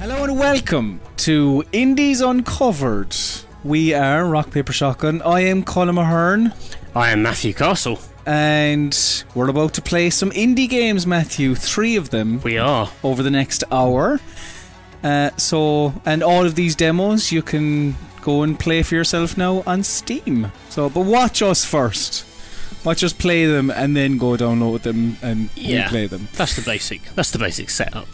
Hello and welcome to Indies Uncovered. We are Rock Paper Shotgun. I am Colin Mahern. I am Matthew Castle. And we're about to play some indie games, Matthew. 3 of them. We are. Over the next hour. And all of these demos you can go and play for yourself now on Steam. But watch us first. Watch us play them and then go download them and replay them. That's the basic setup.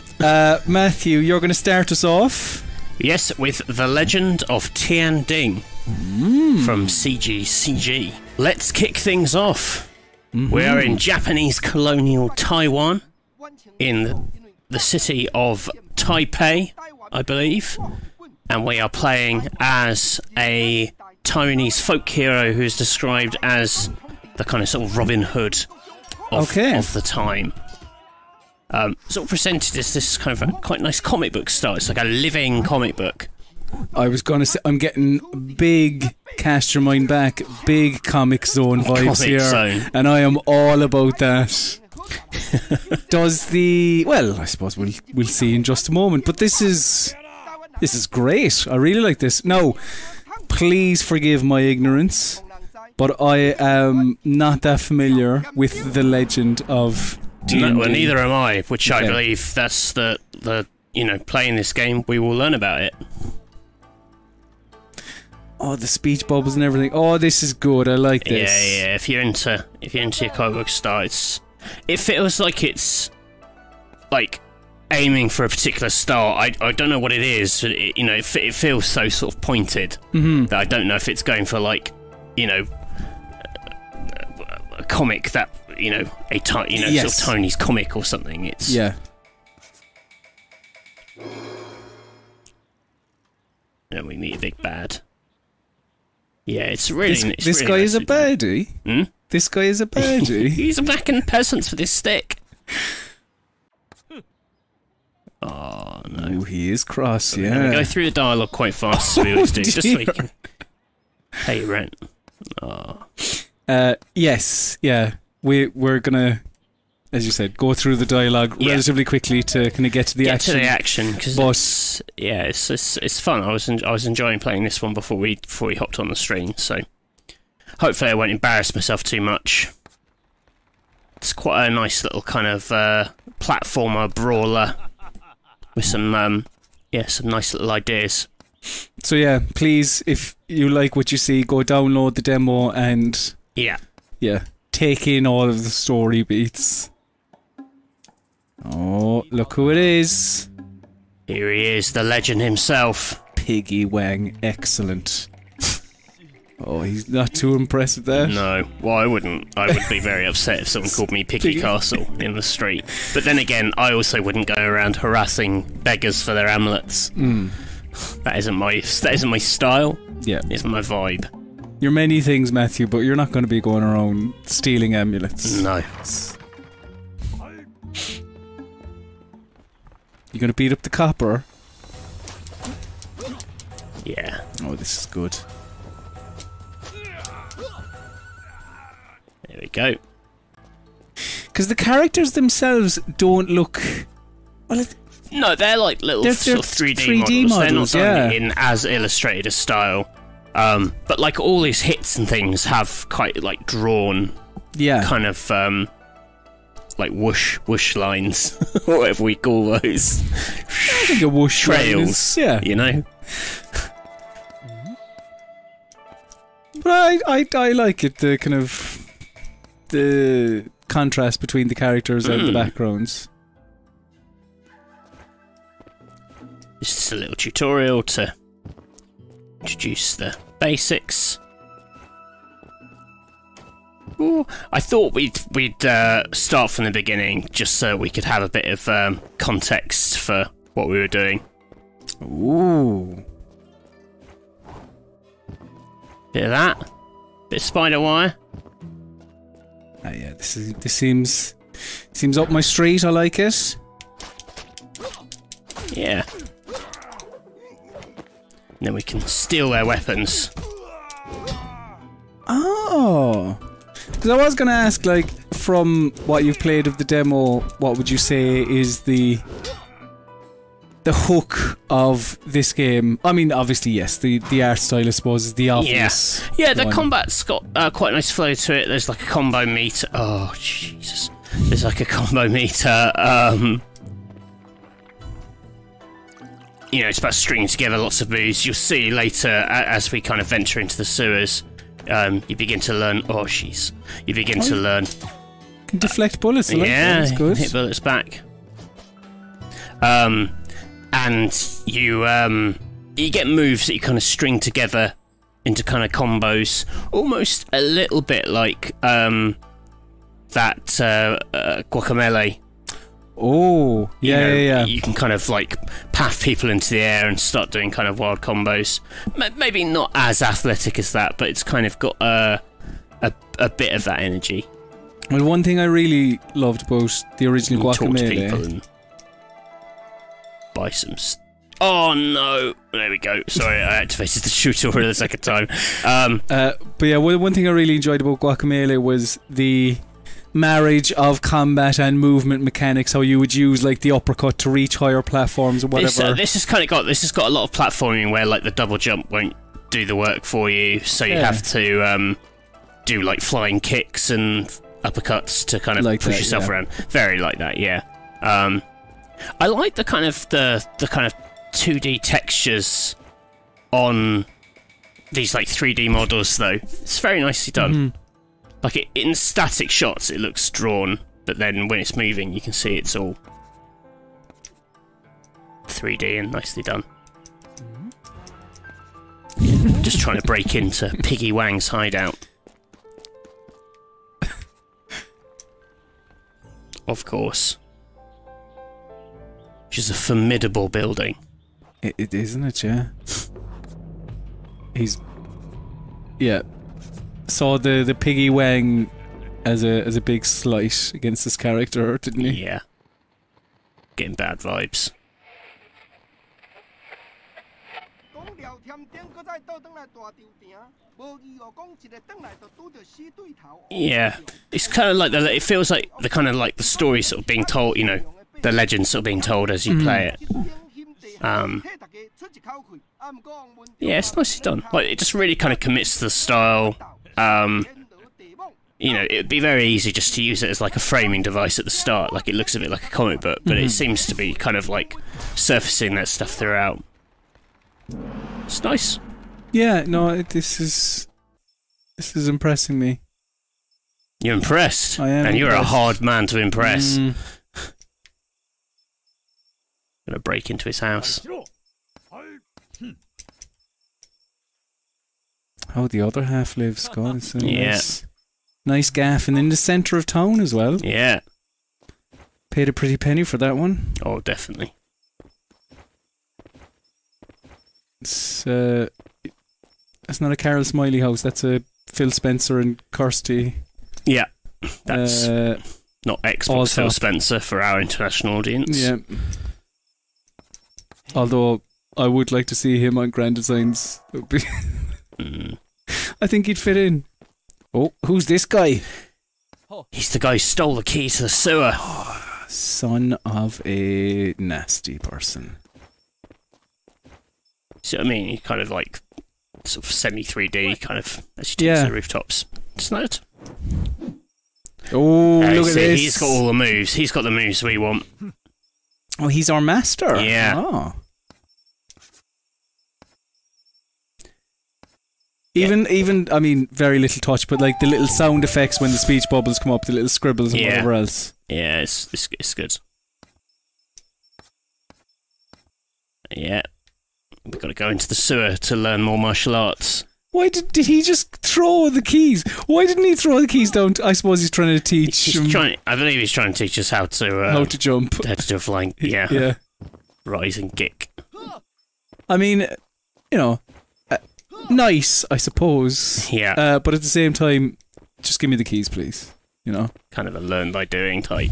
Matthew, you're going to start us off. Yes, with The Legend of Tian Ding from CG. Let's kick things off. We are in Japanese colonial Taiwan, in the city of Taipei, I believe, and we are playing as a Taiwanese folk hero who is described as the kind of sort of Robin Hood of the time. Sort of presented as this kind of a quite nice comic book style. It's like a living comic book. I was going to say, I'm getting big Cast Your Mind Back, big Comic Zone vibes here. And I am all about that. Well, I suppose we'll see in just a moment. But this is great. I really like this. Now, please forgive my ignorance, but I am not that familiar with the legend of D&D. Well, neither am I, which I believe that's the playing this game, we will learn about it. Oh, the speech bubbles and everything. Oh, this is good. I like this. Yeah. If you're into your comic book style, it feels like it's like aiming for a particular style. I don't know what it is. It feels so sort of pointed that I don't know if it's going for like a comic that sort of Tony's comic or something. It's And we meet a big bad. Yeah, it's really. This guy is a baddie. This guy is a baddie. He's attacking peasants with his stick. Oh no! Ooh, he is cross. We're gonna go through the dialogue quite fast, as we always do, just so we can pay rent. Oh. Yes. Yeah. We're gonna, as you said, go through the dialogue relatively quickly to kind of get to the action. Because it's fun. I was enjoying playing this one before we hopped on the stream. So hopefully I won't embarrass myself too much. It's quite a nice little kind of platformer brawler with some nice little ideas. So yeah, please, if you like what you see, go download the demo and take in all of the story beats. Oh, look who it is. Here he is, the legend himself. Piggy Wang, excellent. Oh, he's not too impressed with that. No, well, I wouldn't. I would be very upset if someone called me Piggy Castle in the street. But then again, I also wouldn't go around harassing beggars for their amulets. That isn't my style. Yeah, it's my vibe. You're many things, Matthew, but you're not going to be going around stealing amulets. No. You going to beat up the copper? Yeah. Oh, this is good. There we go. Because the characters themselves don't look... Well, no, they're like little sort of 3D models. They're not done in as illustrated a style. But like all his hits and things have quite like drawn kind of like whoosh lines, or whatever we call those. I think a whoosh trails, you know. But I like it, the kind of the contrast between the characters and the backgrounds. It's just a little tutorial to introduce the basics. Ooh, I thought we'd start from the beginning just so we could have a bit of context for what we were doing. Ooh. Bit of that. Bit of spider wire. Yeah, this seems up my street. I like it. Yeah. And then we can steal their weapons. Oh. Because I was going to ask, like, from what you've played of the demo, what would you say is the the hook of this game. I mean, obviously, yes, the art style, I suppose, is the obvious. Yeah, the one. combat's got quite a nice flow to it. There's like a combo meter. Oh, Jesus. There's like a combo meter. You know, it's about stringing together lots of moves. You'll see later, as we kind of venture into the sewers, you begin to learn. Oh, jeez. You begin to learn. Can deflect bullets. Yeah, that's good. Hit bullets back. And you get moves that you kind of string together into kind of combos, almost a little bit like that guacamole. Oh, yeah, yeah. You can kind of like path people into the air and start doing kind of wild combos. Maybe not as athletic as that, but it's kind of got a bit of that energy. Well, one thing I really loved about the original Talk to guacamole. people and buy some. Oh no! There we go. Sorry, I activated the tutorial the second time. But yeah, one thing I really enjoyed about guacamole was the marriage of combat and movement mechanics. How you would use like the uppercut to reach higher platforms or whatever. This has got a lot of platforming where like the double jump won't do the work for you, so you have to do like flying kicks and uppercuts to kind of like push yourself around. Very like that, yeah. I like the kind of the kind of 2D textures on these like 3D models though. It's very nicely done. Like in static shots it looks drawn, but then when it's moving you can see it's all 3D and nicely done. Just trying to break into Piggy Wang's hideout. Of course. Which is a formidable building. It isn't it, yeah. Saw the Piggy Wang as a big slight against this character, didn't he? Yeah. Getting bad vibes. Yeah, it's kind of like it feels like the kind of like the story sort of being told, you know, the legend sort of being told as you play it. Yeah, it's nicely done. Like it just really kind of commits to the style. You know, it'd be very easy just to use it as like a framing device at the start, like it looks a bit like a comic book, but it seems to be kind of like surfacing that stuff throughout. It's nice. Yeah, no, this is impressing me. You're impressed? I am. And you're a impressed. hard man to impress. Gonna break into his house. Oh, the other half lives. God, it's a nice gaff, and in the centre of town as well. Yeah. Paid a pretty penny for that one. Oh, definitely. It's not a Carol Smiley house. That's a Phil Spencer and Kirsty. Yeah, that's not Xbox Phil Spencer for our international audience. Yeah. Although I would like to see him on Grand Designs. I think he'd fit in. Oh, who's this guy? He's the guy who stole the key to the sewer. Son of a nasty person. See what I mean? He kind of like sort of semi-3D kind of as you take to the rooftops. Isn't it? Oh, look at this. He's got all the moves. He's got the moves we want. Oh, he's our master. Yeah. Oh. Even, I mean, very little touch, but like the little sound effects when the speech bubbles come up, the little scribbles and whatever else. Yeah, it's good. Yeah. We've got to go into the sewer to learn more martial arts. Why did he just throw the keys? Why didn't he throw the keys down? I suppose he's trying to teach I believe he's trying to teach us how to jump. How to do a flying, yeah. Rising kick. I mean, you know, nice, I suppose. Yeah. But at the same time, just give me the keys, please. You know? Kind of a learn by doing type.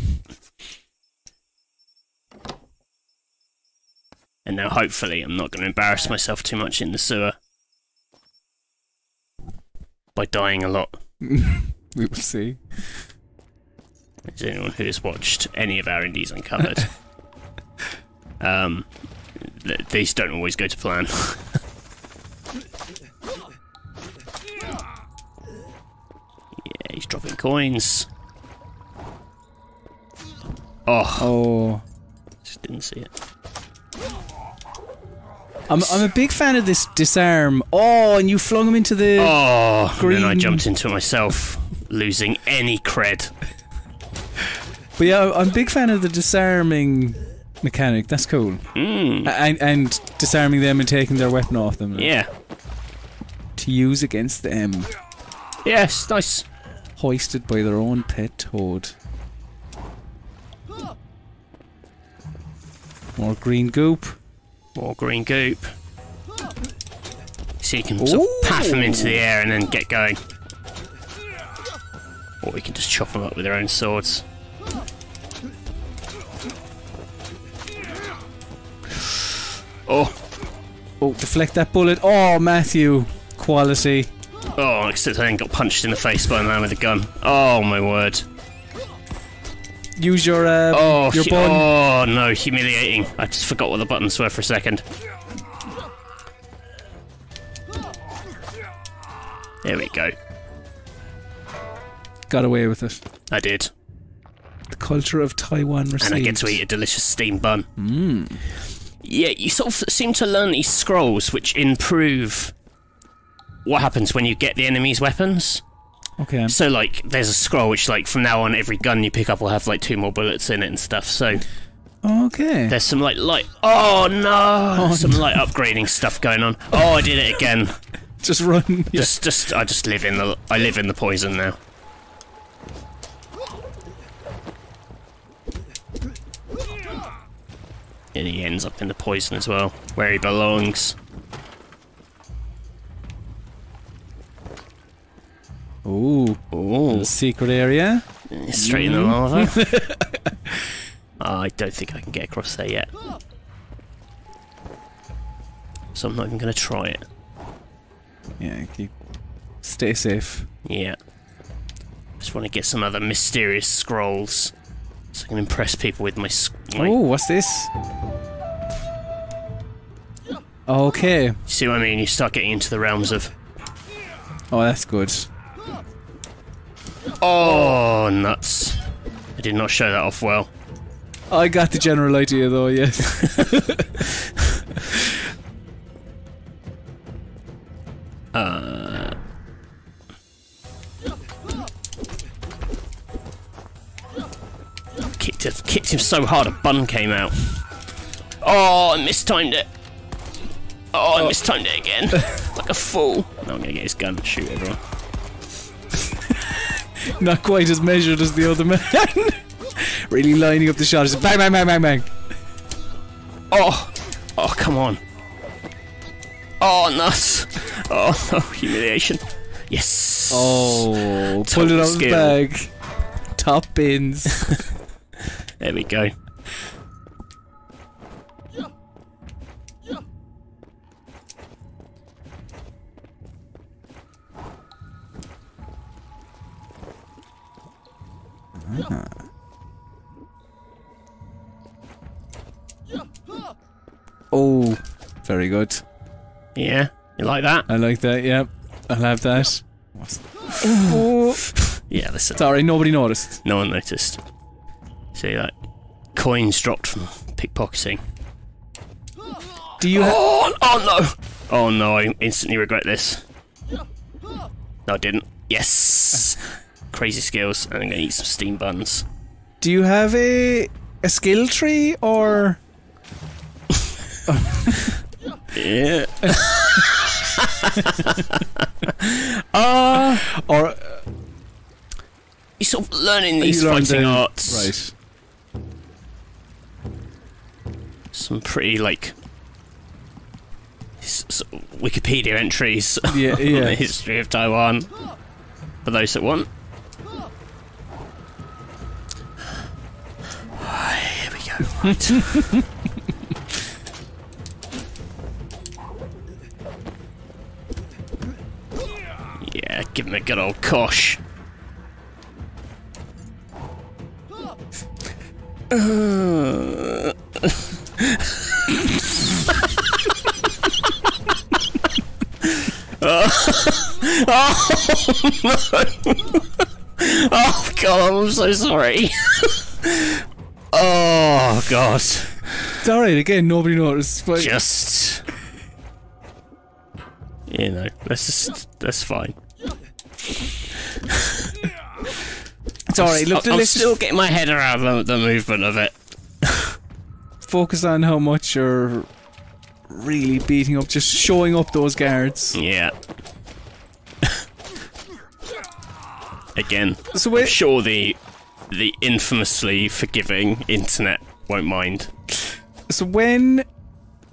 And now hopefully I'm not going to embarrass myself too much in the sewer. By dying a lot. We will see. Is anyone who has watched any of our Indies Uncovered. these don't always go to plan. Yeah, he's dropping coins. Oh. Just didn't see it. I'm a big fan of this disarm. Oh, and you flung him into the green. And then I jumped into it myself, losing any cred. But yeah, I'm a big fan of the disarming mechanic. That's cool. And disarming them and taking their weapon off them. Yeah. To use against them. Yes, nice. Hoisted by their own pet toad. More green goop. More green goop. So you can sort of paff them into the air and then get going. Or we can just chop them up with their own swords. Oh, deflect that bullet. Oh, Matthew. Quality. Oh, except I then got punched in the face by a man with a gun. Oh, my word. Use your button. Oh, no, humiliating. I just forgot what the buttons were for a second. There we go. Got away with it. I did. The culture of Taiwan received. And I get to eat a delicious steamed bun. Yeah, you sort of seem to learn these scrolls which improve what happens when you get the enemy's weapons. Okay. So, like, there's a scroll which, like, from now on, every gun you pick up will have, like, 2 more bullets in it and stuff, so... Okay. There's some, like, light... Oh, no! Some light upgrading stuff going on. Oh, I did it again. Just run. I just live in the... I live in the poison now. And he ends up in the poison as well, where he belongs. Ooh. Secret area. Straight in the lava. I don't think I can get across there yet. So I'm not even going to try it. Yeah, stay safe. Yeah. Just want to get some other mysterious scrolls. So I can impress people with my... Oh, what's this? Okay. See what I mean? You start getting into the realms of... Oh, that's good. Oh, nuts. I did not show that off well. I got the general idea though, yes. Kicked him so hard a bun came out. Oh, I mistimed it. Oh, I mistimed it again. Like a fool. Now I'm gonna get his gun and shoot everyone. Not quite as measured as the other man. Really lining up the shot. Just bang, bang, bang, bang, bang. Oh, come on. Oh, nuts. Oh, no, humiliation. Yes. Oh, pulled it out of the bag. Top bins. There we go. Oh, very good. Yeah, you like that? I like that, yep. I'll have that. Yeah, listen. Sorry, nobody noticed. No one noticed. See, like, coins dropped from pickpocketing. Do you oh no! Oh no, I instantly regret this. No, I didn't. Yes! Crazy skills, and I'm gonna eat some steam buns. Do you have a skill tree, or... Yeah. Or... You're sort of learning these fighting arts. Right. Some pretty, like... Wikipedia entries on the history of Taiwan. For those that want. Here we go. Right. Yeah, give him a good old cosh. Oh god, I'm so sorry. Oh god. It's alright, again, nobody noticed. But Just... You know, that's fine. it's alright, look, I'm let's still getting my head around the movement of it. focus on how much you're really beating up, just showing up those guards. Yeah. Again, So I'm sure the infamously forgiving internet won't mind. So when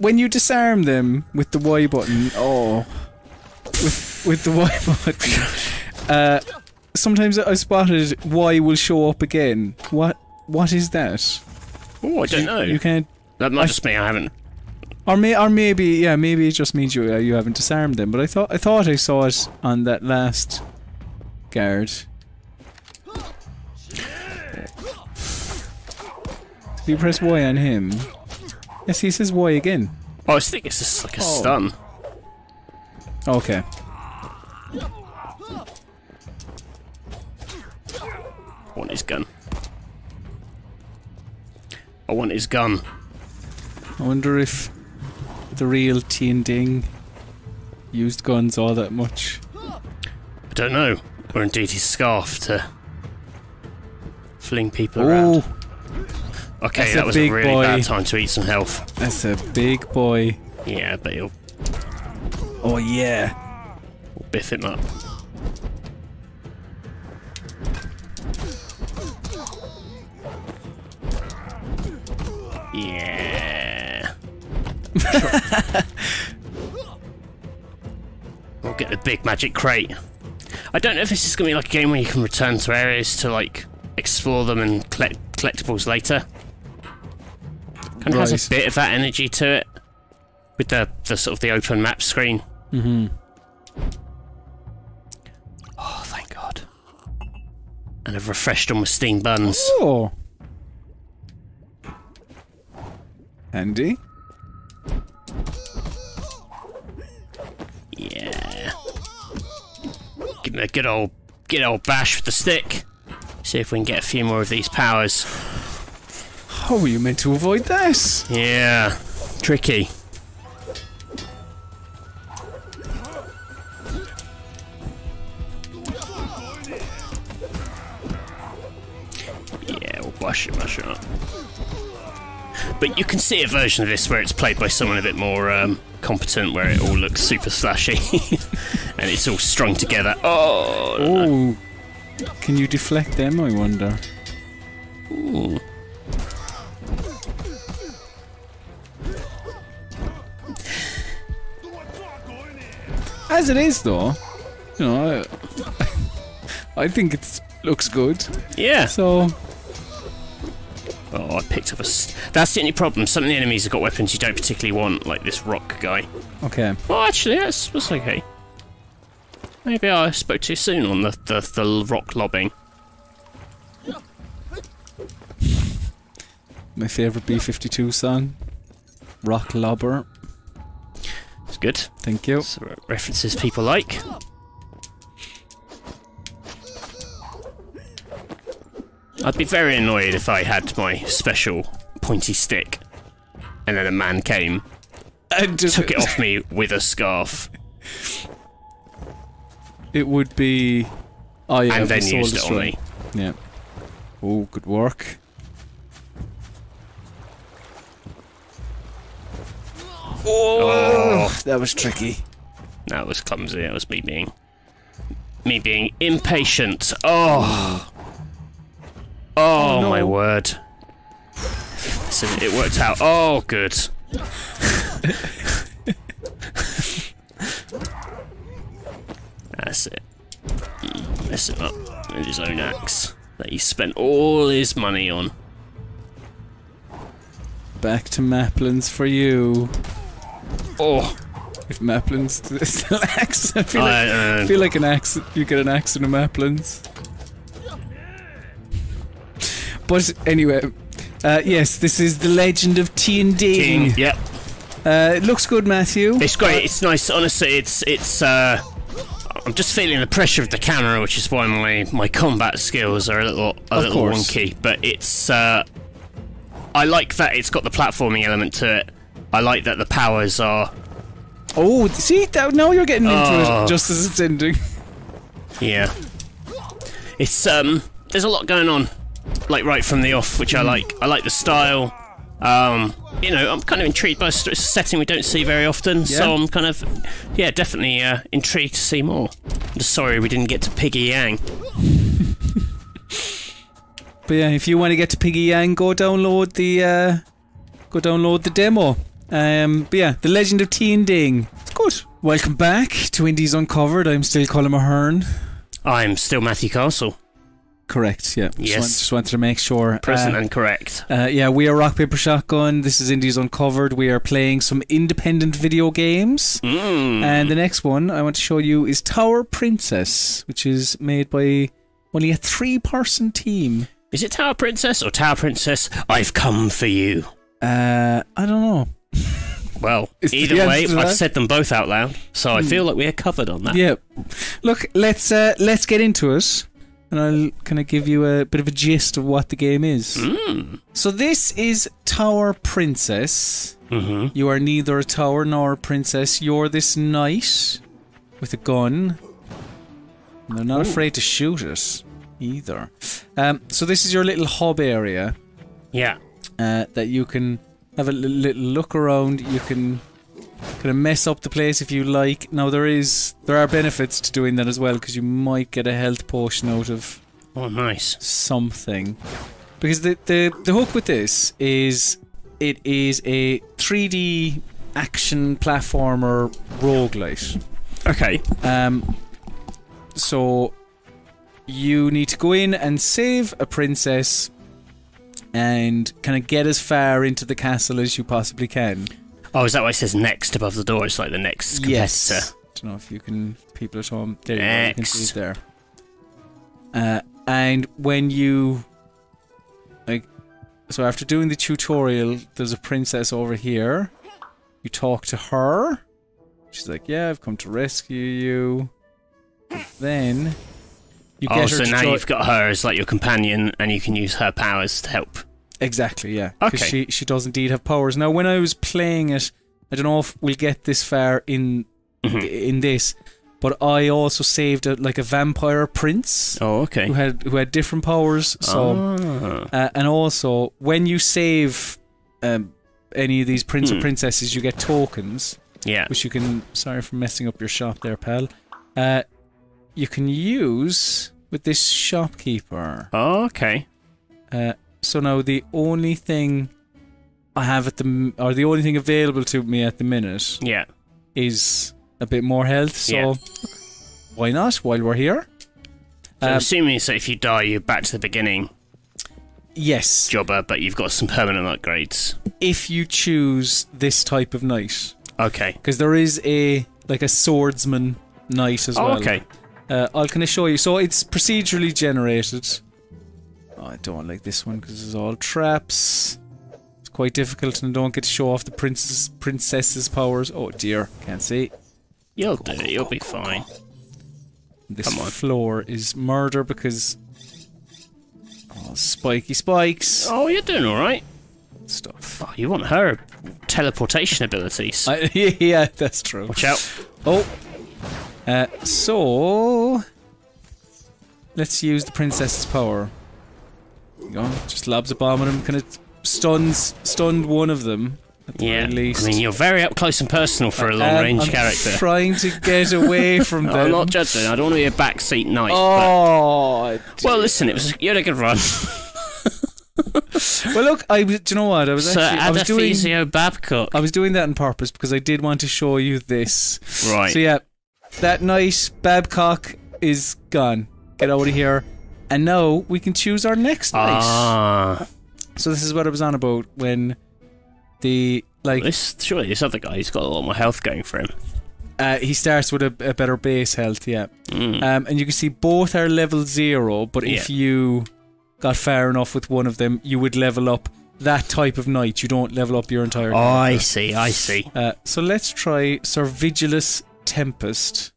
you disarm them with the Y button, with the Y button, sometimes I spotted Y will show up again. What is that? Oh, I don't know. You can't. That might just me. I haven't. Or maybe it just means you haven't disarmed them. But I thought I saw it on that last guard. Do you press Y on him? Yes, he says Y again. Oh, I think it's just like a stun. Okay. I want his gun. I want his gun. I wonder if the real Tien Ding used guns all that much. I don't know. Or indeed his scarf to fling people around. Okay, That's that a was a big really boy. bad time to eat some health. That's a big boy. Yeah, but he'll Oh yeah. biff him up. Yeah. We'll get the big magic crate. I don't know if this is going to be like a game where you can return to areas to like explore them and collect collectibles later. Kind of has a bit of that energy to it with the sort of the open map screen. Mm-hmm. Oh, thank God. And I've refreshed on my steam buns. Oh. Handy. Yeah. Give me a good old bash with the stick. See if we can get a few more of these powers. How were you meant to avoid that? Yeah. Tricky. Yeah, we'll bash it up. But you can see a version of this where it's played by someone a bit more competent, where it all looks super flashy and it's all strung together. Oh! Oh. Can you deflect them, I wonder? Ooh. As it is, though, you know, I think it looks good. Yeah. So, Oh, I picked up a... That's the only problem. Some of the enemies have got weapons you don't particularly want, like this rock guy. okay. Oh, actually, that's okay. Maybe I spoke too soon on the rock lobbing. My favourite B-52 song, Rock Lobber. It's good. Thank you. So, references people like. I'd be very annoyed if I had my special pointy stick and then a man came And just took it off me with a scarf It would be. Oh yeah, and then Soul used it on Destroy. me. Yeah. Oh, good work. Oh, That was tricky. that was clumsy. That was me being impatient. Oh, oh no. my word! So it worked out. Oh, good. That's it. Mess him up with his own axe that he spent all his money on. Back to Maplins for you. Oh, If Maplins still axe, I feel like an axe. You get an axe in a Maplins. But anyway, yes, this is the Legend of Tien Ding. Yep. It looks good, Matthew. It's great. It's nice. Honestly, it's. I'm just feeling the pressure of the camera, which is why my combat skills are a little wonky. But it's I like that it's got the platforming element to it. I like that the powers are. Oh, see, now you're getting into it just as it's ending. Yeah, it's there's a lot going on, like right from the off, which I like. I like the style. You know, I'm kind of intrigued by a setting we don't see very often, so I'm kind of, definitely intrigued to see more. I'm just sorry we didn't get to Piggy Yang. But yeah, if you want to get to Piggy Yang, go download the demo. But yeah, The Legend of Tian Ding. It's good. Welcome back to Indies Uncovered. I'm still Colin Mahern. I'm still Matthew Castle. Correct, yeah. Yes. Just wanted to make sure. Present and correct. Yeah, we are Rock Paper Shotgun. This is Indies Uncovered. We are playing some independent video games. And the next one I want to show you is Tower Princess, which is made by only a 3-person team. Is it Tower Princess or Tower Princess? I've come for you. I don't know. Well, either way, I've said them both out loud, so I feel like we are covered on that. Yeah. Look, let's get into it. And I'll kind of give you a bit of a gist of what the game is. So this is Tower Princess. You are neither a tower nor a princess. You're this knight with a gun. And they're not afraid to shoot it either. So this is your little hub area. Yeah. That you can have a little look around. You can kind of mess up the place if you like. Now there are benefits to doing that as well, because you might get a health potion out of something. Because the hook with this is it is a 3D action platformer roguelite. Okay. So you need to go in and save a princess and kind of get as far into the castle as you possibly can. Oh, is that why it says next above the door? It's like the next competitor. Yes. I don't know if you can... People at home... There you go, you can see it there. And when you... So after doing the tutorial, there's a princess over here. You talk to her. She's like, yeah, I've come to rescue you. But then... You get her so now you've got her as like your companion, and you can use her powers to help. Exactly, yeah. Because she does indeed have powers. Now, when I was playing it, I don't know if we'll get this far in this, but I also saved a vampire prince. Oh, okay. Who had different powers. So, and also when you save any of these prince or princesses, you get tokens. Yeah. Which you can. Sorry for messing up your shop there, pal. You can use with this shopkeeper. Oh, okay. So now the only thing I have the only thing available to me at the minute, is a bit more health. So why not? While we're here, so I'm assuming so if you die, you're back to the beginning. Yes, jobber, but you've got some permanent upgrades if you choose this type of knight. Okay, because there is a swordsman knight as well. Okay. I'll kind of show you. So it's procedurally generated. Oh, I don't like this one because it's all traps. It's quite difficult, and I don't get to show off the princess's powers. Oh dear, can't see. You'll do it. You'll be fine. This floor is murder because spiky spikes. Oh, you're doing all right. Stuff. Oh, you want her teleportation abilities? Yeah, that's true. Watch out. Oh. So let's use the princess's power. There you go. Just lobs a bomb at him. Kind of stunned one of them. At the very least. I mean, you're very up close and personal for a long-range character. I'm trying to get away from them. I'm not judging. I don't want to be a backseat knight. Oh. Well, listen. You had a good run. Well, look. Do you know what? I was doing Babcock. I was doing that on purpose because I did want to show you this. Right. So yeah. That knight, Babcock, is gone. Get out of here. And now we can choose our next knight. So this is what I was on about when surely this other guy's got a lot more health going for him. He starts with a better base health, yeah. And you can see both are level 0, but if you got far enough with one of them, you would level up that type of knight. You don't level up your entire character. I see. So let's try Sir Vigilus Tempest.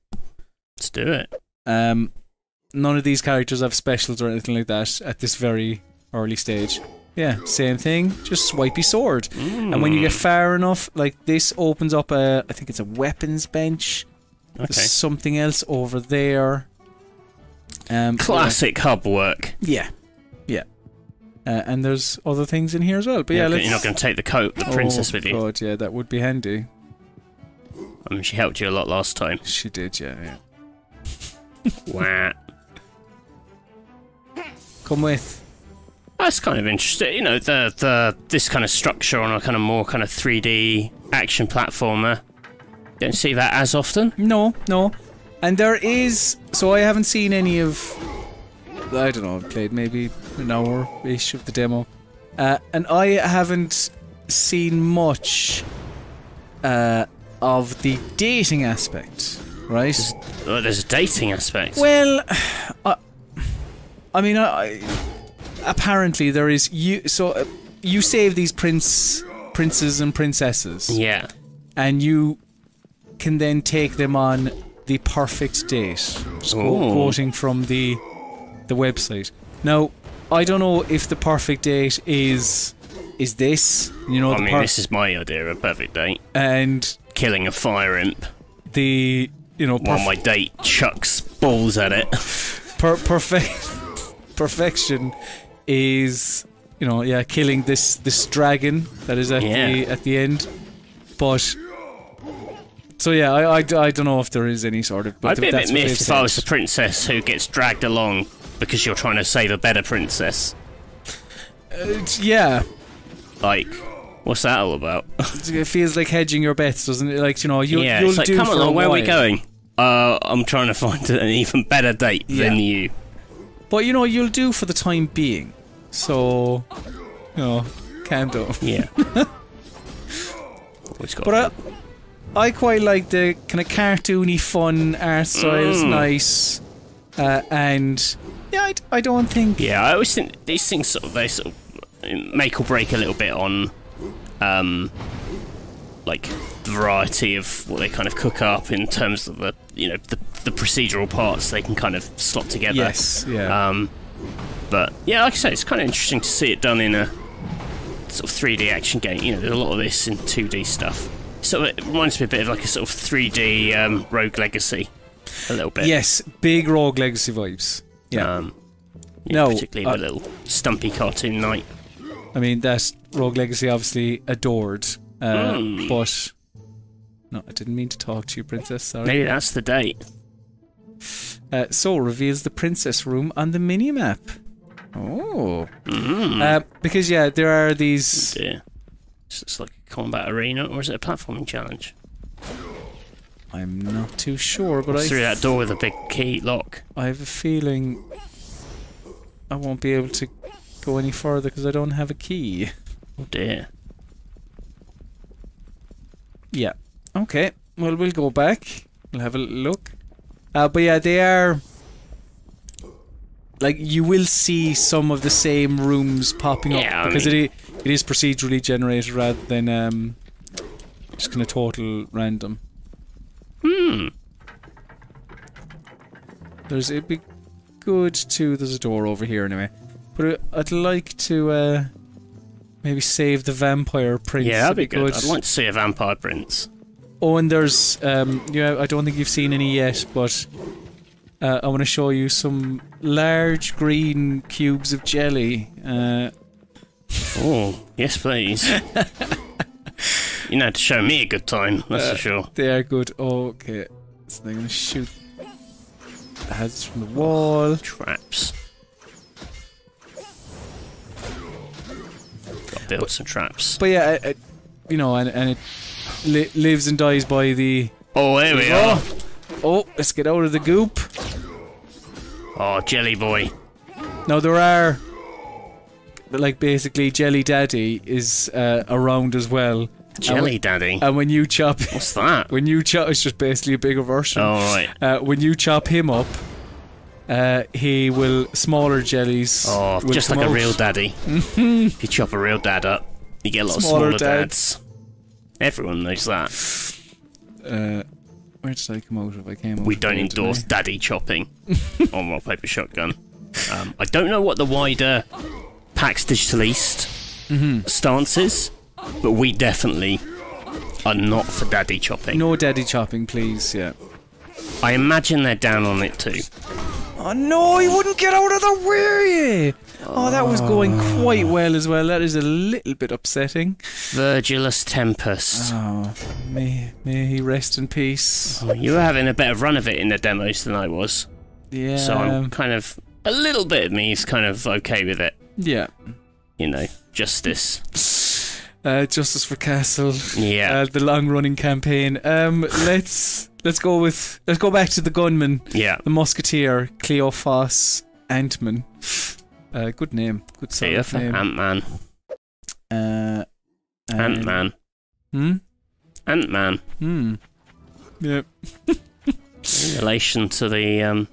Let's do it. None of these characters have specials or anything like that at this very early stage. Yeah, same thing, just swipey sword. And when you get far enough, like this opens up I think it's a weapons bench. Okay. There's something else over there. Classic hub work. Yeah. And there's other things in here as well. But yeah, you're not going to take the coat, the princess with you. Oh god, yeah, that would be handy. I mean, she helped you a lot last time. She did, yeah. Wah. Come with. That's kind of interesting. You know, this kind of structure on a kind of more kind of 3D action platformer. Don't see that as often. No. And there is... So I haven't seen any of... I don't know, I've played maybe an hour-ish of the demo. And I haven't seen much of the dating aspect, right? There's a dating aspect. Well, I mean, apparently there is... you save these princes and princesses. Yeah. And you can then take them on the perfect date. Quoting from the website. Now, I don't know if the perfect date is this, you know. This is my idea of a perfect date. And killing a fire imp. While my date chucks balls at it. Perfection is, killing this dragon that is at the end. But so yeah, I don't know if there is any sort of. I'd be a bit miffed if I was the princess who gets dragged along because you're trying to save a better princess. Yeah. Like, what's that all about? It feels like hedging your bets, doesn't it? Like, you'll it's like, do come for along, a where are we while. going? I'm trying to find an even better date than you. But you'll do for the time being. So, calm down. Yeah. But I quite like the kind of cartoony, fun art style. It's nice, and yeah, I don't think. Yeah, I always think these things they make or break a little bit on, like the variety of what they kind of cook up in terms of the the procedural parts they can kind of slot together. Yes. Yeah. But yeah, like I say, it's kind of interesting to see it done in a sort of 3D action game. There's a lot of this in 2D stuff. So it reminds me a bit of like a sort of 3D Rogue Legacy, a little bit. Yes, big Rogue Legacy vibes. Yeah. Particularly the little stumpy cartoon knight. I mean, that Rogue Legacy obviously adored, but no, I didn't mean to talk to you, Princess. Sorry. Maybe that's the date. So reveals the princess room on the minimap. Oh. Because there are these. Oh dear. This looks like a combat arena, or is it a platforming challenge? I'm not too sure, but through that door with a big key lock. I have a feeling I won't be able to go any further because I don't have a key. Oh dear. Yeah. Okay. Well, we'll go back. We'll have a look. But yeah, they are. Like, you will see some of the same rooms popping up because it is procedurally generated rather than just kind of total random. It'd be good to. There's a door over here anyway, but I'd like to maybe save the vampire prince. Yeah, that'd be good. I'd like to see a vampire prince. Oh, and there's I don't think you've seen any yet, but I want to show you some large green cubes of jelly. Oh, yes, please. You know, to show me a good time, that's for sure. They are good. Okay, so they're going to shoot heads from the wall. Traps. Got to build some traps. But yeah, and it lives and dies by the. Oh, there we are. Oh, let's get out of the goop. Oh, Jelly Boy. Now there are, like, basically Jelly Daddy is around as well. Jelly Daddy? And when you chop... What's that? When you chop... It's just basically a bigger version. Oh, right. When you chop him up, he will... Smaller jellies... Oh, just like a real daddy. If you chop a real dad up, you get a lot of smaller dads. Everyone knows that. Where did I come out of? I came out We of don't there, endorse didn't I? daddy chopping on Rock Paper Shotgun. I don't know what the wider PAX Digital East stance is, but we definitely are not for daddy chopping. No daddy chopping, please. Yeah. I imagine they're down on it too. Oh no, he wouldn't get out of the way! Oh, that was going quite well as well. That is a little bit upsetting. Virgilus Tempest. Oh, may he rest in peace. Oh, you were having a better run of it in the demos than I was. Yeah. So I'm kind of... A little bit of me is kind of okay with it. Yeah. You know, justice. Justice for Castle. Yeah. The long-running campaign. Let's go back to the gunman. Yeah. The musketeer, Cleophas Antman. Good name. Good solid name. Ant-Man. Ant-Man. Ant-Man. Yeah. In relation to the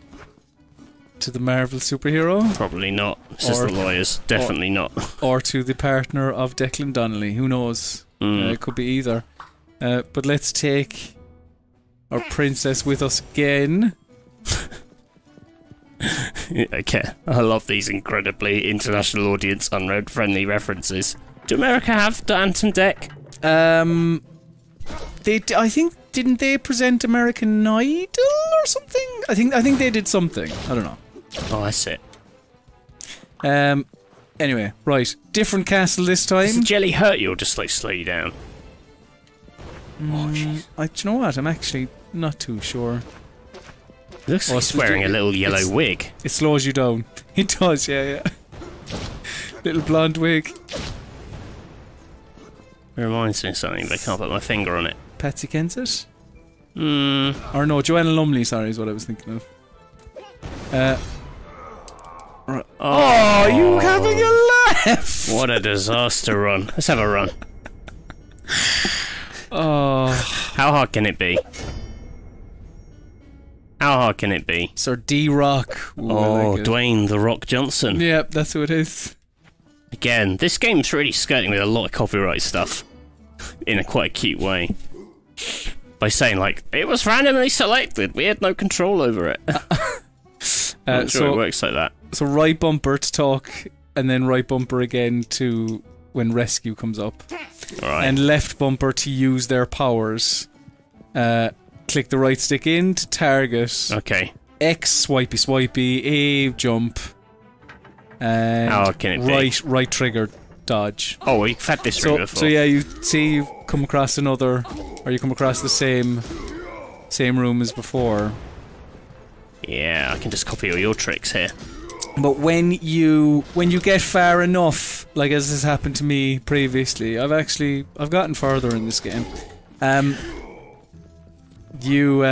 Marvel superhero? Probably not. Says the lawyers. Definitely not. Or to the partner of Declan Donnelly. Who knows? It could be either. But let's take our princess with us again. Okay. I love these incredibly international audience unread friendly references. Do America have the Anthem deck? I think, didn't they present American Idol or something? I think they did something. I don't know. Oh, that's it. Anyway, right. Different castle this time. Does the jelly hurt you or just like slow you down? Oh, jeez. Do you know what? I'm actually not too sure. Looks like he's wearing a little yellow wig. It slows you down. It does, yeah. Little blonde wig. It reminds me of something, but I can't put my finger on it. Patsy Kensit? Hmm. Or no, Joanna Lumley, sorry, is what I was thinking of. Oh, you having a laugh? What a disaster run. Let's have a run. Oh. How hard can it be? How hard can it be? Sir D-Rock. Oh, Dwayne The Rock Johnson. Yep, that's who it is. Again, this game's really skirting with a lot of copyright stuff. In a quite cute way. By saying, like, it was randomly selected. We had no control over it. I'm not sure it works like that. So right bumper to talk, and then right bumper again to when rescue comes up. Alright. And left bumper to use their powers. Click the right stick in to target. Okay. X swipey swipey, A jump. And how can it be? Right trigger dodge. Oh, we've had this room before. So yeah, you see you come across another, or you come across the same room as before. Yeah, I can just copy all your tricks here. But when you get far enough, like as has happened to me previously, I've gotten further in this game. You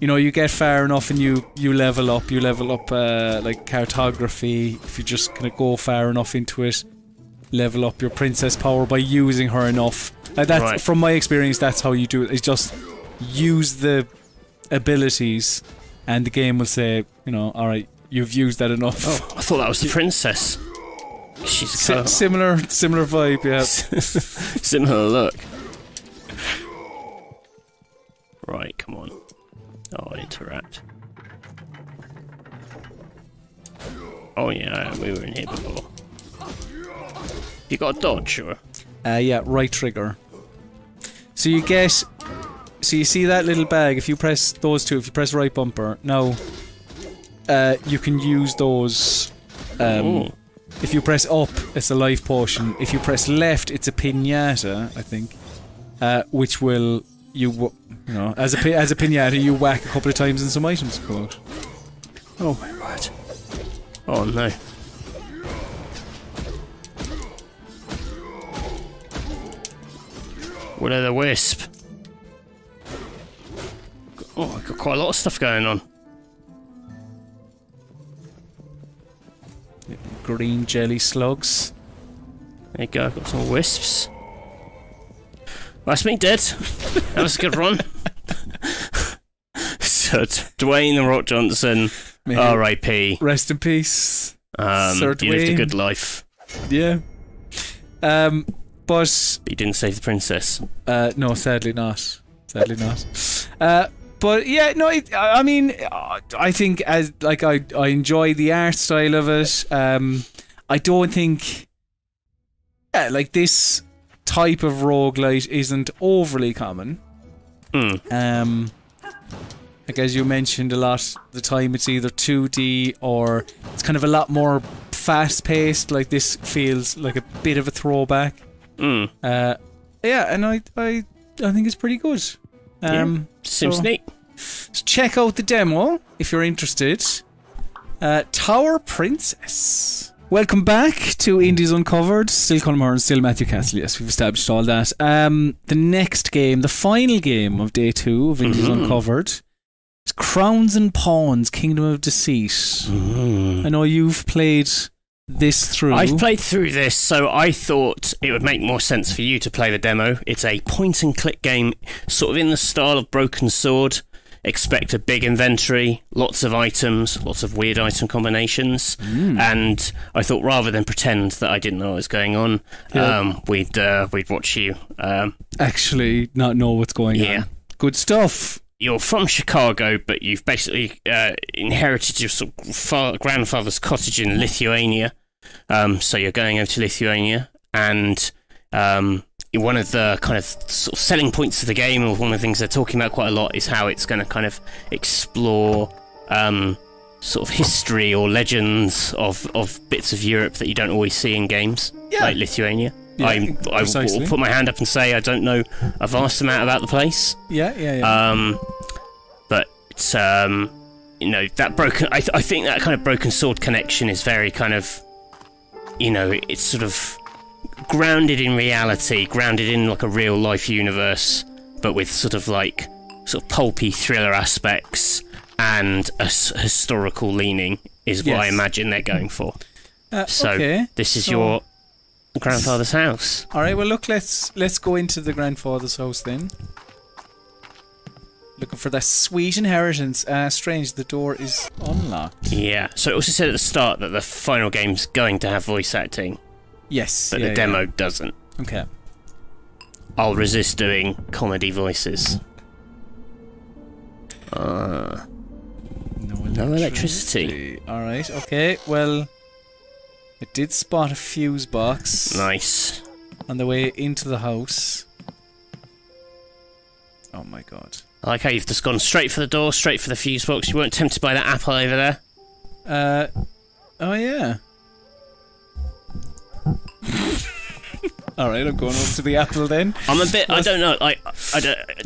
know, you get far enough and you level up. You level up like cartography. If you just kind of go far enough into it, level up your princess power by using her enough. That's right. From my experience, that's how you do it. Is just use the abilities, and the game will say, you know, all right, you've used that enough. Oh, I thought that was the princess. She's similar vibe, yeah. Similar look. Right, come on. Oh, interact. Oh yeah, we were in here before. You got a dodge, or? Yeah, right trigger. So you get... So you see that little bag, if you press those two, if you press right bumper, now you can use those... if you press up, it's a life potion. If you press left, it's a pinata, I think. Which will... You know, as a pinata, you whack a couple of times and some items come out. Oh my word. Oh no. Will-o'-the-wisp. Oh, I've got quite a lot of stuff going on. Green jelly slugs. There you go, I've got some wisps. That's me dead. That was a good run. So, Dwayne The Rock Johnson, R.I.P. Rest in peace. You lived a good life. Yeah. But you didn't save the princess. No, sadly not. Sadly not. But yeah, no, I mean, I think as like I enjoy the art style of it. I don't think, like this type of roguelite isn't overly common. Like as you mentioned a lot of the time, it's either 2D or it's kind of a lot more fast paced. Like this feels like a bit of a throwback. Yeah, and I think it's pretty good. Seems neat. So check out the demo if you're interested. Tower Princess. Welcome back to Indies Uncovered. Still Colm Hearn, still Matthew Castle. Yes, we've established all that. The next game, the final game of day 2 of Indies Uncovered, is Crowns and Pawns, Kingdom of Deceit. I know you've played this through. I've played through this, so I thought it would make more sense for you to play the demo. It's a point-and-click game, sort of in the style of Broken Sword. Expect a big inventory, lots of items, lots of weird item combinations, and I thought rather than pretend that I didn't know what was going on, we'd watch you actually not know what's going on. Good stuff. You're from Chicago, but you've basically inherited your sort of grandfather's cottage in Lithuania. So you're going over to Lithuania, and one of the kind of sort of selling points of the game, or one of the things they're talking about quite a lot, is how it's going to kind of explore sort of history or legends of bits of Europe that you don't always see in games, like Lithuania. Yeah, I will put my hand up and say I don't know a vast amount about the place. But it's, you know, that broken. I think that kind of Broken Sword connection is very kind of, you know, it's sort of grounded in reality, grounded in like a real life universe, but with sort of pulpy thriller aspects and a historical leaning is what I imagine they're going for. This is your grandfather's house. All right. Well, look, let's go into the grandfather's house then. Looking for that sweet inheritance. Strange, the door is unlocked. Yeah. So it also said at the start that the final game's going to have voice acting. Yes. But the demo doesn't. Okay. I'll resist doing comedy voices. No electricity. Alright, okay. Well, it did spot a fuse box. Nice. On the way into the house. Oh my god. I like how you've just gone straight for the door, straight for the fuse box. You weren't tempted by that apple over there? Oh yeah. Alright, I'm going over to the apple then. I'm a bit, I don't know, do you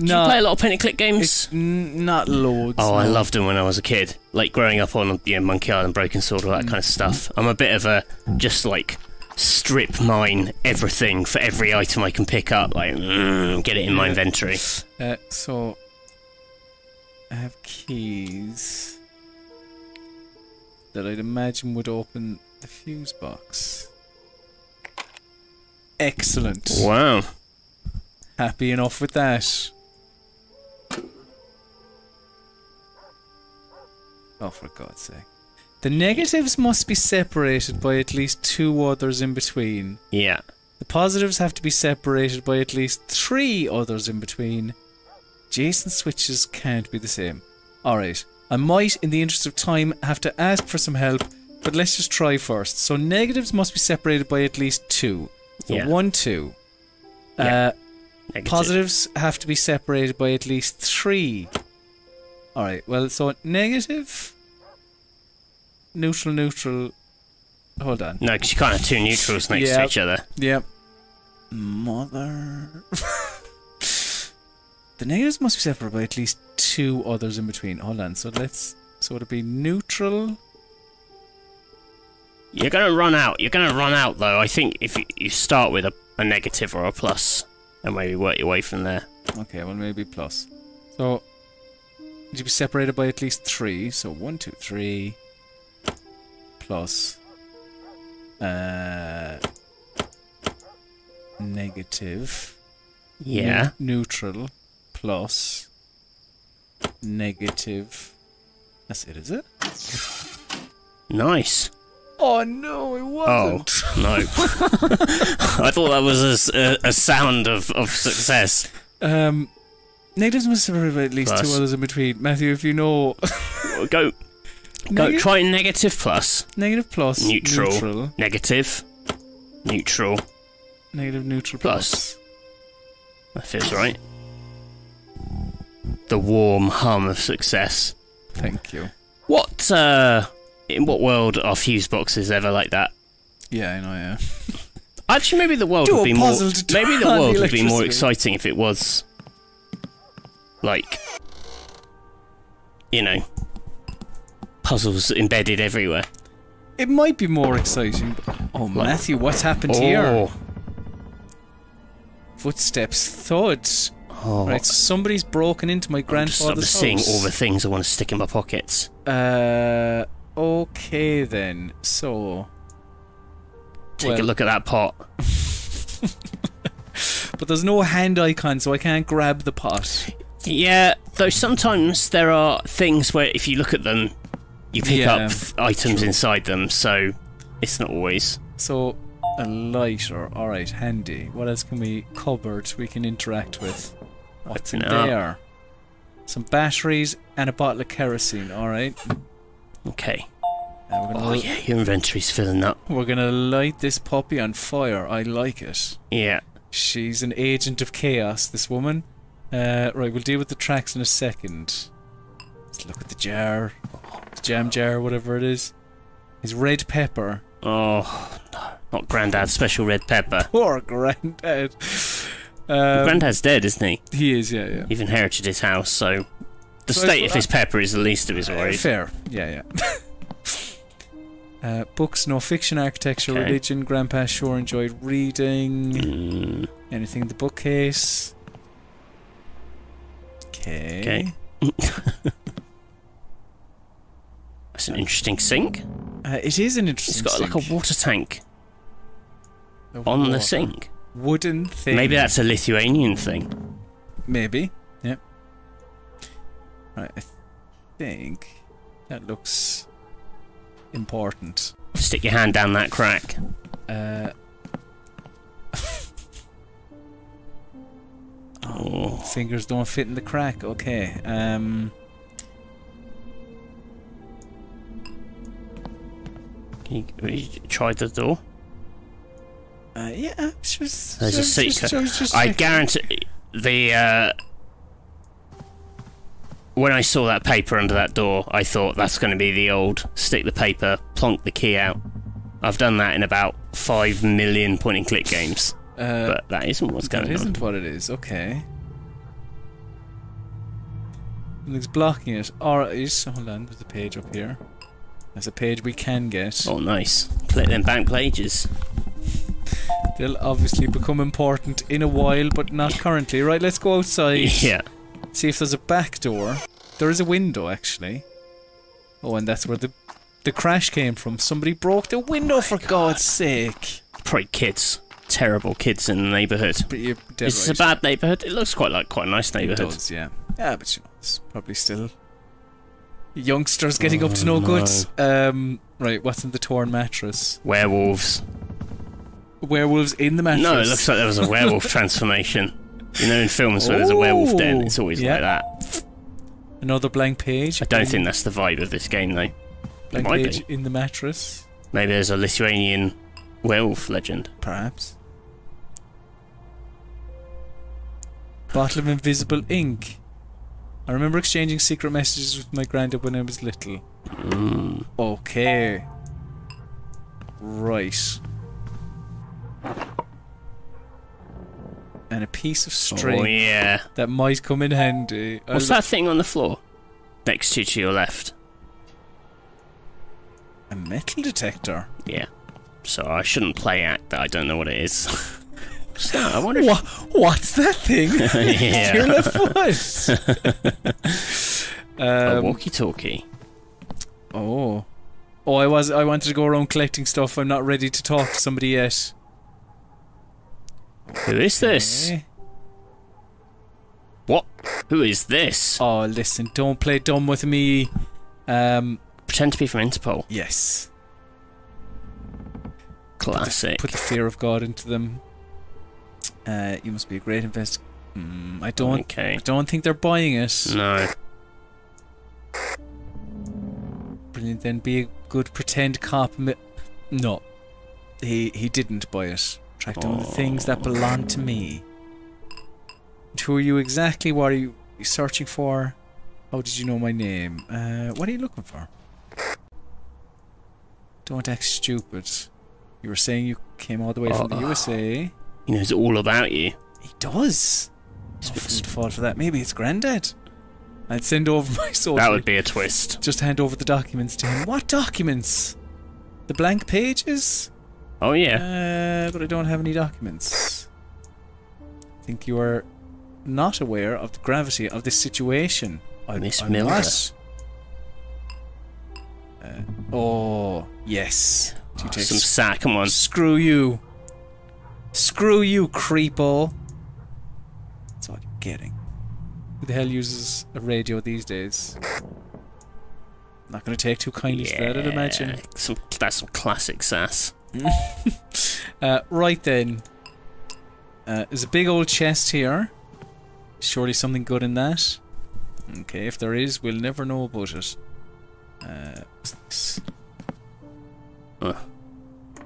play a lot of point-and-click games? Not loads. Oh, I loved them when I was a kid. Like, growing up on, Monkey Island, Broken Sword, all that kind of stuff. I'm a bit of a, just like, strip mine everything for every item I can pick up. Like, get it in my inventory. So, I have keys that I'd imagine would open the fuse box. Excellent. Wow. Happy enough with that. Oh, for God's sake. The negatives must be separated by at least 2 others in between. Yeah. The positives have to be separated by at least 3 others in between. Adjacent switches can't be the same. Alright. I might, in the interest of time, have to ask for some help, but let's just try first. So negatives must be separated by at least 2. So 1, 2. Positives have to be separated by at least 3. Alright, well, so negative, neutral, neutral. Hold on. No, because you can't have 2 neutrals next to each other. Yep. Mother. The negatives must be separated by at least 2 others in between. Hold on, so it'll be neutral. You're going to run out. You're going to run out, though. I think if you start with a negative or a plus, and maybe work your way from there. Okay, well, maybe plus. So, need to be separated by at least 3. So, 1, 2, 3. Plus. Negative. Yeah. Neutral. Plus. Negative. That's it, is it? Nice. Oh no, it wasn't. Oh, no. I thought that was a sound of success. Negatives must have at least Plus. 2 others in between. Matthew, if you know... Go. Try negative plus. Negative plus. Neutral. Negative. Neutral. Negative, neutral, plus. That feels right. The warm hum of success. Thank you. What, in what world are fuse boxes ever like that? Yeah, I know, yeah. Actually, maybe the world would be more... Maybe the world would be more exciting if it was... like... you know... puzzles embedded everywhere. It might be more exciting. But, oh, Matthew, what's happened here? Footsteps, thuds. Oh. Right, so somebody's broken into my grandfather's house. I'm seeing all the things I want to stick in my pockets. Okay then. So... Take a look at that pot. But there's no hand icon, so I can't grab the pot. Yeah, though sometimes there are things where if you look at them, you pick up items inside them, so it's not always. So, a lighter. Alright, handy. What else can we... cupboard we can interact with? What's in there? Some batteries and a bottle of kerosene, alright. Okay. Oh yeah, your inventory's filling up. We're gonna light this puppy on fire. I like it. Yeah. She's an agent of chaos, this woman. Right, we'll deal with the tracks in a second. Let's look at the jar. The jam jar, whatever it is. It's red pepper. Oh, no. Not Grandad's special red pepper. Poor Grandad. Grandad's dead, isn't he? He is, yeah. You've inherited his house, so... the state of his pepper is the least of his worries. Fair. Yeah. Books, no fiction, architecture, religion. Grandpa sure enjoyed reading. Anything in the bookcase. Okay. That's an interesting sink. It is an interesting sink. It's got like a water tank on the sink. Wooden thing. Maybe that's a Lithuanian thing. Maybe. Yeah. Right, I think that looks important. Stick your hand down that crack. Fingers don't fit in the crack. Okay. Can you try the door? Yeah. There's a secret. I guarantee the. When I saw that paper under that door, I thought that's going to be the old stick the paper, plonk the key out. I've done that in about 5 million point-and-click games, but that isn't what's going on. That isn't what it is. Okay. It's blocking it. Alright, hold on. There's a page up here. There's a page we can get. Oh, nice. Click them back pages. They'll obviously become important in a while, but not currently. Right, let's go outside. Yeah. See if there's a back door. There is a window, actually. Oh, and that's where the crash came from. Somebody broke the window, for God's sake. Probably kids. Terrible kids in the neighbourhood. But you're dead Is this a bad neighbourhood? It looks quite a nice neighbourhood. It does, yeah. Yeah, but you know, it's probably still youngsters getting up to no good. Right, what's in the torn mattress? Werewolves. Werewolves in the mattress? No, it looks like there was a werewolf transformation. You know, in films where there's a werewolf den, it's always like that. Another blank page. I don't think that's the vibe of this game, though. Blank page in the mattress. Maybe there's a Lithuanian werewolf legend. Perhaps. Bottle of invisible ink. I remember exchanging secret messages with my granddad when I was little. Okay. Right. And a piece of string. Oh, yeah. That might come in handy. What's that thing on the floor? Next to your left. A metal detector? Yeah. So I shouldn't play act that I don't know what it is. So, I wonder what's that thing? Yeah. Your left foot. A walkie-talkie. Oh. Oh, I wanted to go around collecting stuff. I'm not ready to talk to somebody yet. Who is this? What? Who is this? Oh, listen, don't play dumb with me. Pretend to be from Interpol. Yes. Classic. Put the fear of God into them. You must be a great investigator. I don't think they're buying it. No. Brilliant. Then be a good pretend cop. No, he didn't buy it. Track down the things that belong to me. And who are you exactly? What are you searching for? How did you know my name? What are you looking for? Don't act stupid. You were saying you came all the way from the USA. He knows all about you. He does. He's food fall for that. Maybe it's Grandad. I'd send over my soldier. That would be a twist. Just hand over the documents to him. What documents? The blank pages? Oh yeah. But I don't have any documents. I think you are not aware of the gravity of this situation. Miss I'm Milner. not. Oh yes. Some sack. Come on. Screw you. Screw you, creepo. That's all you're getting. Who the hell uses a radio these days? Not going to take too kindly to that, I'd imagine. That's some classic sass. Right then. There's a big old chest here. Surely something good in that. Okay, if there is, we'll never know about it.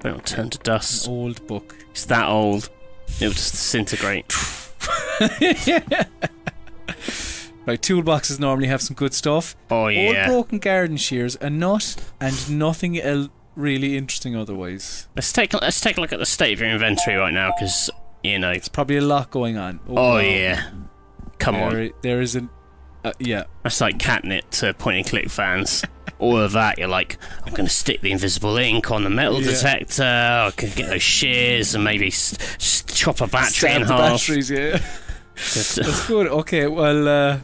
It'll turn to dust. An old book. It's that old. It'll just disintegrate. Right, toolboxes normally have some good stuff. Oh yeah. Old broken garden shears, a nut, and nothing really interesting otherwise. Let's take a look at the state of your inventory right now, because you know There's probably a lot going on. Oh yeah. Come on. There is an yeah. That's like catnip to point and click fans. All of that, you're like, I'm going to stick the invisible ink on the metal detector. I can get those shears and maybe chop a battery in half. Batteries, yeah. That's good. Okay, well,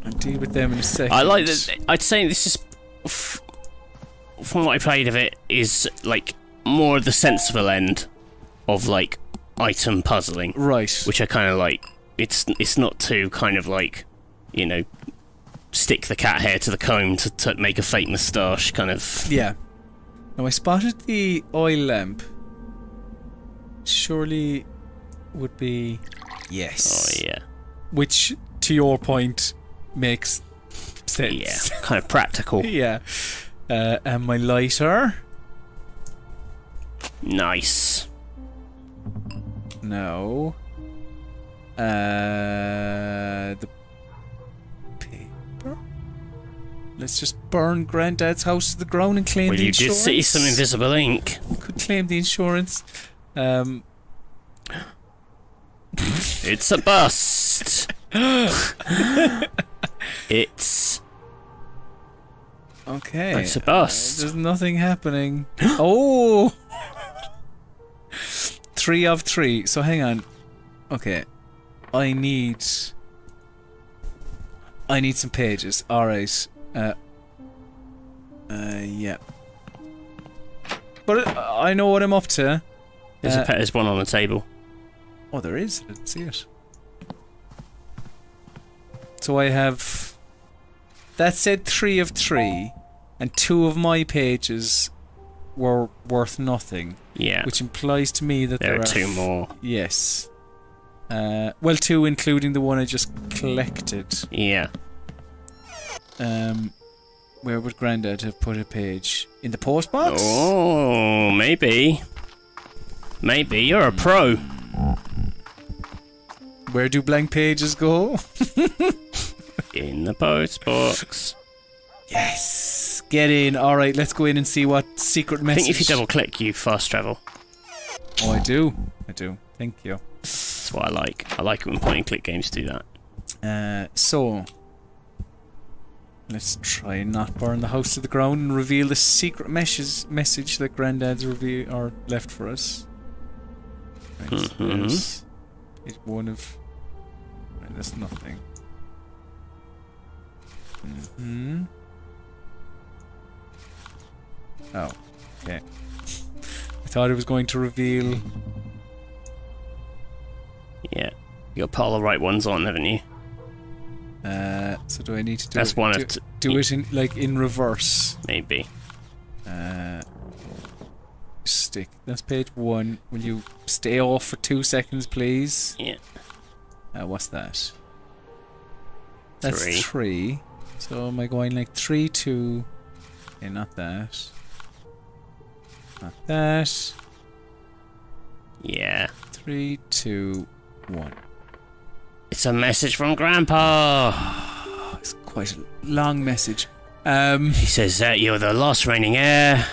I'll deal with them in a second. I like that. I'd say this is, from what I played of it, is like more the sensible end of like item puzzling, right? Which I kind of like. It's not too kind of like, you know, stick the cat hair to the comb to make a fake moustache kind of. Yeah. Now I spotted the oil lamp. Surely would be yes. Oh yeah. Which, to your point, makes sense. Yeah, kind of practical. Yeah. And my lighter. Nice. No. The paper. Let's just burn Granddad's house to the ground and claim the insurance. You did see some invisible ink. Could claim the insurance. It's a bust. It's okay. It's a bust. There's nothing happening. Oh, 3 of 3. So hang on. Okay, I need some pages. All right. Yeah. But I know what I'm up to. There's one on the table. Oh, there is. I didn't see it. So I have. That said 3 of 3, and 2 of my pages were worth nothing. Yeah. Which implies to me that there are 2 more. Yes. Well, 2 including the one I just collected. Yeah. Where would Grandad have put a page? In the post box? Oh, maybe. Maybe. You're a pro. Where do blank pages go? In the post box. Yes! Get in. Alright, let's go in and see what secret message... I think if you double click, you fast travel. Oh, I do. I do. Thank you. That's what I like. I like it when point and click games do that. So... let's try and not burn the house to the ground and reveal the secret message that Grandad's left for us. Right, so there's one of... Right, that's nothing. Oh, okay. I thought it was going to reveal... Yeah. You got to put all the right ones on, haven't you? So do I need to do That's it? one of do it in like in reverse? Maybe. Stick. That's page 1. Will you stay off for 2 seconds, please? Yeah. What's that? That's 3. 3. So am I going like 3, 2? Okay, not that. Not that. Yeah. 3, 2, 1. It's a message from Grandpa. Oh, it's quite a long message. He says that you're the last reigning heir.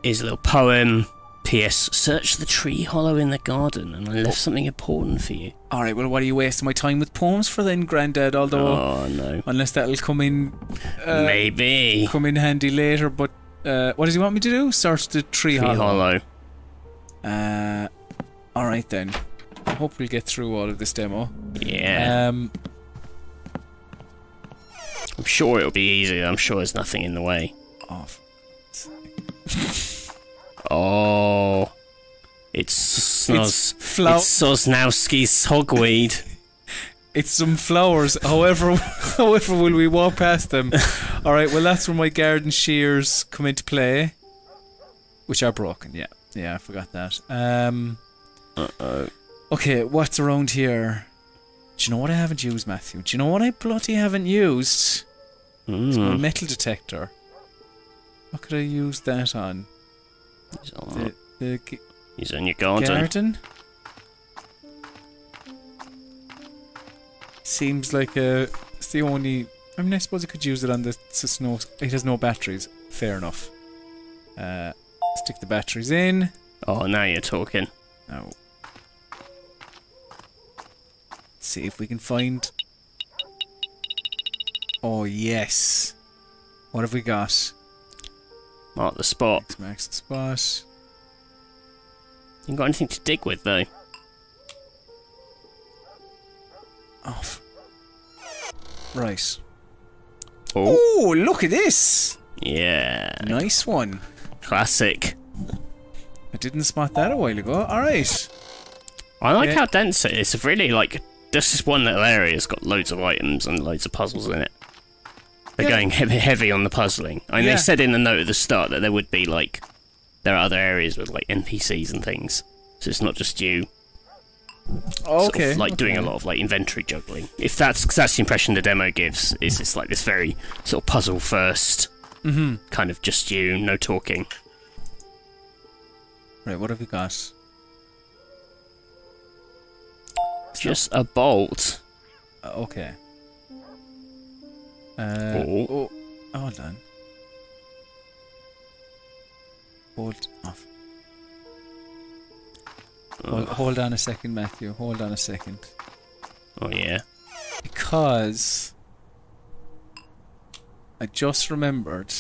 Here's a little poem. P.S. Search the tree hollow in the garden, and I left something important for you. Alright, well, what are you wasting my time with poems for then, Grandad? Although, Oh, no. unless that'll come in... Maybe. Come in handy later, but... what does he want me to do? Search the tree hollow. Alright then. I hope we'll get through all of this demo. Yeah. I'm sure it'll be easy. I'm sure there's nothing in the way. Oh, Oh. It's Sosnowski's hogweed. It's some flowers. However will we walk past them? Alright, well that's where my garden shears come into play. Which are broken, yeah. Yeah, I forgot that. Uh-oh. Okay, what's around here? Do you know what I haven't used, Matthew? Do you know what I bloody haven't used? It's my metal detector. What could I use that on? He's in your garden. Seems like it's the only... I mean, I suppose I could use it on the snow... It has no batteries. Fair enough. Stick the batteries in. Oh, now you're talking. Now... Let's see if we can find... Oh, yes. What have we got? Mark the spot. X marks the spot. You ain't got anything to dig with, though. Off. Right. Oh, look at this! Yeah. Nice one. Classic. I didn't spot that a while ago. Alright. I like how dense it is. It's really, like, just this one little area has got loads of items and loads of puzzles in it. They're going heavy on the puzzling. I mean, they said in the note at the start that there would be, like, there are other areas with, like, NPCs and things. So it's not just you. Sort of, like, doing a lot of, like, inventory juggling. If that's the impression the demo gives, is it's like this very sort of puzzle first, kind of just you, no talking. Right, what have we got? Just a bolt. Okay. Oh, hold on. Hold off. Hold on a second, Matthew. Hold on a second. Oh, yeah. Because I just remembered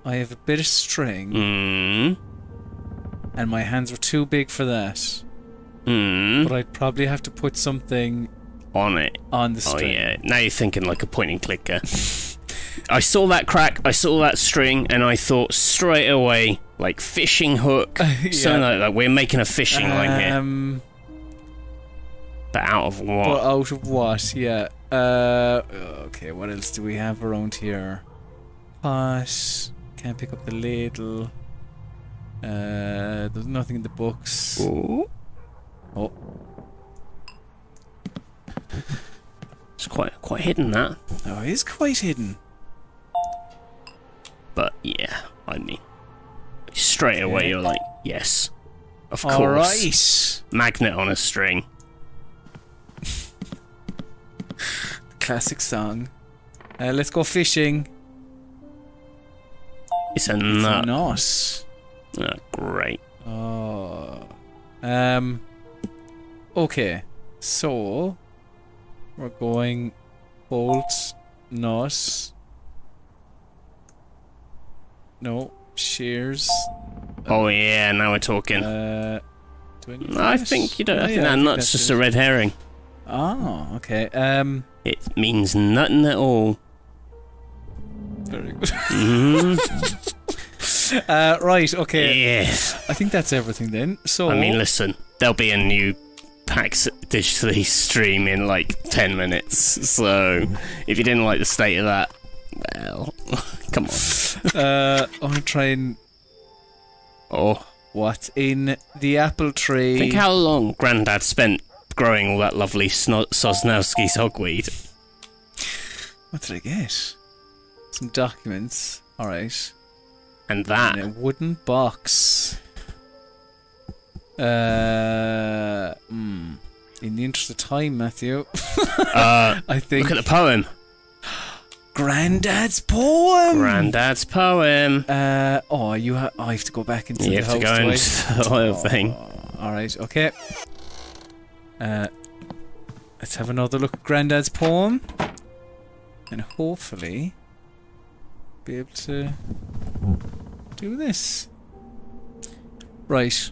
I have a bit of string and my hands were too big for that. But I'd probably have to put something on it. On the string. Oh, yeah. Now you're thinking like a point and clicker. I saw that crack, I saw that string, and I thought straight away, like fishing hook. Something like that. We're making a fishing line here. But out of what? But out of what? Yeah. Okay, what else do we have around here? Pot. Can't pick up the ladle. There's nothing in the books. Ooh. Oh. It's quite hidden, that. Oh, it is quite hidden. But yeah, I mean, straight away you're like, yes, of course. Alright. Magnet on a string. Classic song. Let's go fishing. It's a nut. It's a nut. Oh, great. Oh. Okay. So we're going bolt, nut. No, shears. Oh yeah, now we're talking. I think you don't. I think that nut's just a red herring. Oh, okay. It means nothing at all. Very good. Right. Okay. Yes. I think that's everything then. So I mean, listen, there'll be a new PAX digitally stream in like 10 minutes. So if you didn't like the state of that, well, come on. I'm gonna try and. Oh, what's in the apple tree? Think how long Grandad spent growing all that lovely Sosnowski's hogweed. What did I get? Some documents. Alright. And that. And a wooden box. In the interest of time, Matthew. I think. Look at the poem. Granddad's poem. Granddad's poem. I have to go back into the house. You have to go into the oil thing. Alright, okay. Let's have another look at Granddad's poem. And hopefully be able to do this. Right.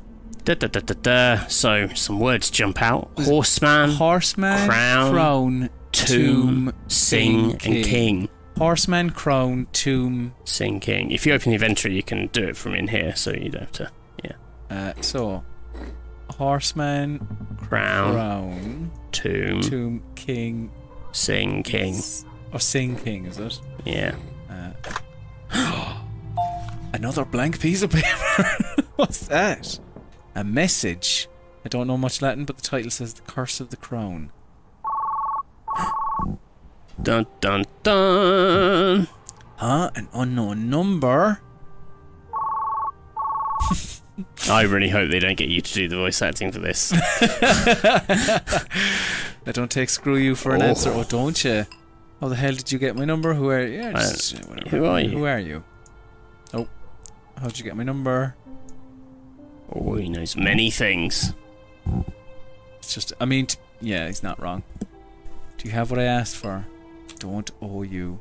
So, some words jump out. Horseman, crown, tomb, sing, and king. Horseman, crown, tomb, sing, king. If you open the inventory, you can do it from in here, so you don't have to. Yeah. So, horseman, crown, tomb, king, sing, king. Or sing, king, is it? Yeah. Another blank piece of paper. What's that? A message. I don't know much Latin, but the title says The Curse of the Crown. Dun dun dun. Huh? An unknown number? I really hope they don't get you to do the voice acting for this. I don't take screw you for an answer, oh don't you? How the hell did you get my number? Who are you? Who are you? Who are you? Oh. How'd you get my number? Oh, he knows many things. It's just, I mean, yeah, he's not wrong. Do you have what I asked for? Don't owe you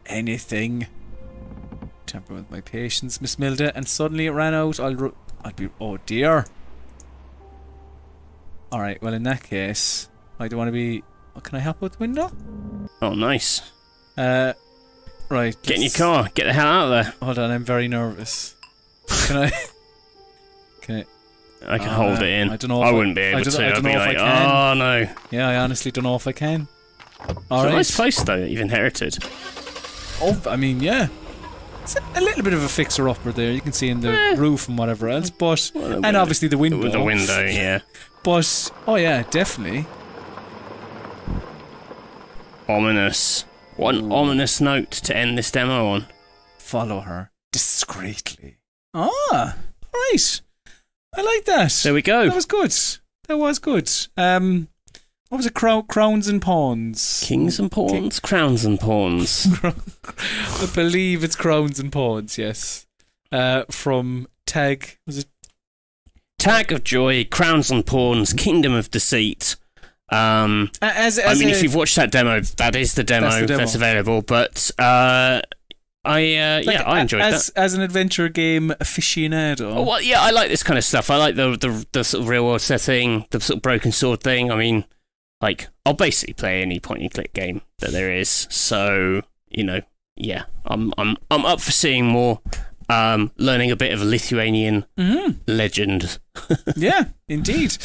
anything. Temper with my patience, Miss Milda, and suddenly it ran out. I'll be, oh dear. Alright, well in that case, I don't want to be, can I help out the window? Oh, nice. Right. Get in your car. Get the hell out of there. Hold on, I'm very nervous. Can I? I can hold it in. I don't know. I wouldn't be able to. I'd be like, oh no. Yeah, I honestly don't know if I can. It's a nice place though that you've inherited. Oh, I mean, yeah. It's a little bit of a fixer-upper there. You can see in the roof and whatever else, but and obviously the window. The window, yeah. But oh yeah, definitely. Ominous. One ominous note to end this demo on. Follow her discreetly. Ah, right. I like that. There we go. That was good. That was good. What was it? Crowns and pawns. Kings and pawns? Crowns and pawns. I believe it's crowns and pawns, yes. From Tag, was it? Tag of Joy, Crowns and Pawns, Kingdom of Deceit. If you've watched that demo, that is the demo that's available. But I enjoyed that as an adventure game aficionado. Oh, well, yeah, I like this kind of stuff. I like the sort of real world setting, the sort of broken sword thing. I mean, like, I'll basically play any point and click game that there is. So yeah, I'm up for seeing more. Learning a bit of a Lithuanian legend. Yeah, indeed.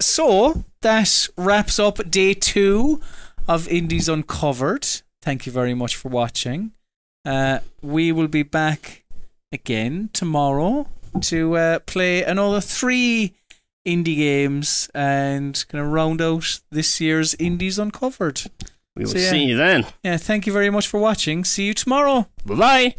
So that wraps up day 2 of Indies Uncovered. Thank you very much for watching. We will be back again tomorrow to play another 3 indie games and kind of round out this year's Indies Uncovered. We will see you then. Yeah, thank you very much for watching. See you tomorrow. Bye-bye.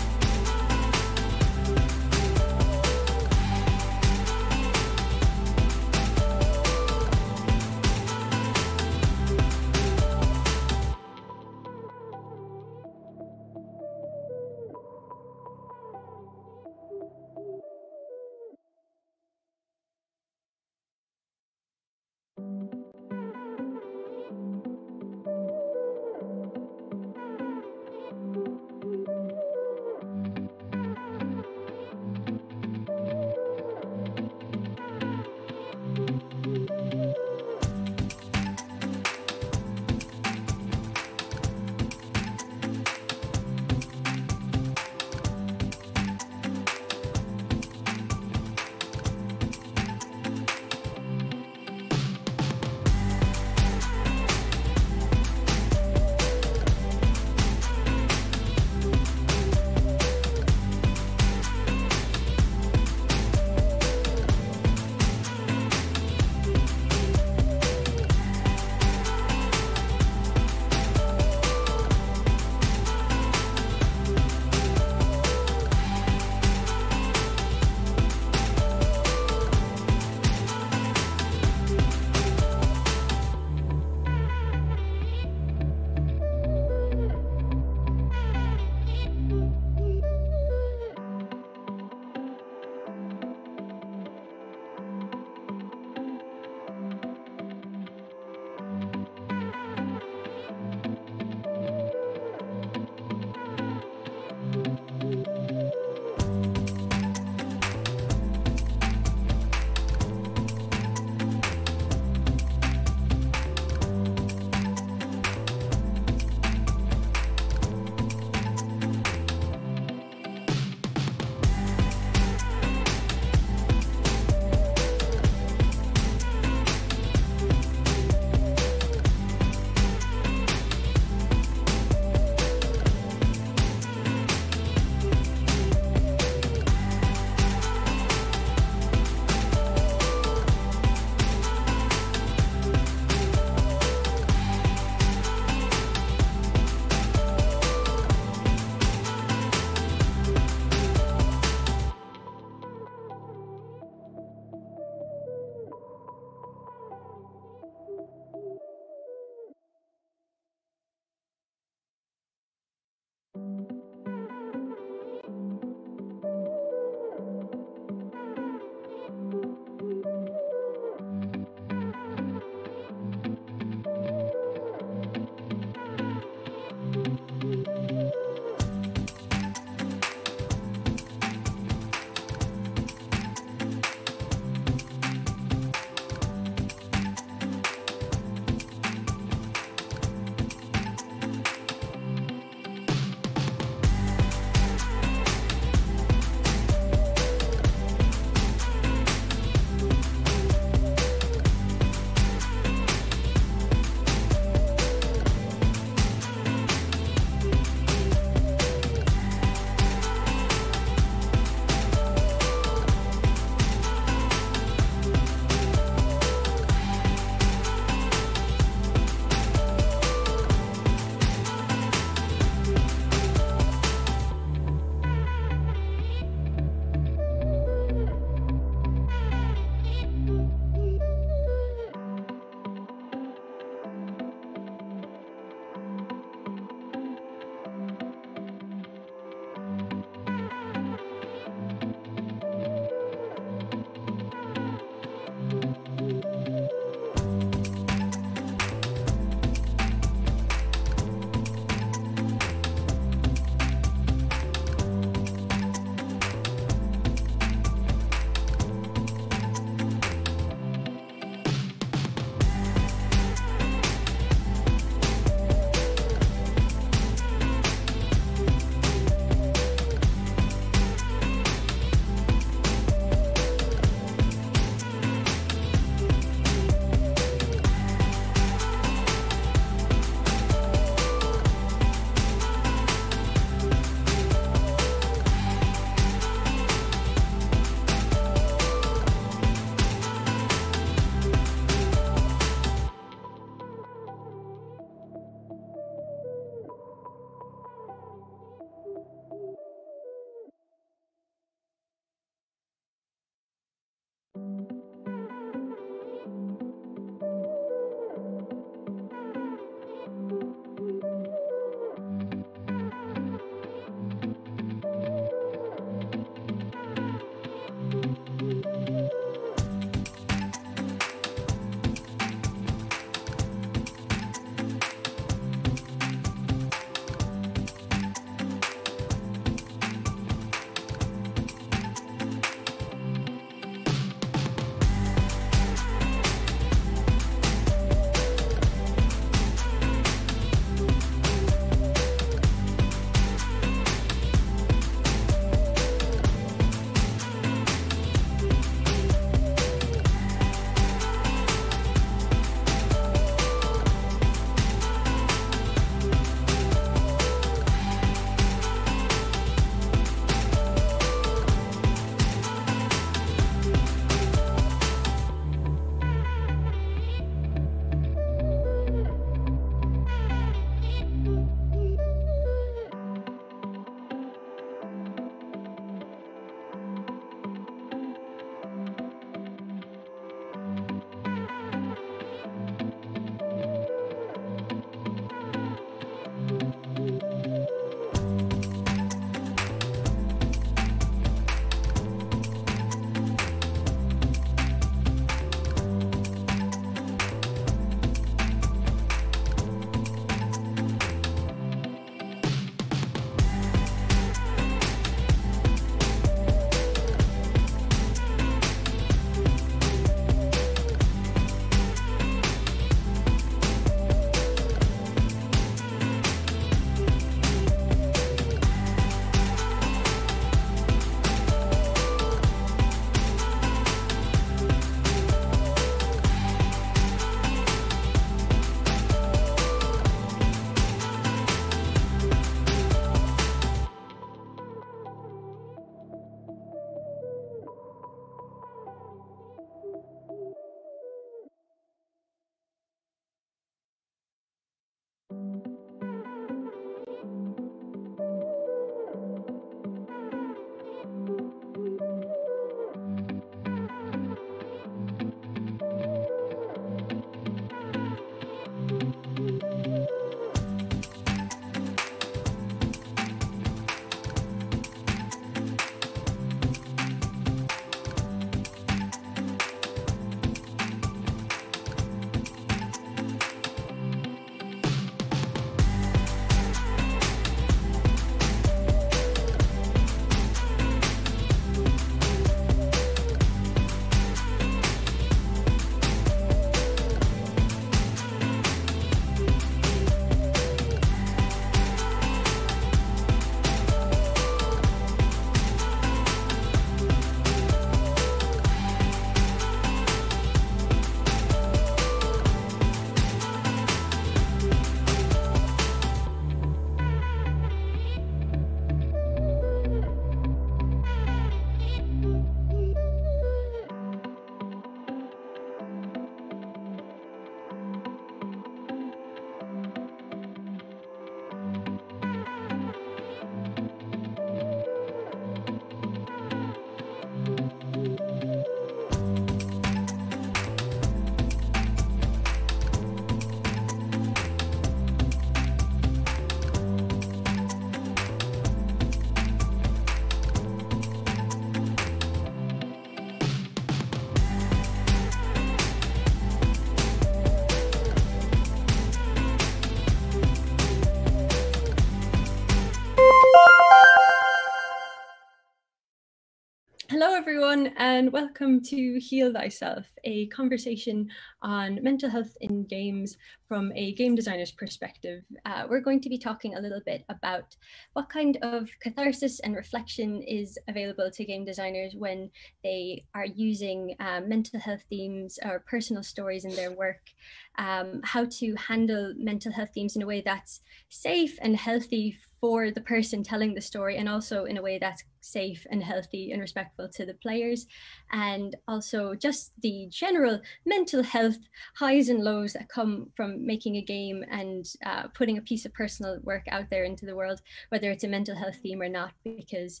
everyone, and welcome to Heal Thyself, a conversation on mental health in games from a game designer's perspective. We're going to be talking a little bit about what kind of catharsis and reflection is available to game designers when they are using mental health themes or personal stories in their work, how to handle mental health themes in a way that's safe and healthy for the person telling the story, and also in a way that's safe and healthy and respectful to the players, and also just the general mental health highs and lows that come from making a game and putting a piece of personal work out there into the world, whether it's a mental health theme or not, because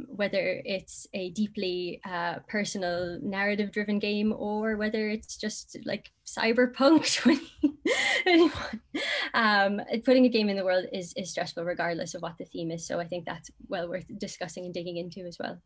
whether it's a deeply personal narrative driven game or whether it's just like cyberpunk 2021, putting a game in the world is stressful regardless of what the theme is. So I think that's well worth discussing and digging into as well.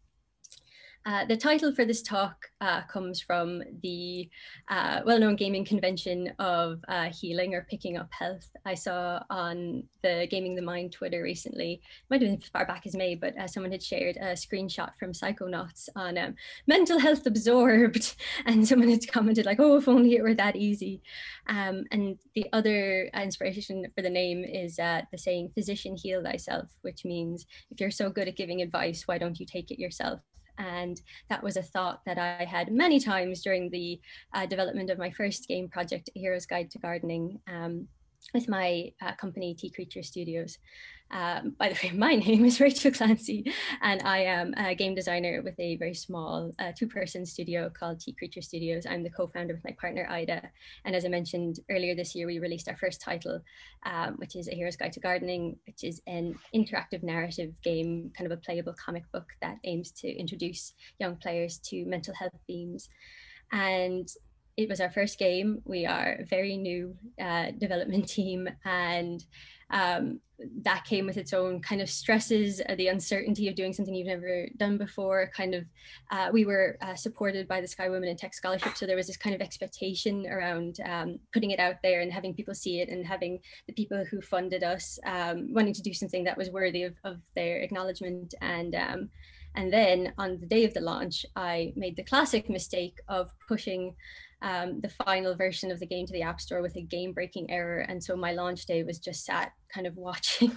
The title for this talk comes from the well-known gaming convention of healing or picking up health. I saw on the Gaming the Mind Twitter recently, might have been as far back as May, but someone had shared a screenshot from Psychonauts on mental health absorbed, and someone had commented like, oh, if only it were that easy. And the other inspiration for the name is the saying, physician heal thyself, which means if you're so good at giving advice, why don't you take it yourself? And that was a thought that I had many times during the development of my first game project, A Hero's Guide to Gardening, with my company, Tea Creature Studios. By the way, my name is Rachel Clancy, and I am a game designer with a very small two-person studio called Tea Creature Studios. I'm the co-founder with my partner, Ida. And as I mentioned earlier this year, we released our first title, which is A Hero's Guide to Gardening, which is an interactive narrative game, kind of a playable comic book that aims to introduce young players to mental health themes. And it was our first game. We are a very new development team, and that came with its own kind of stresses, the uncertainty of doing something you've never done before. We were supported by the Sky Women in Tech Scholarship, so there was this kind of expectation around putting it out there and having people see it, and having the people who funded us wanting to do something that was worthy of their acknowledgement. And then on the day of the launch, I made the classic mistake of pushing the final version of the game to the App Store with a game-breaking error. And so my launch day was just sat kind of watching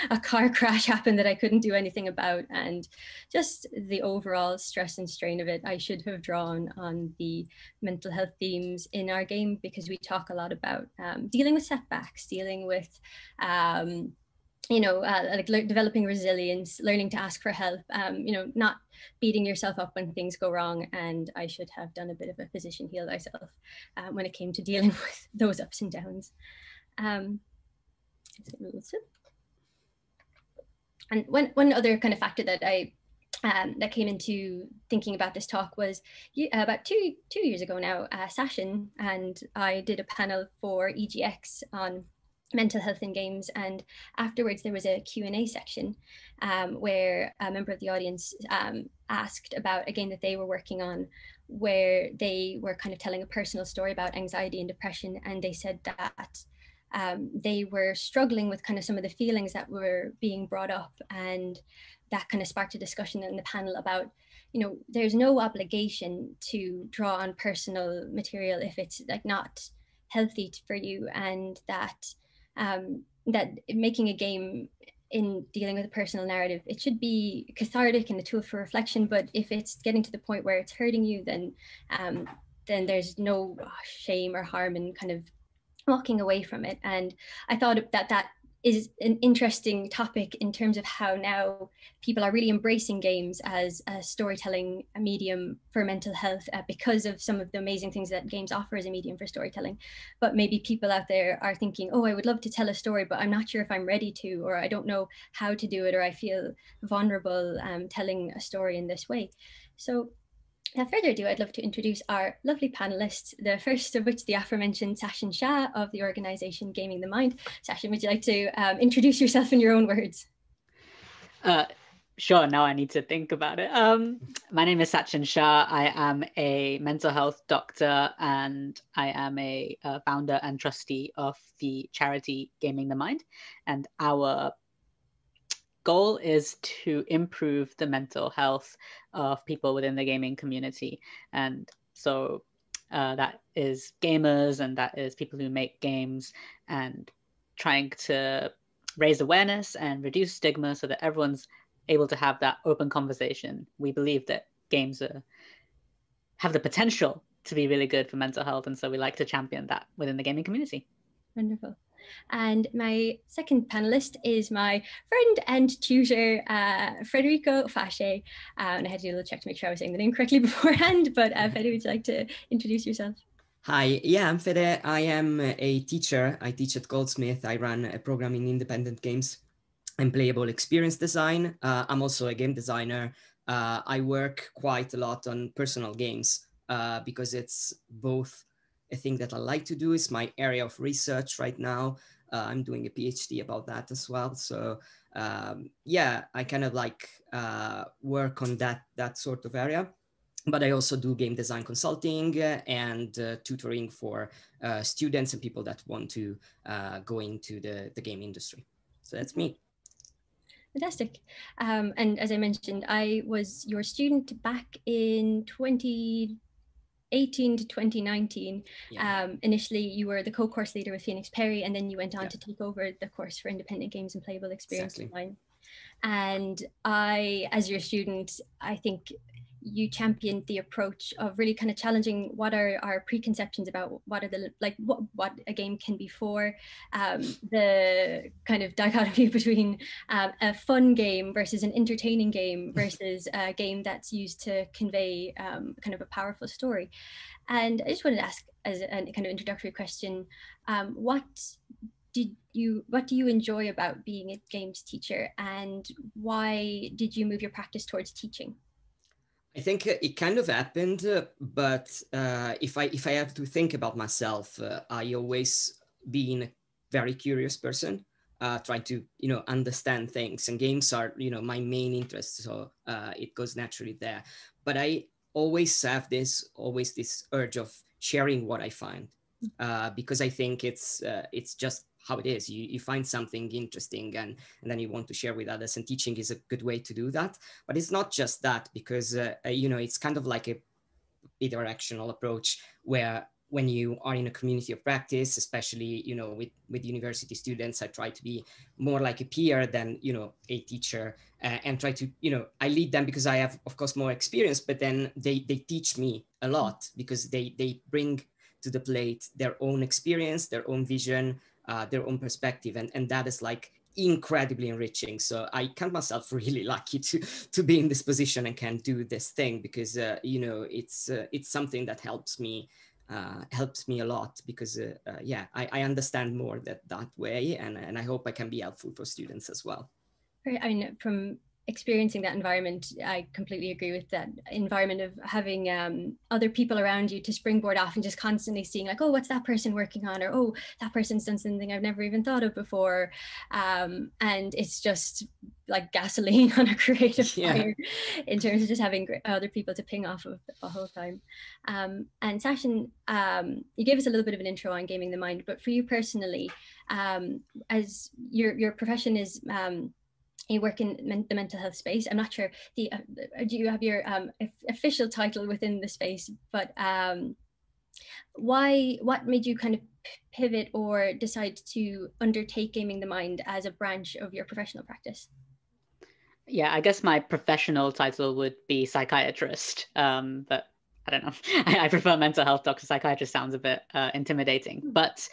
a car crash happen that I couldn't do anything about. And just the overall stress and strain of it, I should have drawn on the mental health themes in our game, because we talk a lot about dealing with setbacks, dealing with developing resilience, learning to ask for help, not beating yourself up when things go wrong. And I should have done a bit of a physician heal thyself when it came to dealing with those ups and downs. And one other kind of factor that that came into thinking about this talk was about two years ago now, Sashin and I did a panel for EGX on mental health in games, and afterwards there was a Q&A section where a member of the audience asked about a game that they were working on, where they were kind of telling a personal story about anxiety and depression, and they said that they were struggling with kind of some of the feelings that were being brought up, and that kind of sparked a discussion in the panel about, there's no obligation to draw on personal material if it's like not healthy for you, and that making a game in dealing with a personal narrative, it should be cathartic and a tool for reflection. But if it's getting to the point where it's hurting you, then there's no shame or harm in kind of walking away from it. And I thought that is an interesting topic in terms of how now people are really embracing games as a storytelling medium for mental health because of some of the amazing things that games offer as a medium for storytelling. But maybe people out there are thinking, oh, I would love to tell a story, but I'm not sure if I'm ready to, or I don't know how to do it, or I feel vulnerable telling a story in this way. So without further ado, I'd love to introduce our lovely panelists, the first of which the aforementioned Sashin Shah of the organization Gaming the Mind. Sashin, would you like to introduce yourself in your own words? Sure, now I need to think about it. My name is Sachin Shah. I am a mental health doctor, and I am a founder and trustee of the charity Gaming the Mind. And our goal is to improve the mental health of people within the gaming community. And so that is gamers, and that is people who make games, and trying to raise awareness and reduce stigma so that everyone's able to have that open conversation. We believe that games have the potential to be really good for mental health, and so we like to champion that within the gaming community. Wonderful. And my second panelist is my friend and tutor, Federico Fasce. And I had to do a little check to make sure I was saying the name correctly beforehand, but Fede, would you like to introduce yourself? Hi, yeah, I'm Fede. I am a teacher. I teach at Goldsmith. I run a program in independent games and playable experience design. I'm also a game designer. I work quite a lot on personal games because it's both a thing that I like to do. It's my area of research right now. I'm doing a PhD about that as well. So yeah, I kind of like work on that sort of area. But I also do game design consulting and tutoring for students and people that want to go into the game industry. So that's me. Fantastic. And as I mentioned, I was your student back in 2018 to 2019. Yeah. Initially, you were the co-course leader with Phoenix Perry, and then you went on to take over the course for independent games and playable experience design. And I, as your student, I think you championed the approach of really kind of challenging what are our preconceptions about what are the what a game can be for, the kind of dichotomy between a fun game versus an entertaining game versus a game that's used to convey kind of a powerful story. And I just wanted to ask, as a kind of introductory question, what do you enjoy about being a games teacher, and why did you move your practice towards teaching? I think it kind of happened, but if I have to think about myself, I always been a very curious person, trying to understand things, and games are my main interest, so it goes naturally there. But I always have this urge of sharing what I find, because I think it's just how it is. You find something interesting and then you want to share with others, and teaching is a good way to do that. But it's not just that, because it's kind of like a bidirectional approach, where when you are in a community of practice, especially with university students, I try to be more like a peer than a teacher, and try to I lead them because I have, of course, more experience, but then they teach me a lot because they bring to the plate their own experience, their own vision, their own perspective, and that is like incredibly enriching. So I count myself really lucky to be in this position and can do this thing, because it's something that helps me a lot, because I understand more that way, and I hope I can be helpful for students as well. I mean, from experiencing that environment, I completely agree with that environment of having other people around you to springboard off, and just constantly seeing like, oh, what's that person working on, or oh, that person's done something I've never even thought of before, and it's just like gasoline on a creative fire in terms of just having other people to ping off of the whole time. And Sachin, you gave us a little bit of an intro on gaming the mind, but for you personally, as your profession is you work in the mental health space. I'm not sure do you have your official title within the space, but what made you kind of pivot or decide to undertake gaming the mind as a branch of your professional practice? Yeah, I guess my professional title would be psychiatrist, but I don't know. I prefer mental health doctor. Psychiatrist sounds a bit intimidating, but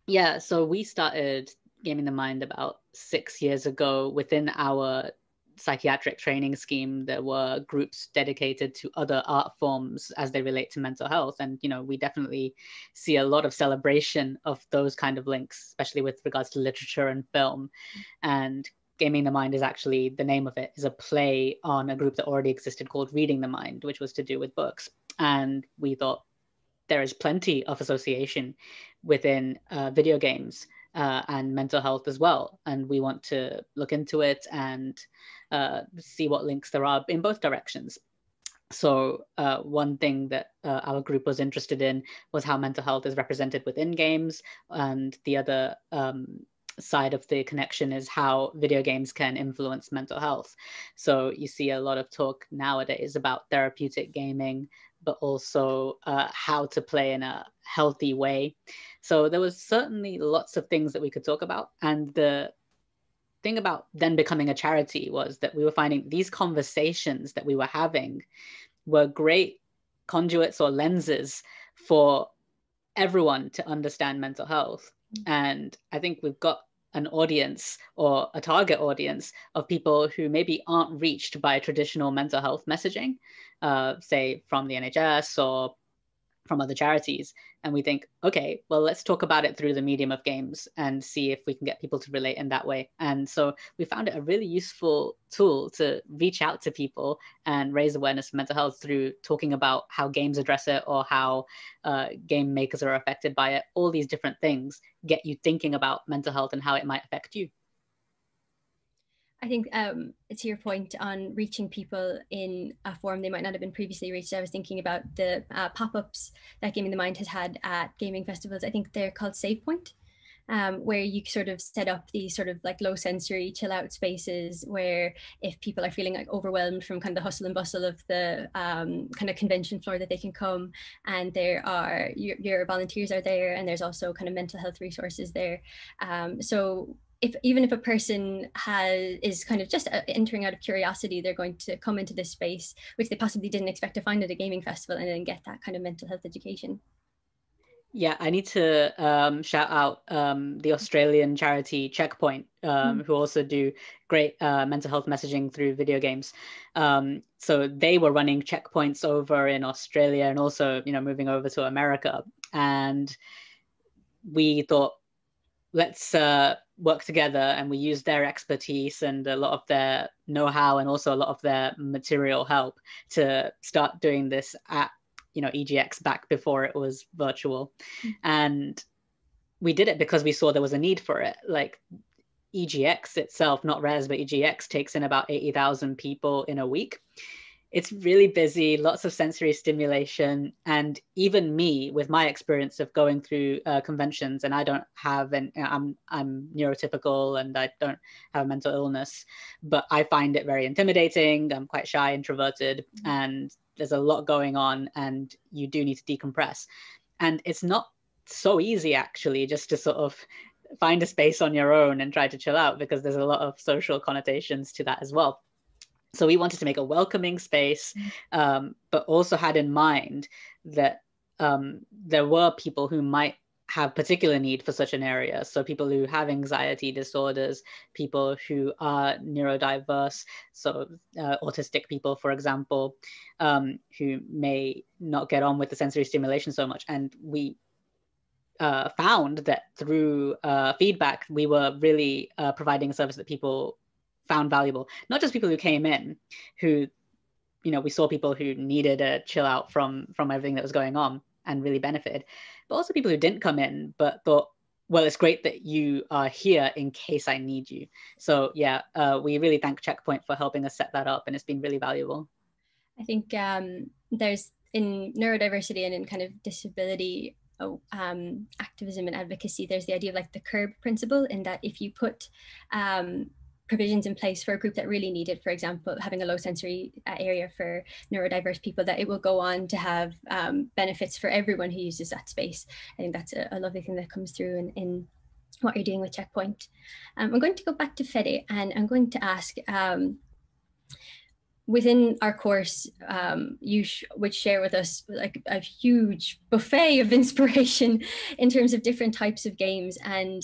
yeah, so we started Gaming the Mind about 6 years ago. Within our psychiatric training scheme, there were groups dedicated to other art forms as they relate to mental health. And, we definitely see a lot of celebration of those kind of links, especially with regards to literature and film. And Gaming the Mind is actually, the name of it is a play on a group that already existed called Reading the Mind, which was to do with books. And we thought there is plenty of association within video games and mental health as well. And we want to look into it and see what links there are in both directions. So one thing that our group was interested in was how mental health is represented within games. And the other side of the connection is how video games can influence mental health. So you see a lot of talk nowadays about therapeutic gaming, but also how to play in a healthy way. So there was certainly lots of things that we could talk about. And the thing about then becoming a charity was that we were finding these conversations that we were having were great conduits or lenses for everyone to understand mental health. And I think we've got an audience or a target audience of people who maybe aren't reached by traditional mental health messaging, say from the NHS or from other charities. And we think, okay, well, let's talk about it through the medium of games and see if we can get people to relate in that way. And so we found it a really useful tool to reach out to people and raise awareness of mental health through talking about how games address it or how game makers are affected by it. All these different things get you thinking about mental health and how it might affect you. I think to your point on reaching people in a form they might not have been previously reached, I was thinking about the pop-ups that Gaming the Mind has had at gaming festivals. I think they're called Save Point, where you sort of set up these sort of like low sensory chill out spaces where if people are feeling like overwhelmed from kind of the hustle and bustle of the kind of convention floor, that they can come, and there are your volunteers are there, and there's also kind of mental health resources there. So even if a person is kind of just entering out of curiosity, they're going to come into this space which they possibly didn't expect to find at a gaming festival, and then get that kind of mental health education. Yeah, I need to shout out the Australian charity Checkpoint, who also do great mental health messaging through video games. So they were running checkpoints over in Australia and also, moving over to America. And we thought, let's work together, and we used their expertise and a lot of their know-how and also a lot of their material help to start doing this at EGX back before it was virtual. And we did it because we saw there was a need for it. Like EGX itself, not Rezzed, but EGX takes in about 80,000 people in a week. It's really busy, lots of sensory stimulation. And even me, with my experience of going through conventions, and I don't have I'm neurotypical and I don't have a mental illness, but I find it very intimidating. I'm quite shy, introverted, and there's a lot going on, and you do need to decompress. And it's not so easy, actually, just to sort of find a space on your own and try to chill out, because there's a lot of social connotations to that as well. So we wanted to make a welcoming space, but also had in mind that there were people who might have particular need for such an area. So people who have anxiety disorders, people who are neurodiverse, so autistic people, for example, who may not get on with the sensory stimulation so much. And we found that through feedback, we were really providing a service that people found valuable. Not just people who came in, who, we saw people who needed a chill out from everything that was going on and really benefited, but also people who didn't come in but thought, well, it's great that you are here in case I need you. So yeah, we really thank Checkpoint for helping us set that up, and it's been really valuable. I think there's, in neurodiversity and in kind of disability activism and advocacy, there's the idea of like the curb principle, in that if you put provisions in place for a group that really need it, for example, having a low sensory area for neurodiverse people, that it will go on to have benefits for everyone who uses that space. I think that's a lovely thing that comes through in what you're doing with Checkpoint. I'm going to go back to Fede, and I'm going to ask, within our course, you would share with us like a huge buffet of inspiration in terms of different types of games. And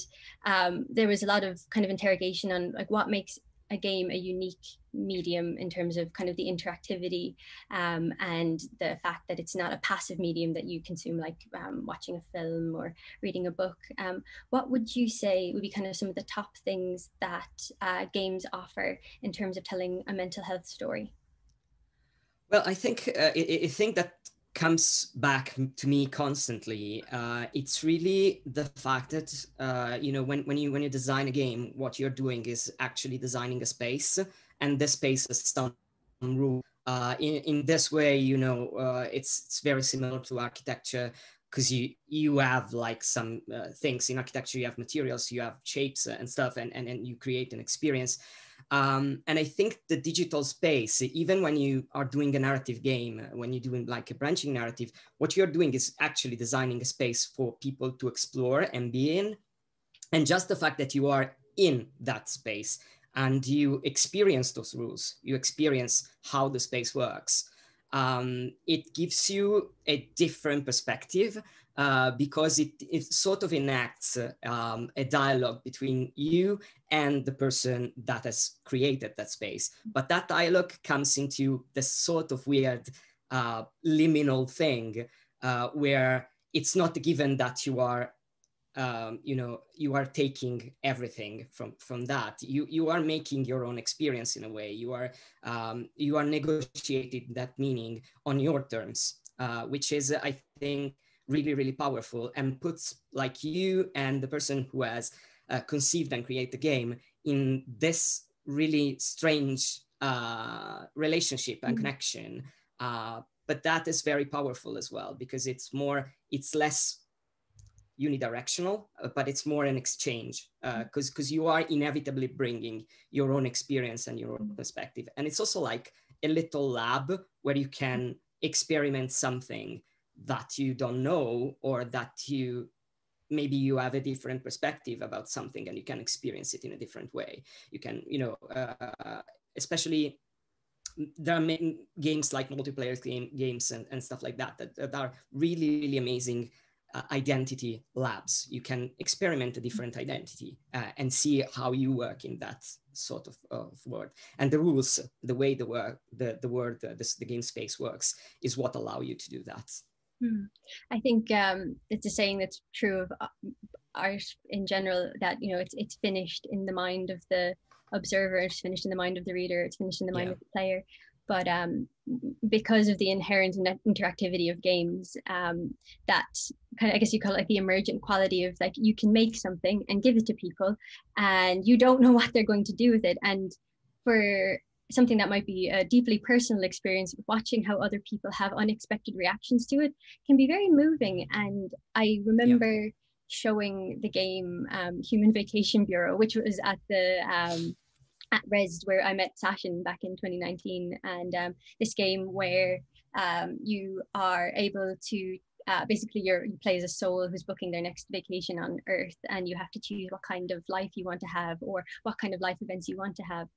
there was a lot of kind of interrogation on like what makes a game a unique medium in terms of kind of the interactivity and the fact that it's not a passive medium that you consume, like watching a film or reading a book. What would you say would be kind of some of the top things that games offer in terms of telling a mental health story? Well, I think a thing that comes back to me constantly, it's really the fact that when you design a game, what you're doing is actually designing a space, and this space has some rule. In this way, it's very similar to architecture. because you have like some things in architecture, you have materials, you have shapes and stuff, and you create an experience. And I think the digital space, even when you are doing a narrative game, when you're doing like a branching narrative, what you're doing is actually designing a space for people to explore and be in. And just the fact that you are in that space and you experience those rules, you experience how the space works, it gives you a different perspective, because it sort of enacts a dialogue between you and the person that has created that space. But that dialogue comes into this sort of weird liminal thing where it's not given that you are you are taking everything from that. You are making your own experience in a way. You are negotiating that meaning on your terms, which is, I think, really, really powerful, and puts like you and the person who has conceived and created the game in this really strange relationship and connection. But that is very powerful as well, because it's less unidirectional, but it's more an exchange, because you are inevitably bringing your own experience and your own perspective. And it's also like a little lab where you can experiment something that you don't know, or that maybe you have a different perspective about something and you can experience it in a different way. You can, especially there are many games like multiplayer games and stuff like that are really, really amazing identity labs. You can experiment a different identity and see how you work in that sort of world. And the rules, the way the game space works, is what allow you to do that. I think it's a saying that's true of art in general, that it's finished in the mind of the observer, it's finished in the mind of the reader, it's finished in the mind of the player. But because of the inherent interactivity of games, that kind of, I guess you call it like the emergent quality of like, you can make something and give it to people and you don't know what they're going to do with it. And for something that might be a deeply personal experience, watching how other people have unexpected reactions to it can be very moving. And I remember showing the game Human Vacation Bureau, which was at the at Rezzed, where I met Sashin back in 2019, and this game where you are able to basically you play as a soul who's booking their next vacation on Earth, and you have to choose what kind of life you want to have, or what kind of life events you want to have.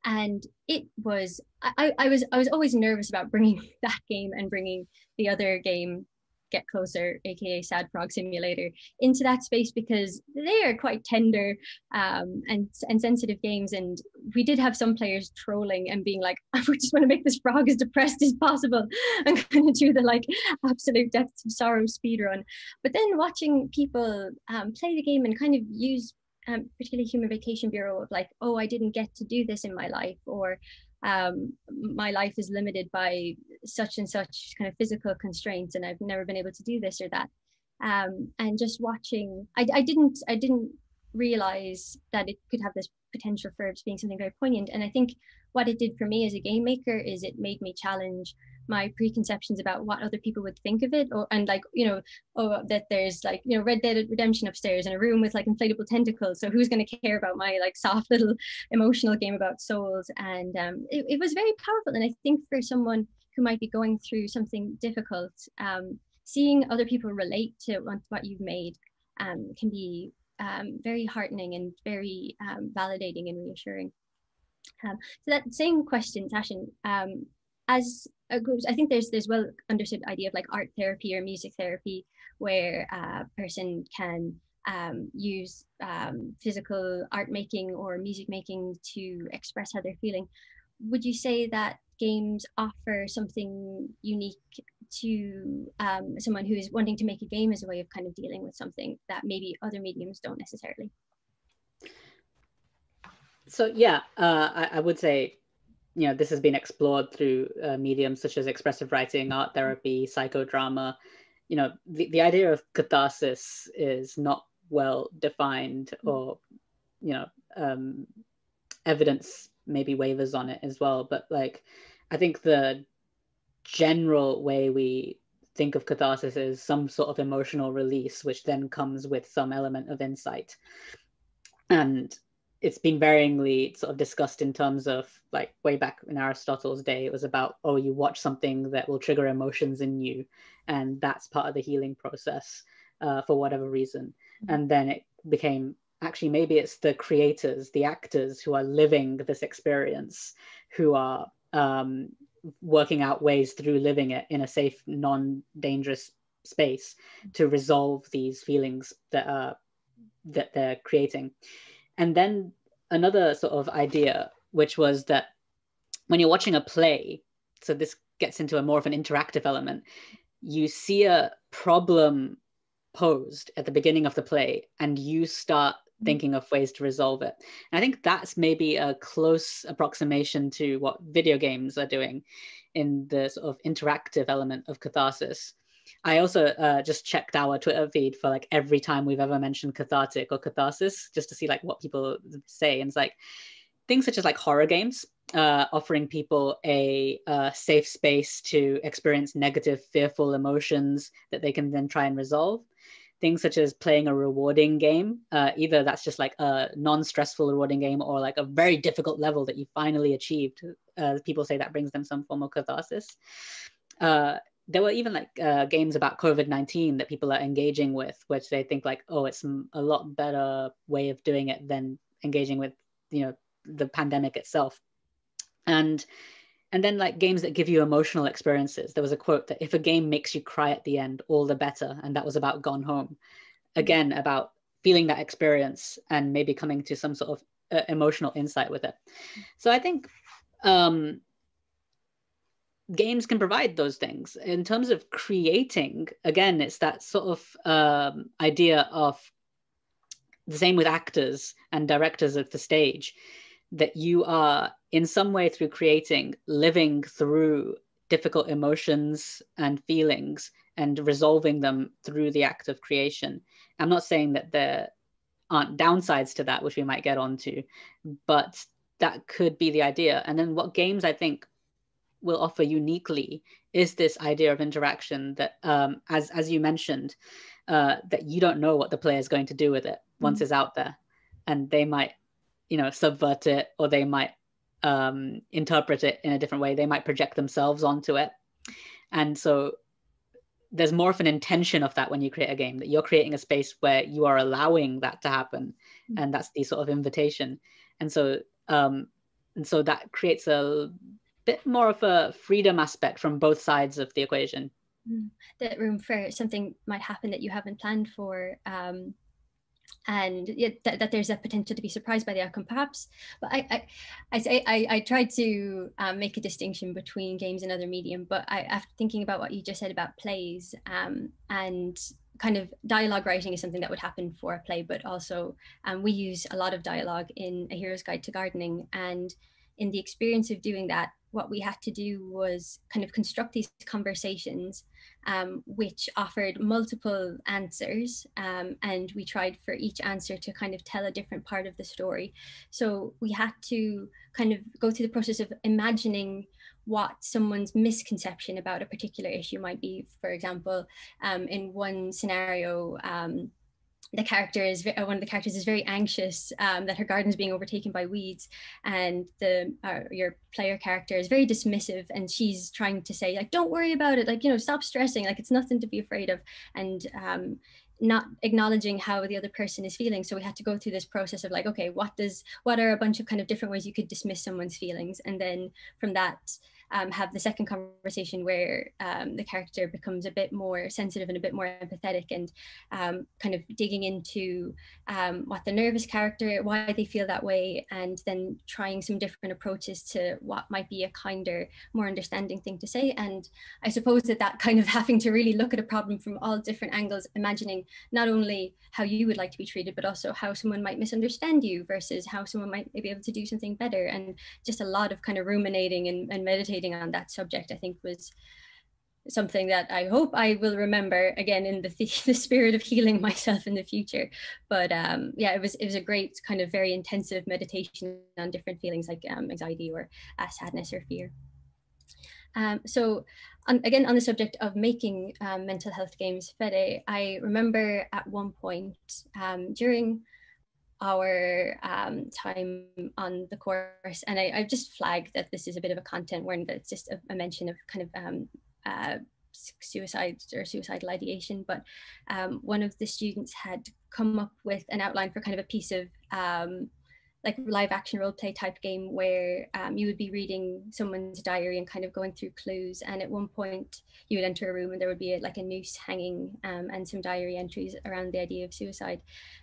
And it was I was always nervous about bringing that game and bringing the other game, Get Closer, aka Sad Frog Simulator, into that space, because they are quite tender and sensitive games. And we did have some players trolling and being like, I just want to make this frog as depressed as possible. I'm going to do the like absolute depths of sorrow speedrun. But then watching people play the game and kind of use particularly Human Vacation Bureau of like, oh, I didn't get to do this in my life, or my life is limited by such and such kind of physical constraints and I've never been able to do this or that. And just watching, I didn't realize that it could have this potential for being something very poignant. And I think what it did for me as a game maker is it made me challenge my preconceptions about what other people would think of it, and like, that there's like, Red Dead Redemption upstairs in a room with like inflatable tentacles, so who's going to care about my like soft little emotional game about souls? And it was very powerful. And I think for someone who might be going through something difficult, seeing other people relate to what you've made can be very heartening and very validating and reassuring. So that same question, Sashin, as a group, I think there's well understood idea of like art therapy or music therapy, where a person can use physical art making or music making to express how they're feeling. Would you say that games offer something unique to someone who is wanting to make a game as a way of kind of dealing with something that maybe other mediums don't necessarily? So yeah, I would say, this has been explored through mediums such as expressive writing, art therapy, psychodrama. The idea of catharsis is not well defined, or evidence maybe wavers on it as well. But like, I think the general way we think of catharsis as some sort of emotional release, which then comes with some element of insight. And it's been varyingly sort of discussed in terms of, like, way back in Aristotle's day, it was about, oh, you watch something that will trigger emotions in you, and that's part of the healing process for whatever reason. And then it became, actually, maybe it's the creators, the actors who are living this experience, who are working out ways through living it in a safe, non-dangerous space to resolve these feelings that they're creating. And then another sort of idea, which was that when you're watching a play, so this gets into a more of an interactive element, you see a problem posed at the beginning of the play and you start thinking of ways to resolve it. And I think that's maybe a close approximation to what video games are doing in the sort of interactive element of catharsis. I also just checked our Twitter feed for like every time we've ever mentioned cathartic or catharsis, just to see like what people say. And it's like things such as like horror games, offering people a safe space to experience negative, fearful emotions that they can then try and resolve. Things such as playing a rewarding game, either that's just like a non-stressful rewarding game or like a very difficult level that you finally achieved. People say that brings them some form of catharsis. There were even like games about COVID-19 that people are engaging with, which they think like, oh, it's a lot better way of doing it than engaging with, you know, the pandemic itself. And then like games that give you emotional experiences. There was a quote that if a game makes you cry at the end, all the better. And that was about Gone Home. Again, about feeling that experience and maybe coming to some sort of emotional insight with it. So I think games can provide those things. In terms of creating, again, it's that sort of idea of the same with actors and directors of the stage, that you are in some way through creating, living through difficult emotions and feelings and resolving them through the act of creation. I'm not saying that there aren't downsides to that, which we might get onto, but that could be the idea. And then what games I think will offer uniquely is this idea of interaction that, as you mentioned, that you don't know what the player is going to do with it once it's out there, and they might, you know, subvert it, or they might interpret it in a different way. They might project themselves onto it. And so there's more of an intention of that when you create a game, that you're creating a space where you are allowing that to happen. And that's the sort of invitation. And so that creates a bit more of a freedom aspect from both sides of the equation. That room for something might happen that you haven't planned for. And that there's a potential to be surprised by the outcome, perhaps. But I tried to make a distinction between games and other medium. But after thinking about what you just said about plays, and kind of dialogue writing is something that would happen for a play, but also we use a lot of dialogue in A Hero's Guide to Gardening. And in the experience of doing that, what we had to do was kind of construct these conversations which offered multiple answers, and we tried for each answer to kind of tell a different part of the story. So we had to kind of go through the process of imagining what someone's misconception about a particular issue might be. For example, in one scenario, one of the characters is very anxious that her garden is being overtaken by weeds, and your player character is very dismissive, and she's trying to say, like, don't worry about it, like, you know, stop stressing, like, it's nothing to be afraid of, and not acknowledging how the other person is feeling. So we had to go through this process of like, okay, what are a bunch of kind of different ways you could dismiss someone's feelings, and then from that have the second conversation where the character becomes a bit more sensitive and a bit more empathetic, and kind of digging into what the nervous character, why they feel that way, and then trying some different approaches to what might be a kinder, more understanding thing to say. And I suppose that kind of having to really look at a problem from all different angles, imagining not only how you would like to be treated, but also how someone might misunderstand you versus how someone might be able to do something better. And just a lot of kind of ruminating and meditating on that subject, I think, was something that I hope I will remember again in the spirit of healing myself in the future. But yeah, it was a great kind of very intensive meditation on different feelings like anxiety or sadness or fear. So again, on the subject of making mental health games, Fede, I remember at one point during our time on the course, and I've just flagged that this is a bit of a content warning, that it's just a mention of kind of suicide or suicidal ideation, but one of the students had come up with an outline for kind of a piece of like live action role play type game where you would be reading someone's diary and kind of going through clues. And at one point you would enter a room and there would be like a noose hanging and some diary entries around the idea of suicide.